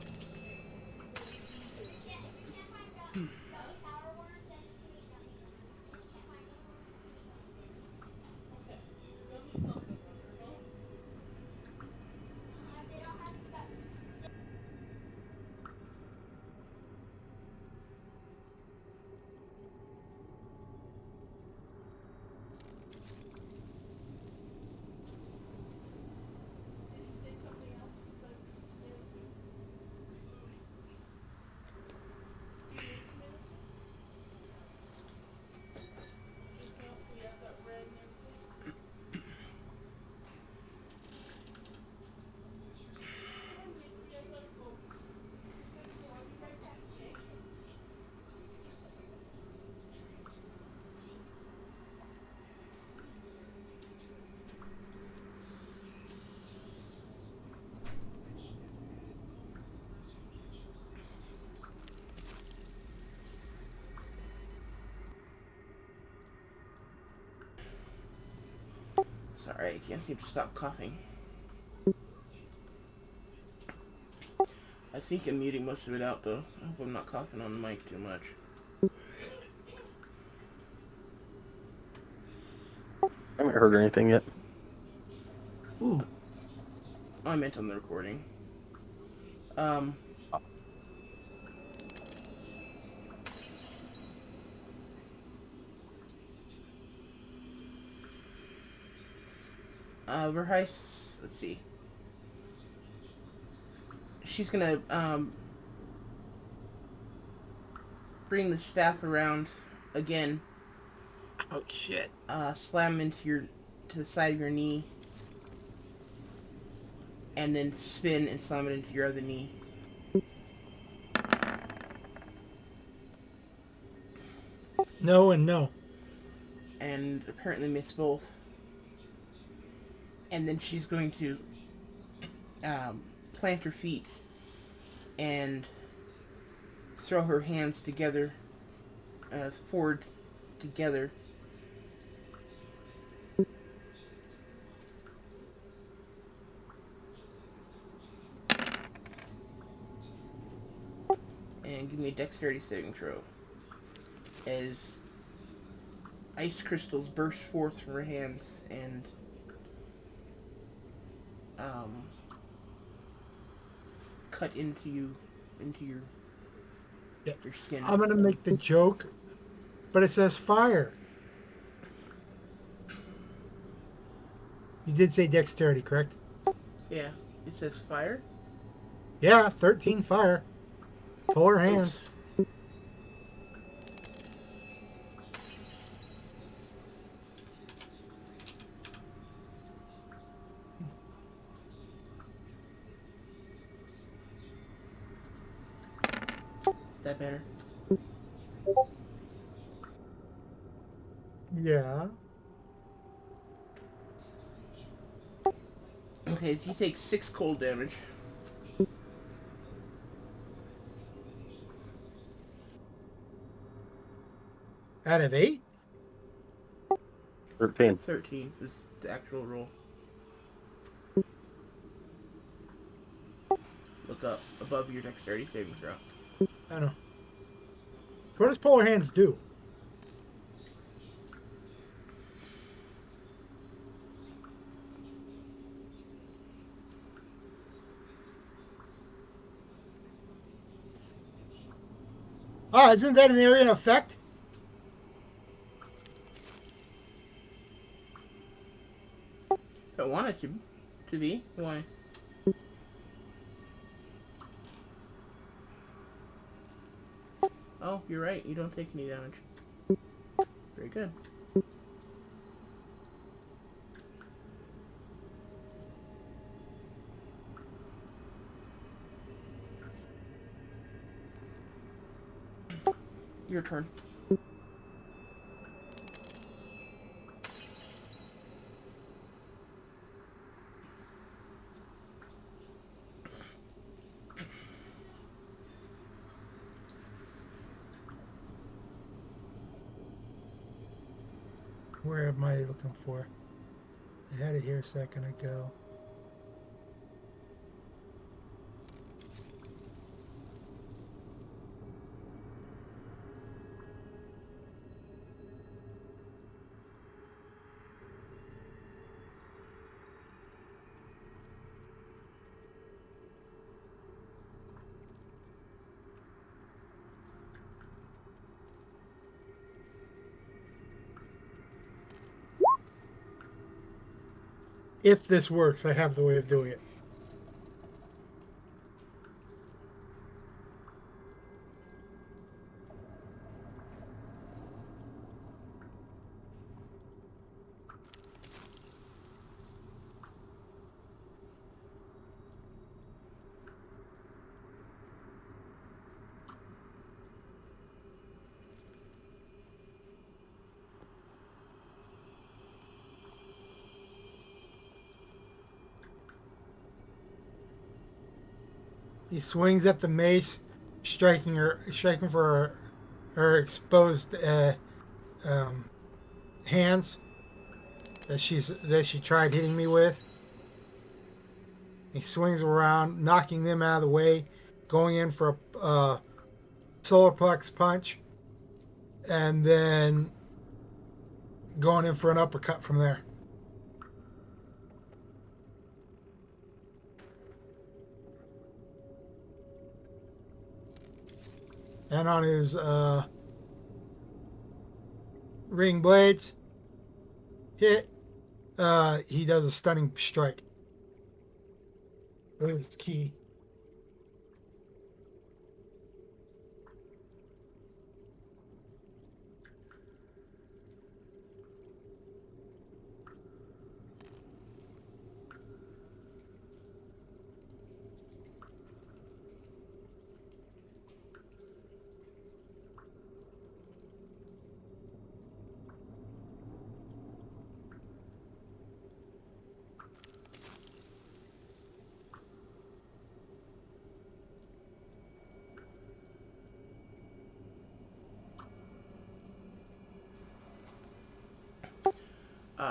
Alright, can't seem to stop coughing. I think I'm muting most of it out though. I hope I'm not coughing on the mic too much. I haven't heard anything yet. Ooh. Oh, I meant on the recording. Verheis, let's see. She's gonna bring the staff around again. Oh shit. Slam into the side of your knee, and then spin and slam it into your other knee. No and no. And apparently miss both. And then she's going to plant her feet and throw her hands together, forward together. And give me a dexterity saving throw. As ice crystals burst forth from her hands and cut into your skin. I'm gonna make the joke, but it says fire. You did say dexterity, correct? Yeah, it says fire. Yeah, 13 fire. Pull her hands. That better? Yeah. Okay, so you take 6 cold damage. Out of 8? 13. 13 was the actual roll. Look up above your dexterity saving throw. I know. So what does pull her hands do? Ah, isn't that an area effect? If I wanted to be, why? Oh, you're right. You don't take any damage. Very good. Your turn. Where am I looking for? I had it here a second ago. If this works, I have the way of doing it. He swings at the mace, striking for her exposed hands. that she tried hitting me with. He swings around, knocking them out of the way, going in for a solar plex punch, and then going in for an uppercut from there. And on his ring blades hit, he does a stunning strike with his key.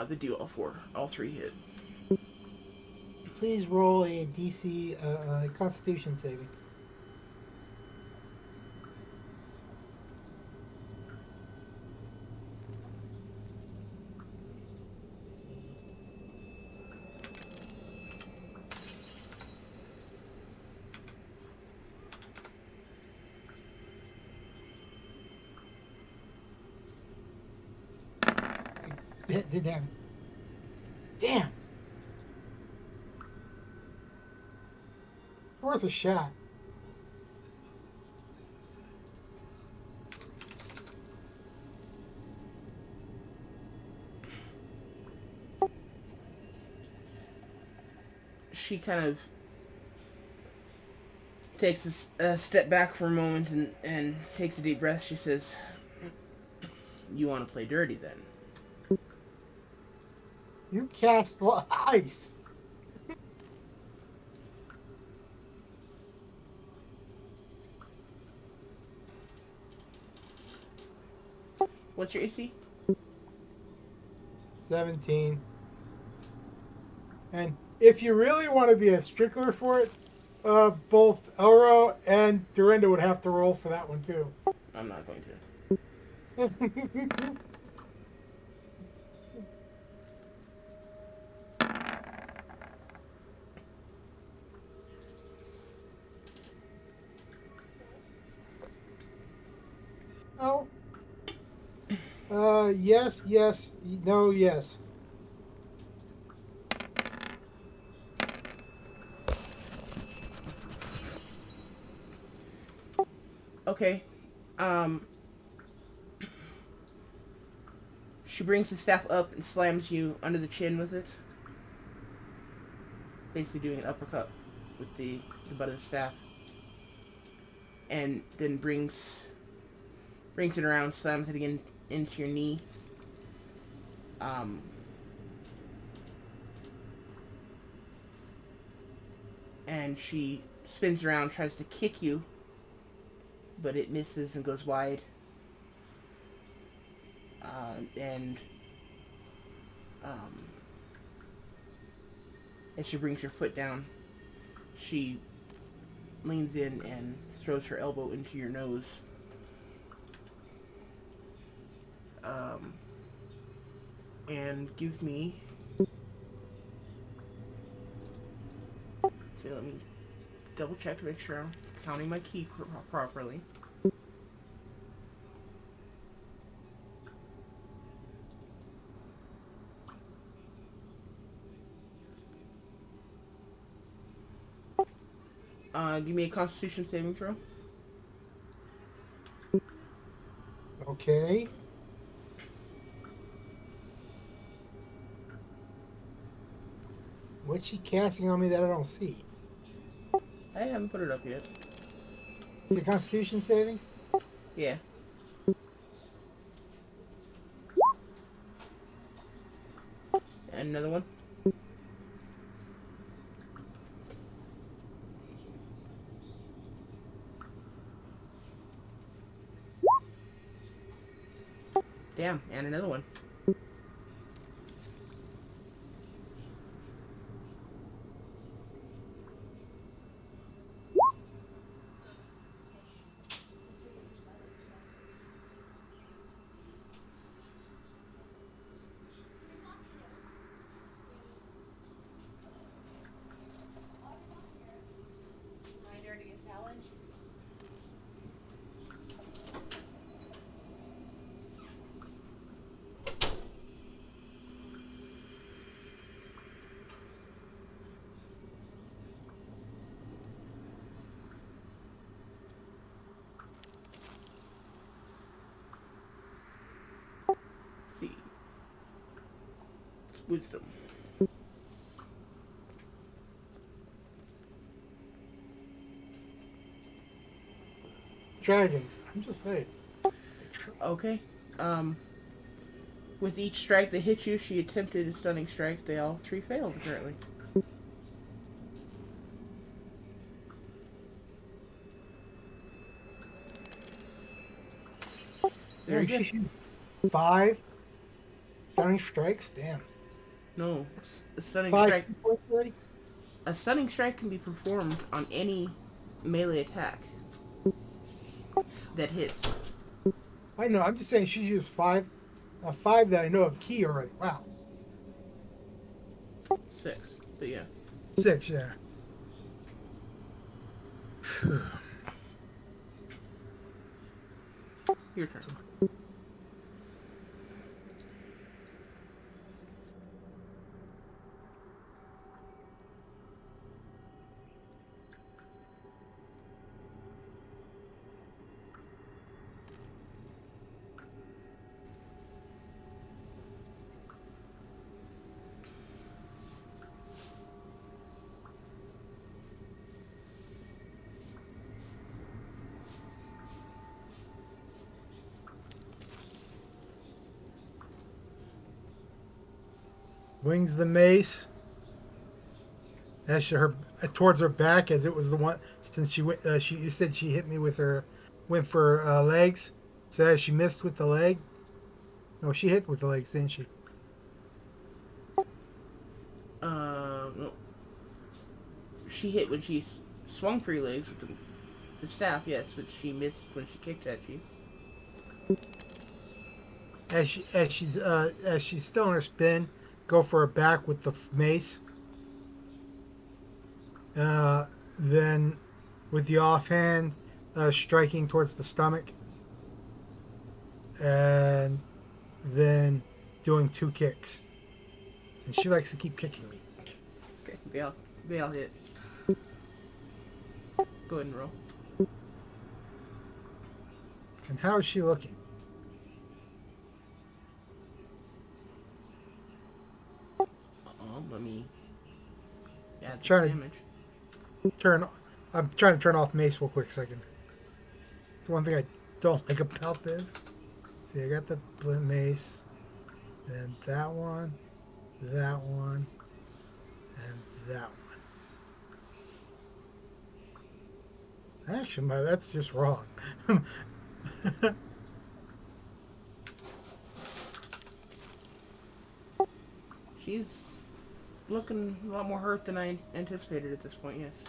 They do all three hit. Please roll a DC Constitution savings. Didn't have it. Damn. Worth a shot. She kind of takes a step back for a moment and takes a deep breath. She says, "You want to play dirty then?" You cast ice. What's your AC? 17. And if you really want to be a stickler for it, both Elro and Dorinda would have to roll for that one too. I'm not going to. Oh. Yes, yes, no, yes. Okay. She brings the staff up and slams you under the chin with it. Basically doing an uppercut with the butt of the staff. And then brings it around, slams it again into your knee. And she spins around, tries to kick you, but it misses and goes wide. As she brings her foot down, she leans in and throws her elbow into your nose. And give me... So let me double check to make sure I'm counting my key properly. Give me a Constitution saving throw. Okay. What's she casting on me that I don't see? I haven't put it up yet. Is it Constitution savings? Yeah. And another one. Damn, and another one. Wisdom. Dragons. I'm just saying. Okay. Um, with each strike that hit you, she attempted a stunning strike. They all three failed, apparently. Very Damn, good. she shoot 5 stunning strikes. Damn. No, a stunning 5 strike. points already? A stunning strike can be performed on any melee attack that hits. I know. I'm just saying she used 5. 5 that I know of key already. Wow. 6. But yeah. 6, yeah. Your turn. Wings the mace. As her towards her back, as it was the one since she went. She you said she hit me with her, went for legs. So as she missed with the leg. No, she hit with the legs, didn't she? No. She hit when she swung for your legs with the staff, yes, but she missed when she kicked at you. As she's still in her spin, go for her back with the mace. Then with the offhand, striking towards the stomach, and then doing 2 kicks. And she likes to keep kicking me. Okay, they all hit. Go ahead and roll. And how is she looking? Let me add the Trying damage. to turn. I'm trying to turn off mace real quick second. It's one thing I don't like about this. See, I got the mace, then that one, and that one. Actually, that's just wrong. She's looking a lot more hurt than I anticipated at this point, yes.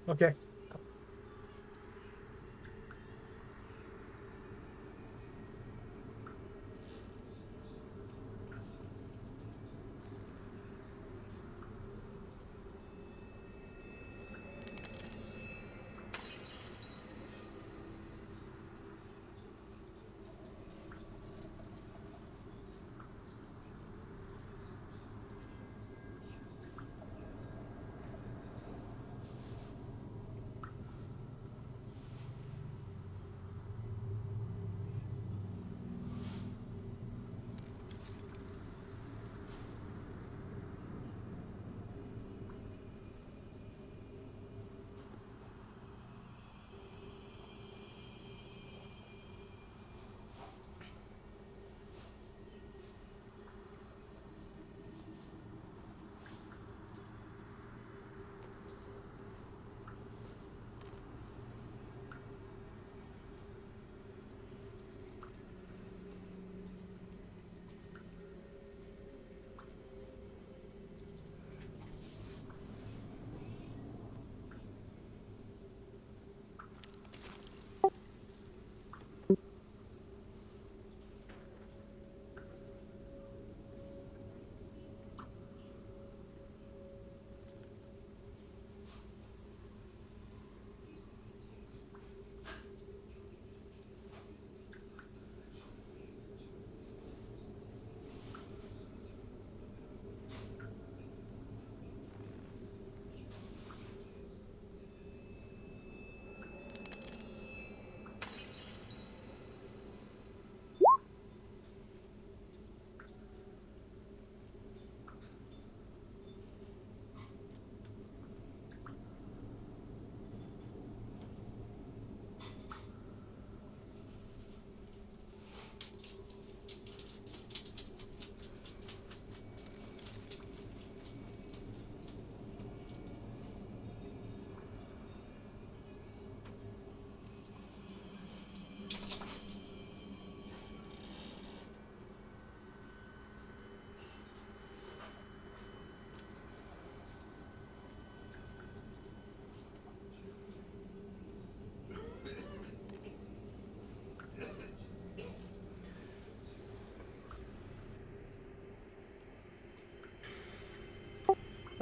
Okay.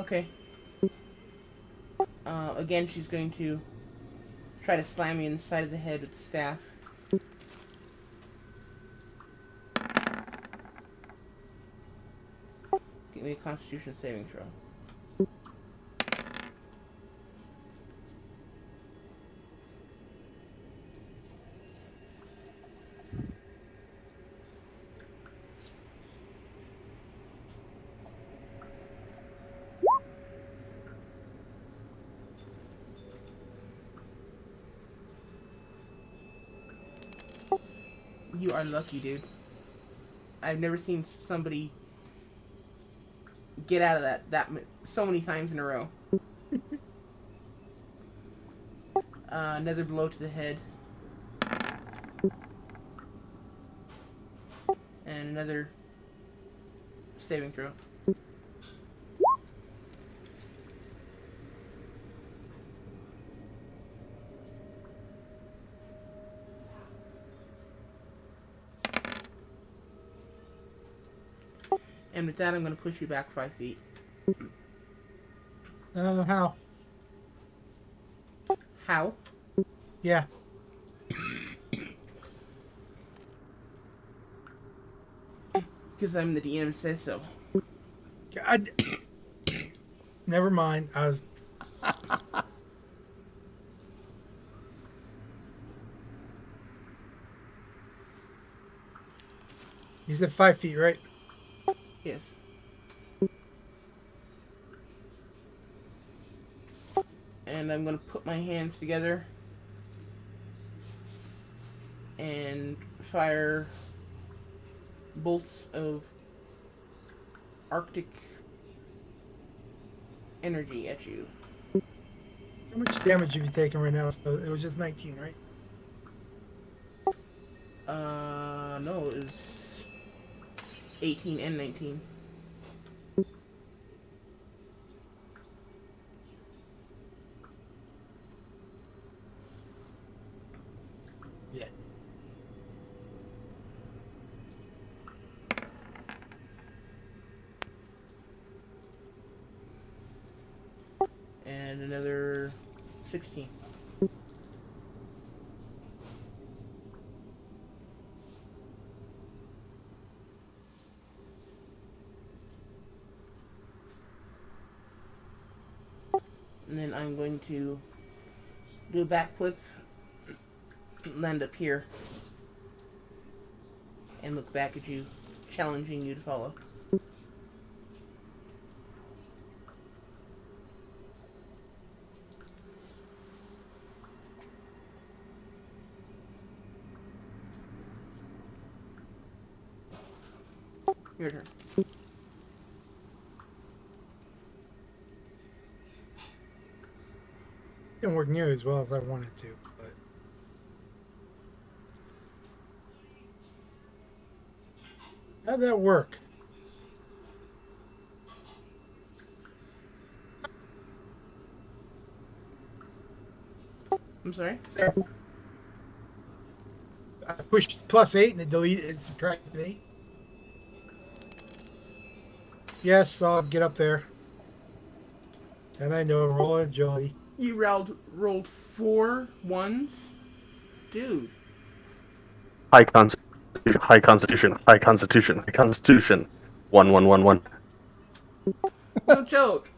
Okay. Again, she's going to try to slam you in the side of the head with the staff. Give me a Constitution saving throw. You are lucky, dude. I've never seen somebody get out of that so many times in a row. Another blow to the head. And another saving throw. And with that, I'm going to push you back 5 feet. How? How? Yeah. Because I'm the DM says so. God. Never mind. I was. You said 5 feet, right? Yes. And I'm going to put my hands together and fire bolts of Arctic energy at you. How much damage have you taken right now? So it was just 19, right? No, it was 18 and 19. Yeah. And another 16. And then I'm going to do a backflip, land up here, and look back at you, challenging you to follow. Your turn. Didn't work nearly as well as I wanted to, but how'd that work? I'm sorry? I pushed +8 and it deleted it, subtracted 8. Yes, I'll get up there. And I know, roll agility. You rolled 4 ones? Dude. High constitution, high constitution, high constitution, high constitution. 1 1 1 1. No joke.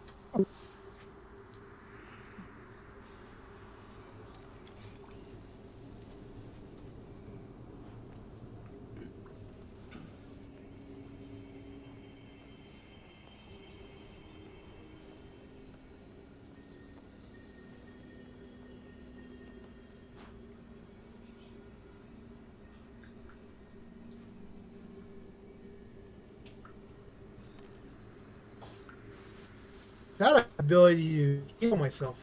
That ability to heal myself.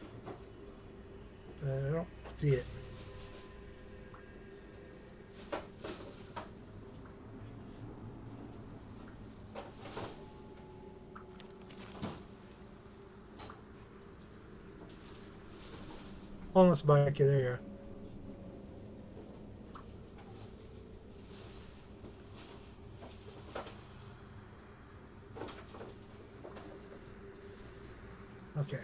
But I don't see it. Almost by okay, there you are. Okay.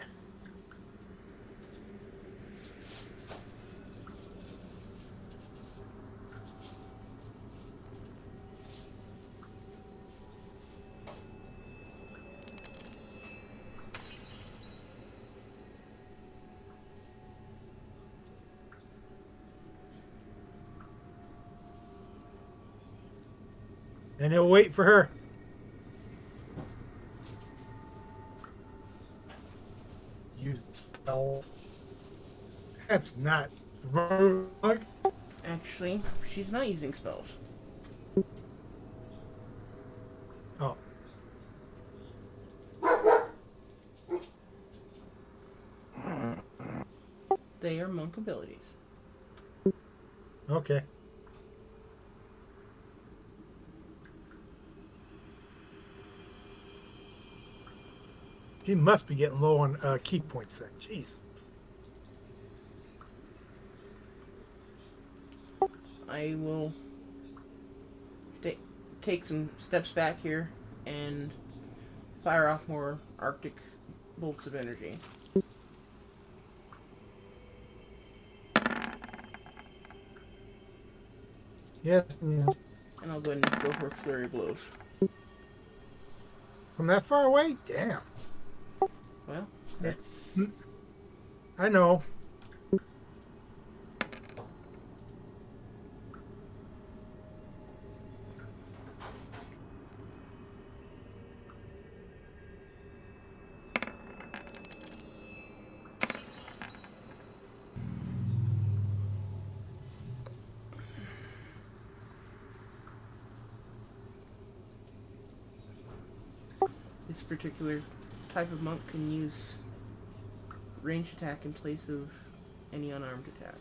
And he'll wait for her. Use spells. That's not wrong. Actually, she's not using spells. Oh. They are monk abilities. Okay. He must be getting low on key points then. Jeez. I will take some steps back here and fire off more Arctic bolts of energy. Yes, yes. And I'll go ahead and go for a flurry of blows. From that far away? Damn. Well, that's... I know. This particular type of monk can use ranged attack in place of any unarmed attack.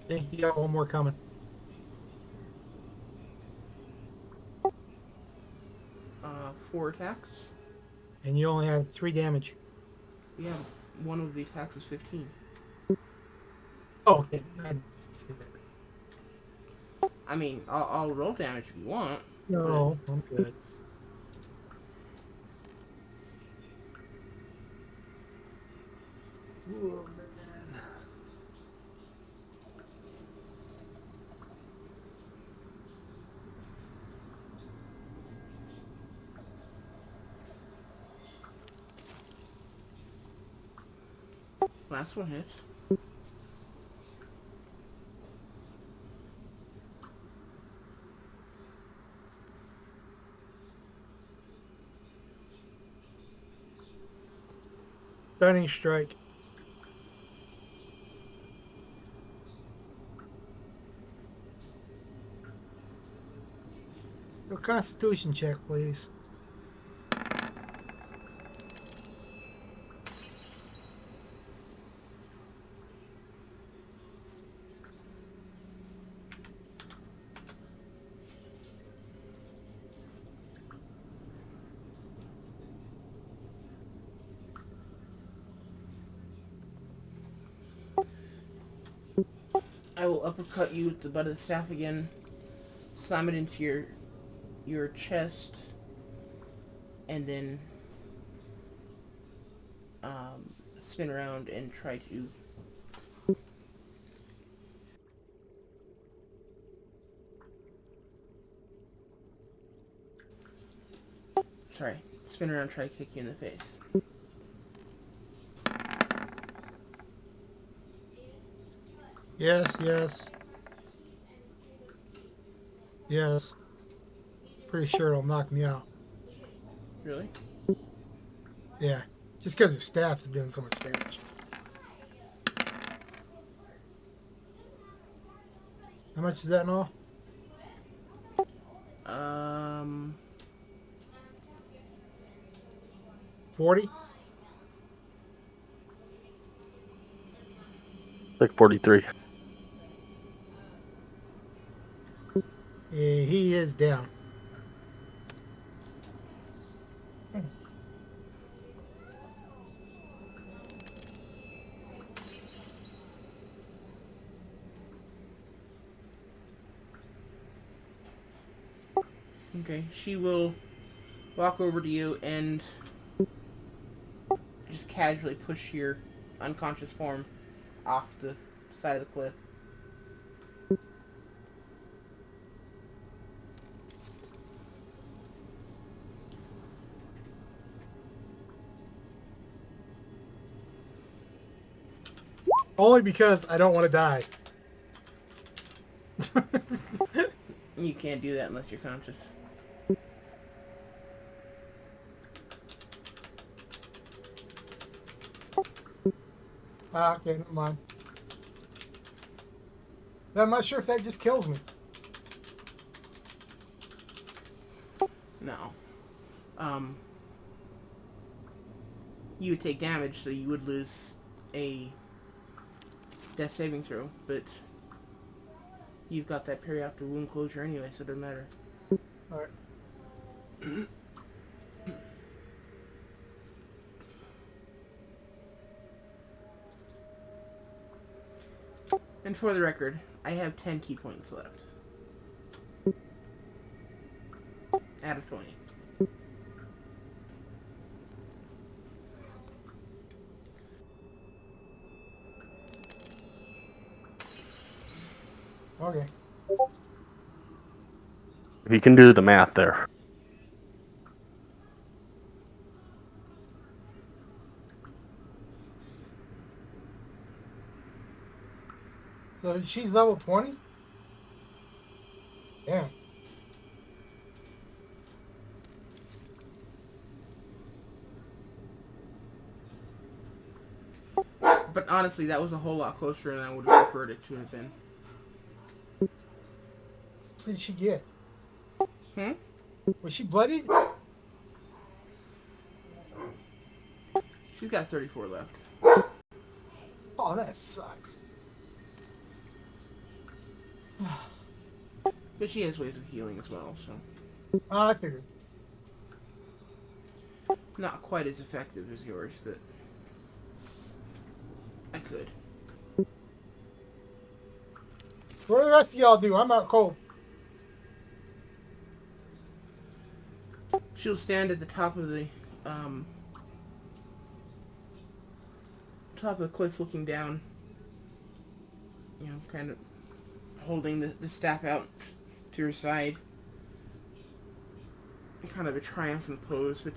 I think you got one more coming. Uh, 4 attacks. And you only have 3 damage. Yeah, one of the attacks was 15. Oh, okay. I mean, I'll roll damage if you want. No, I'm good. Oh, man. Last one hits. Stunning strike. A constitution check, please. I will uppercut you with the butt of the staff again. Slam it into your chest. And then spin around and try to... Sorry. Spin around and try to kick you in the face. Yes, yes. Yes. Pretty sure it'll knock me out. Really? Yeah. Just because his staff is doing so much damage. How much is that in all? 40? Like 43. He is down. Okay, she will walk over to you and just casually push your unconscious form off the side of the cliff. Only because I don't want to die. You can't do that unless you're conscious. Okay, never mind. I'm not sure if that just kills me. No. You would take damage, so you would lose a death saving throw, but you've got that perioperative wound closure anyway, so it doesn't matter. Alright. And for the record, I have 10 key points left. Out of 20. Okay. If you can do the math there. So she's level 20? Damn. But honestly, that was a whole lot closer than I would have preferred it to have been. What did she get? Hmm? Was she bloody? She's got 34 left. Oh, that sucks. But she has ways of healing as well, so Oh, I figured. not quite as effective as yours, but I could. What do the rest of y'all do? I'm out cold. She'll stand at the top of the cliff looking down, you know, kind of holding the staff out to her side. Kind of a triumphant pose, but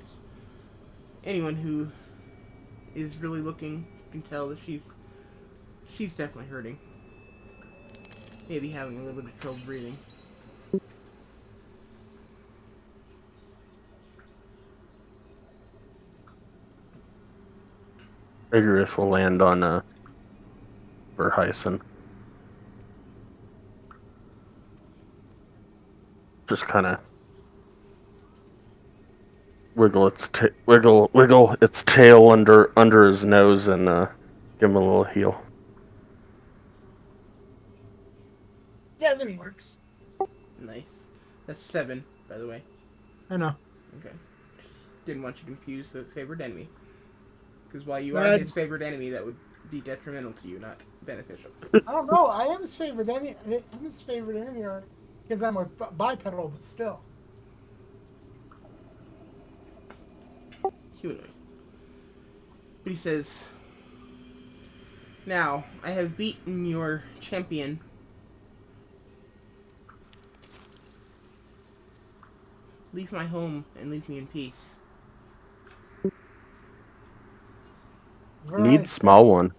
anyone who is really looking can tell that she's definitely hurting. Maybe having a little bit of trouble breathing. Vigorous will land on Verheisen. Just kind of wiggle its tail under his nose and give him a little heel. Yeah, that works. Nice. That's 7, by the way. I know. Okay. Didn't want you to confuse the favorite enemy. Because while you are Red. his favorite enemy, that would be detrimental to you, not beneficial. I don't know. I am his favorite enemy. I'm his favorite enemy because I'm a bipedal, but still. Humanoid. But he says, "Now, I have beaten your champion. Leave my home and leave me in peace." Need small one.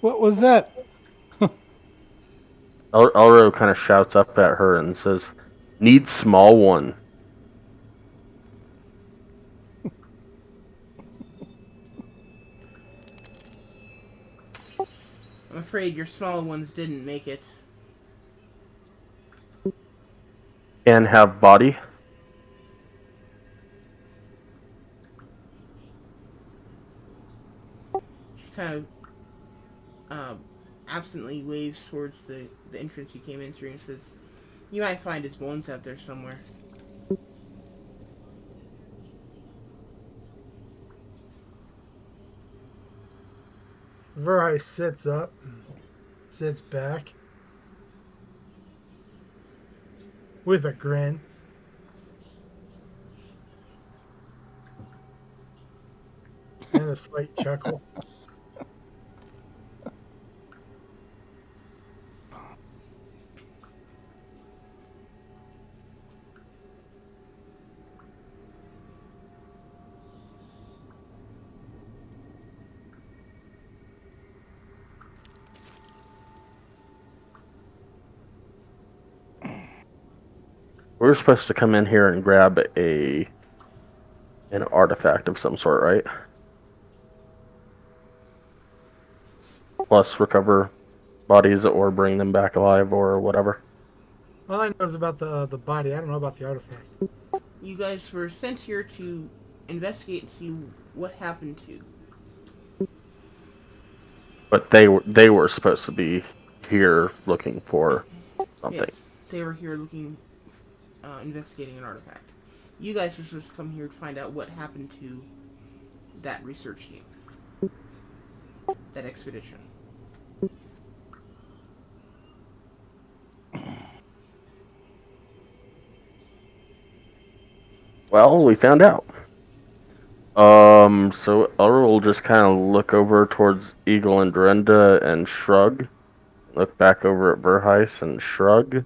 What was that? Elro kind of shouts up at her and says, "Need small one." I'm afraid your small ones didn't make it. And have body. She kind of absently waves towards the entrance you came in through and says, "You might find his bones out there somewhere." Verheis sits up, sits back, with a grin. And a slight chuckle. We were supposed to come in here and grab an artifact of some sort, right? Plus recover bodies or bring them back alive or whatever. All I know is about the body. I don't know about the artifact. You guys were sent here to investigate and see what happened to. But they were supposed to be here looking for something. Yes, they were here looking, investigating an artifact. You guys were supposed to come here to find out what happened to that research team, that expedition. Well, we found out. So Elra will just kind of look over towards Eagle and Dorinda and shrug. Look back over at Verheis and shrug.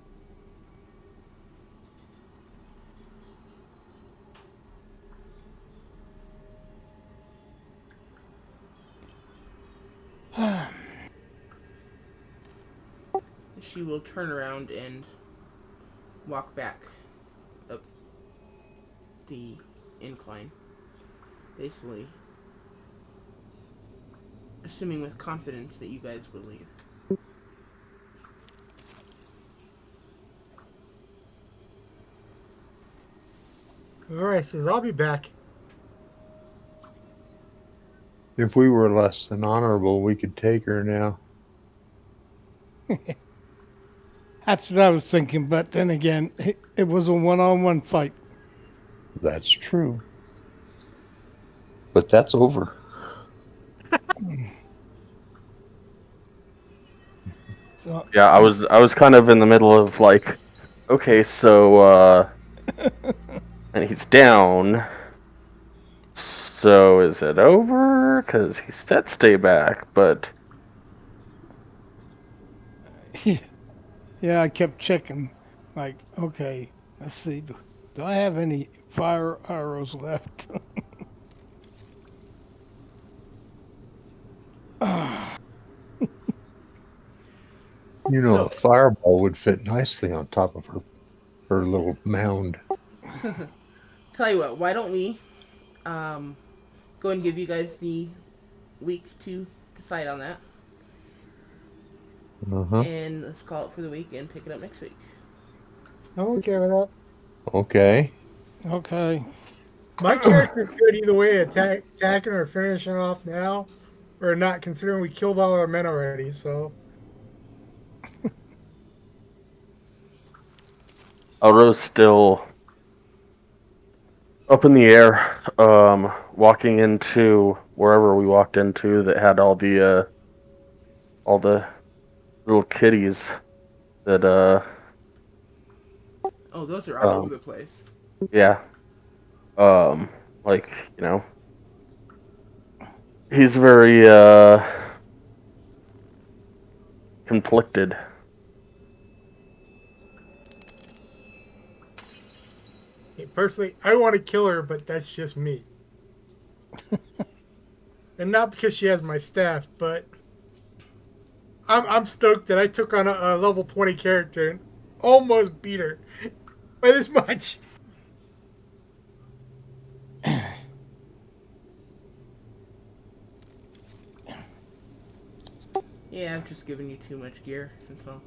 She will turn around and walk back up the incline. Basically, assuming with confidence that you guys will leave. Alright, says I'll be back. If we were less than honorable, we could take her now. That's what I was thinking, but then again, it was a one-on-one fight. That's true. But that's over. So Yeah, I was kind of in the middle of like, okay, so and he's down. So is it over? Because he said stay back, but yeah, I kept checking. Like, okay, let's see. Do I have any fire arrows left? You know, So- a fireball would fit nicely on top of her little mound. Tell you what, why don't we go and give you guys the week to decide on that, Uh-huh. and let's call it for the week and pick it up next week. I'm okay with that. Okay. Okay. My character's good either way, attacking or finishing off now, or not, considering we killed all our men already, so. Elra's still up in the air, walking into wherever we walked into that had all the little kitties that Oh, those are all over the place. yeah, like, you know, he's very conflicted. Personally, I want to kill her, but that's just me. And not because she has my staff, but I'm stoked that I took on a level 20 character and almost beat her by this much. Yeah, I've just given you too much gear, and so.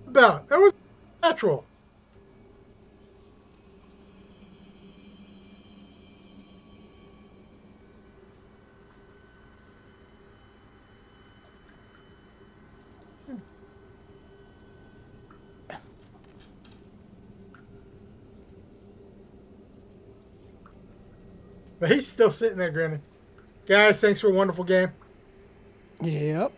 That was natural. But he's still sitting there grinning. Guys, thanks for a wonderful game. Yep.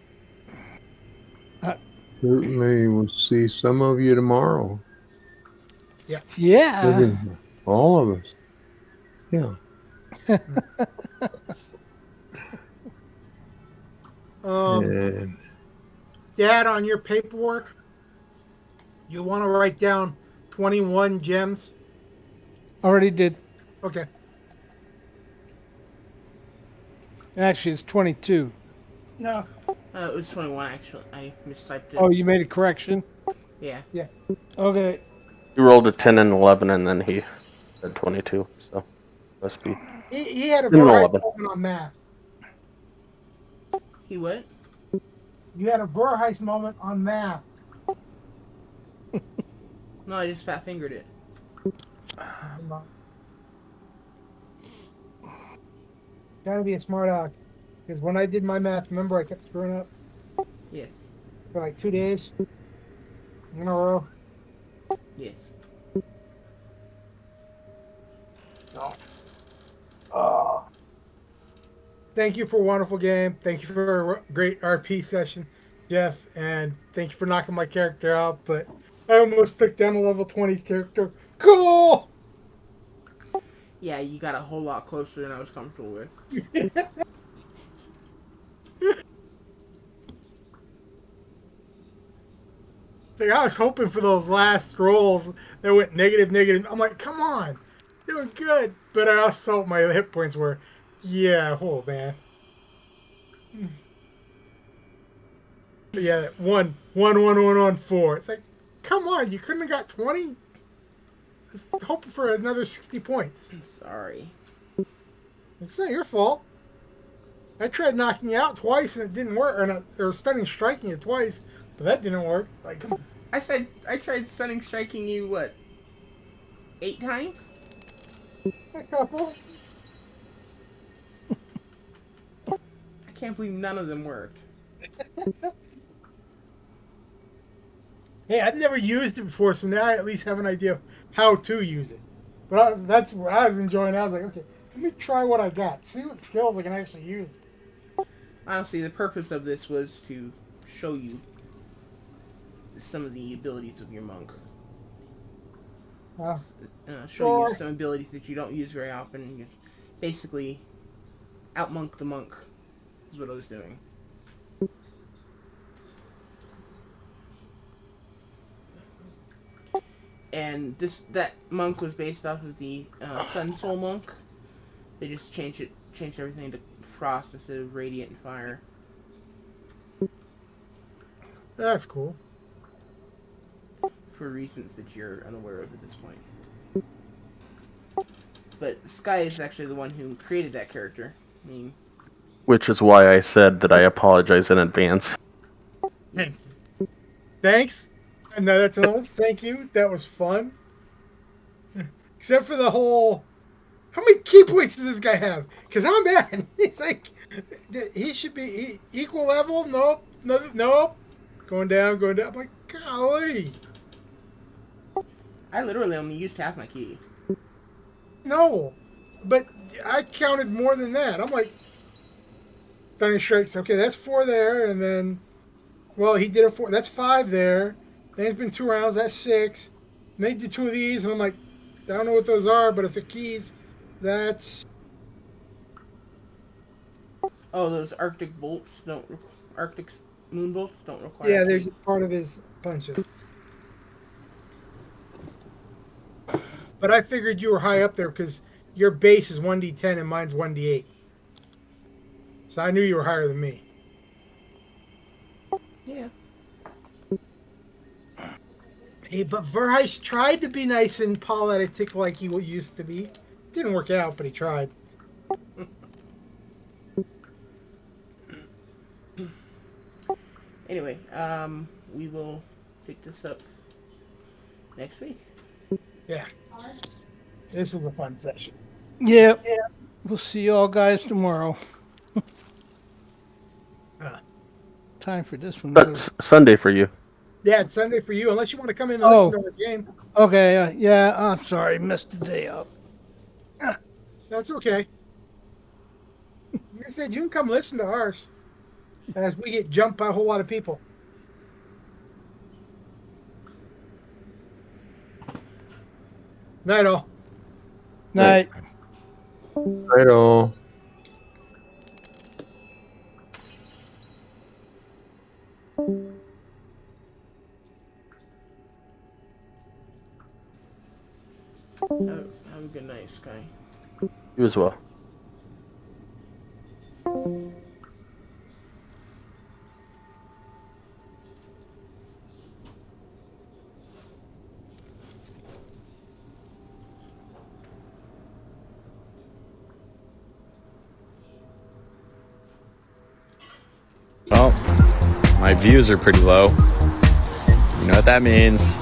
Certainly, we'll see some of you tomorrow. Yeah. All of us. Yeah. And Dad, on your paperwork, you want to write down 21 gems? Already did. Okay. Actually, it's 22. No. It was 21 actually. I mistyped it. Oh, you made a correction? Yeah. Yeah. Okay. He rolled a 10 and 11, and then he said 22. So must be He had a 10 and Verheim 11. moment on math. He what? You had a Verheim moment on math. No, I just fat fingered it. Gotta be a smart aleck. Because when I did my math, remember I kept screwing up Yes. for like 2 days in a row. Yes. Oh. Thank you for a wonderful game. Thank you for a great RP session, Jeff. And thank you for knocking my character out. But I almost took down a level 20 character. Cool! Yeah, you got a whole lot closer than I was comfortable with. Like, I was hoping for those last rolls that went negative, negative. I'm like, come on, doing good. But I also my hit points were, yeah, oh man. But yeah, one, 4. It's like, come on, you couldn't have got 20. I was hoping for another 60 points. Sorry. It's not your fault. I tried knocking you out twice and it didn't work, or stunning striking you twice, but that didn't work. Like, come on. I tried stunning striking you, what, 8 times? A couple. I can't believe none of them worked. Hey, I've never used it before, so now I at least have an idea of how to use it. But that's what I was enjoying. I was like, okay, let me try what I got. See what skills I can actually use. Honestly, the purpose of this was to show you some of the abilities of your monk. Uh, Show you some abilities that you don't use very often. You basically outmonk the monk is what I was doing. And that monk was based off of the Sun Soul monk. They just changed everything to frost instead of radiant and fire. That's cool. For reasons that you're unaware of at this point. But Sky is actually the one who created that character. I mean, Which is why I said that I apologize in advance. Hey, thanks. And that's an honest thank you. That was fun. Except for the whole. How many key points does this guy have? Because I'm bad. He's like, he should be equal level. Nope. Nope. Going down, going down. I'm like, golly. I literally only used half my key. No. But I counted more than that. I'm like, stunning strikes. Okay, that's 4 there. And then, well, he did a 4. That's 5 there. Then it's been 2 rounds. That's 6. And they did 2 of these. And I'm like, I don't know what those are, but if they're keys, that's. Oh, those Arctic moon bolts don't require. Yeah, they're just part of his punches. But I figured you were high up there because your base is 1d10 and mine's 1d8. So I knew you were higher than me. Yeah. Hey, but Verheist tried to be nice and politic like he used to be. Didn't work out, but he tried. Anyway, we will pick this up next week. Yeah. This was a fun session. Yep. Yeah. We'll see you all guys tomorrow. Time for this one. But Sunday for you. Yeah, it's Sunday for you, unless you want to come in and listen to our game. Okay. Yeah, I'm sorry. Messed the day up. That's okay. Like I said, you can come listen to ours as we get jumped by a whole lot of people. Night all. Night. Right on. Have a good night, Sky. You as well. Well, my views are pretty low. You know what that means.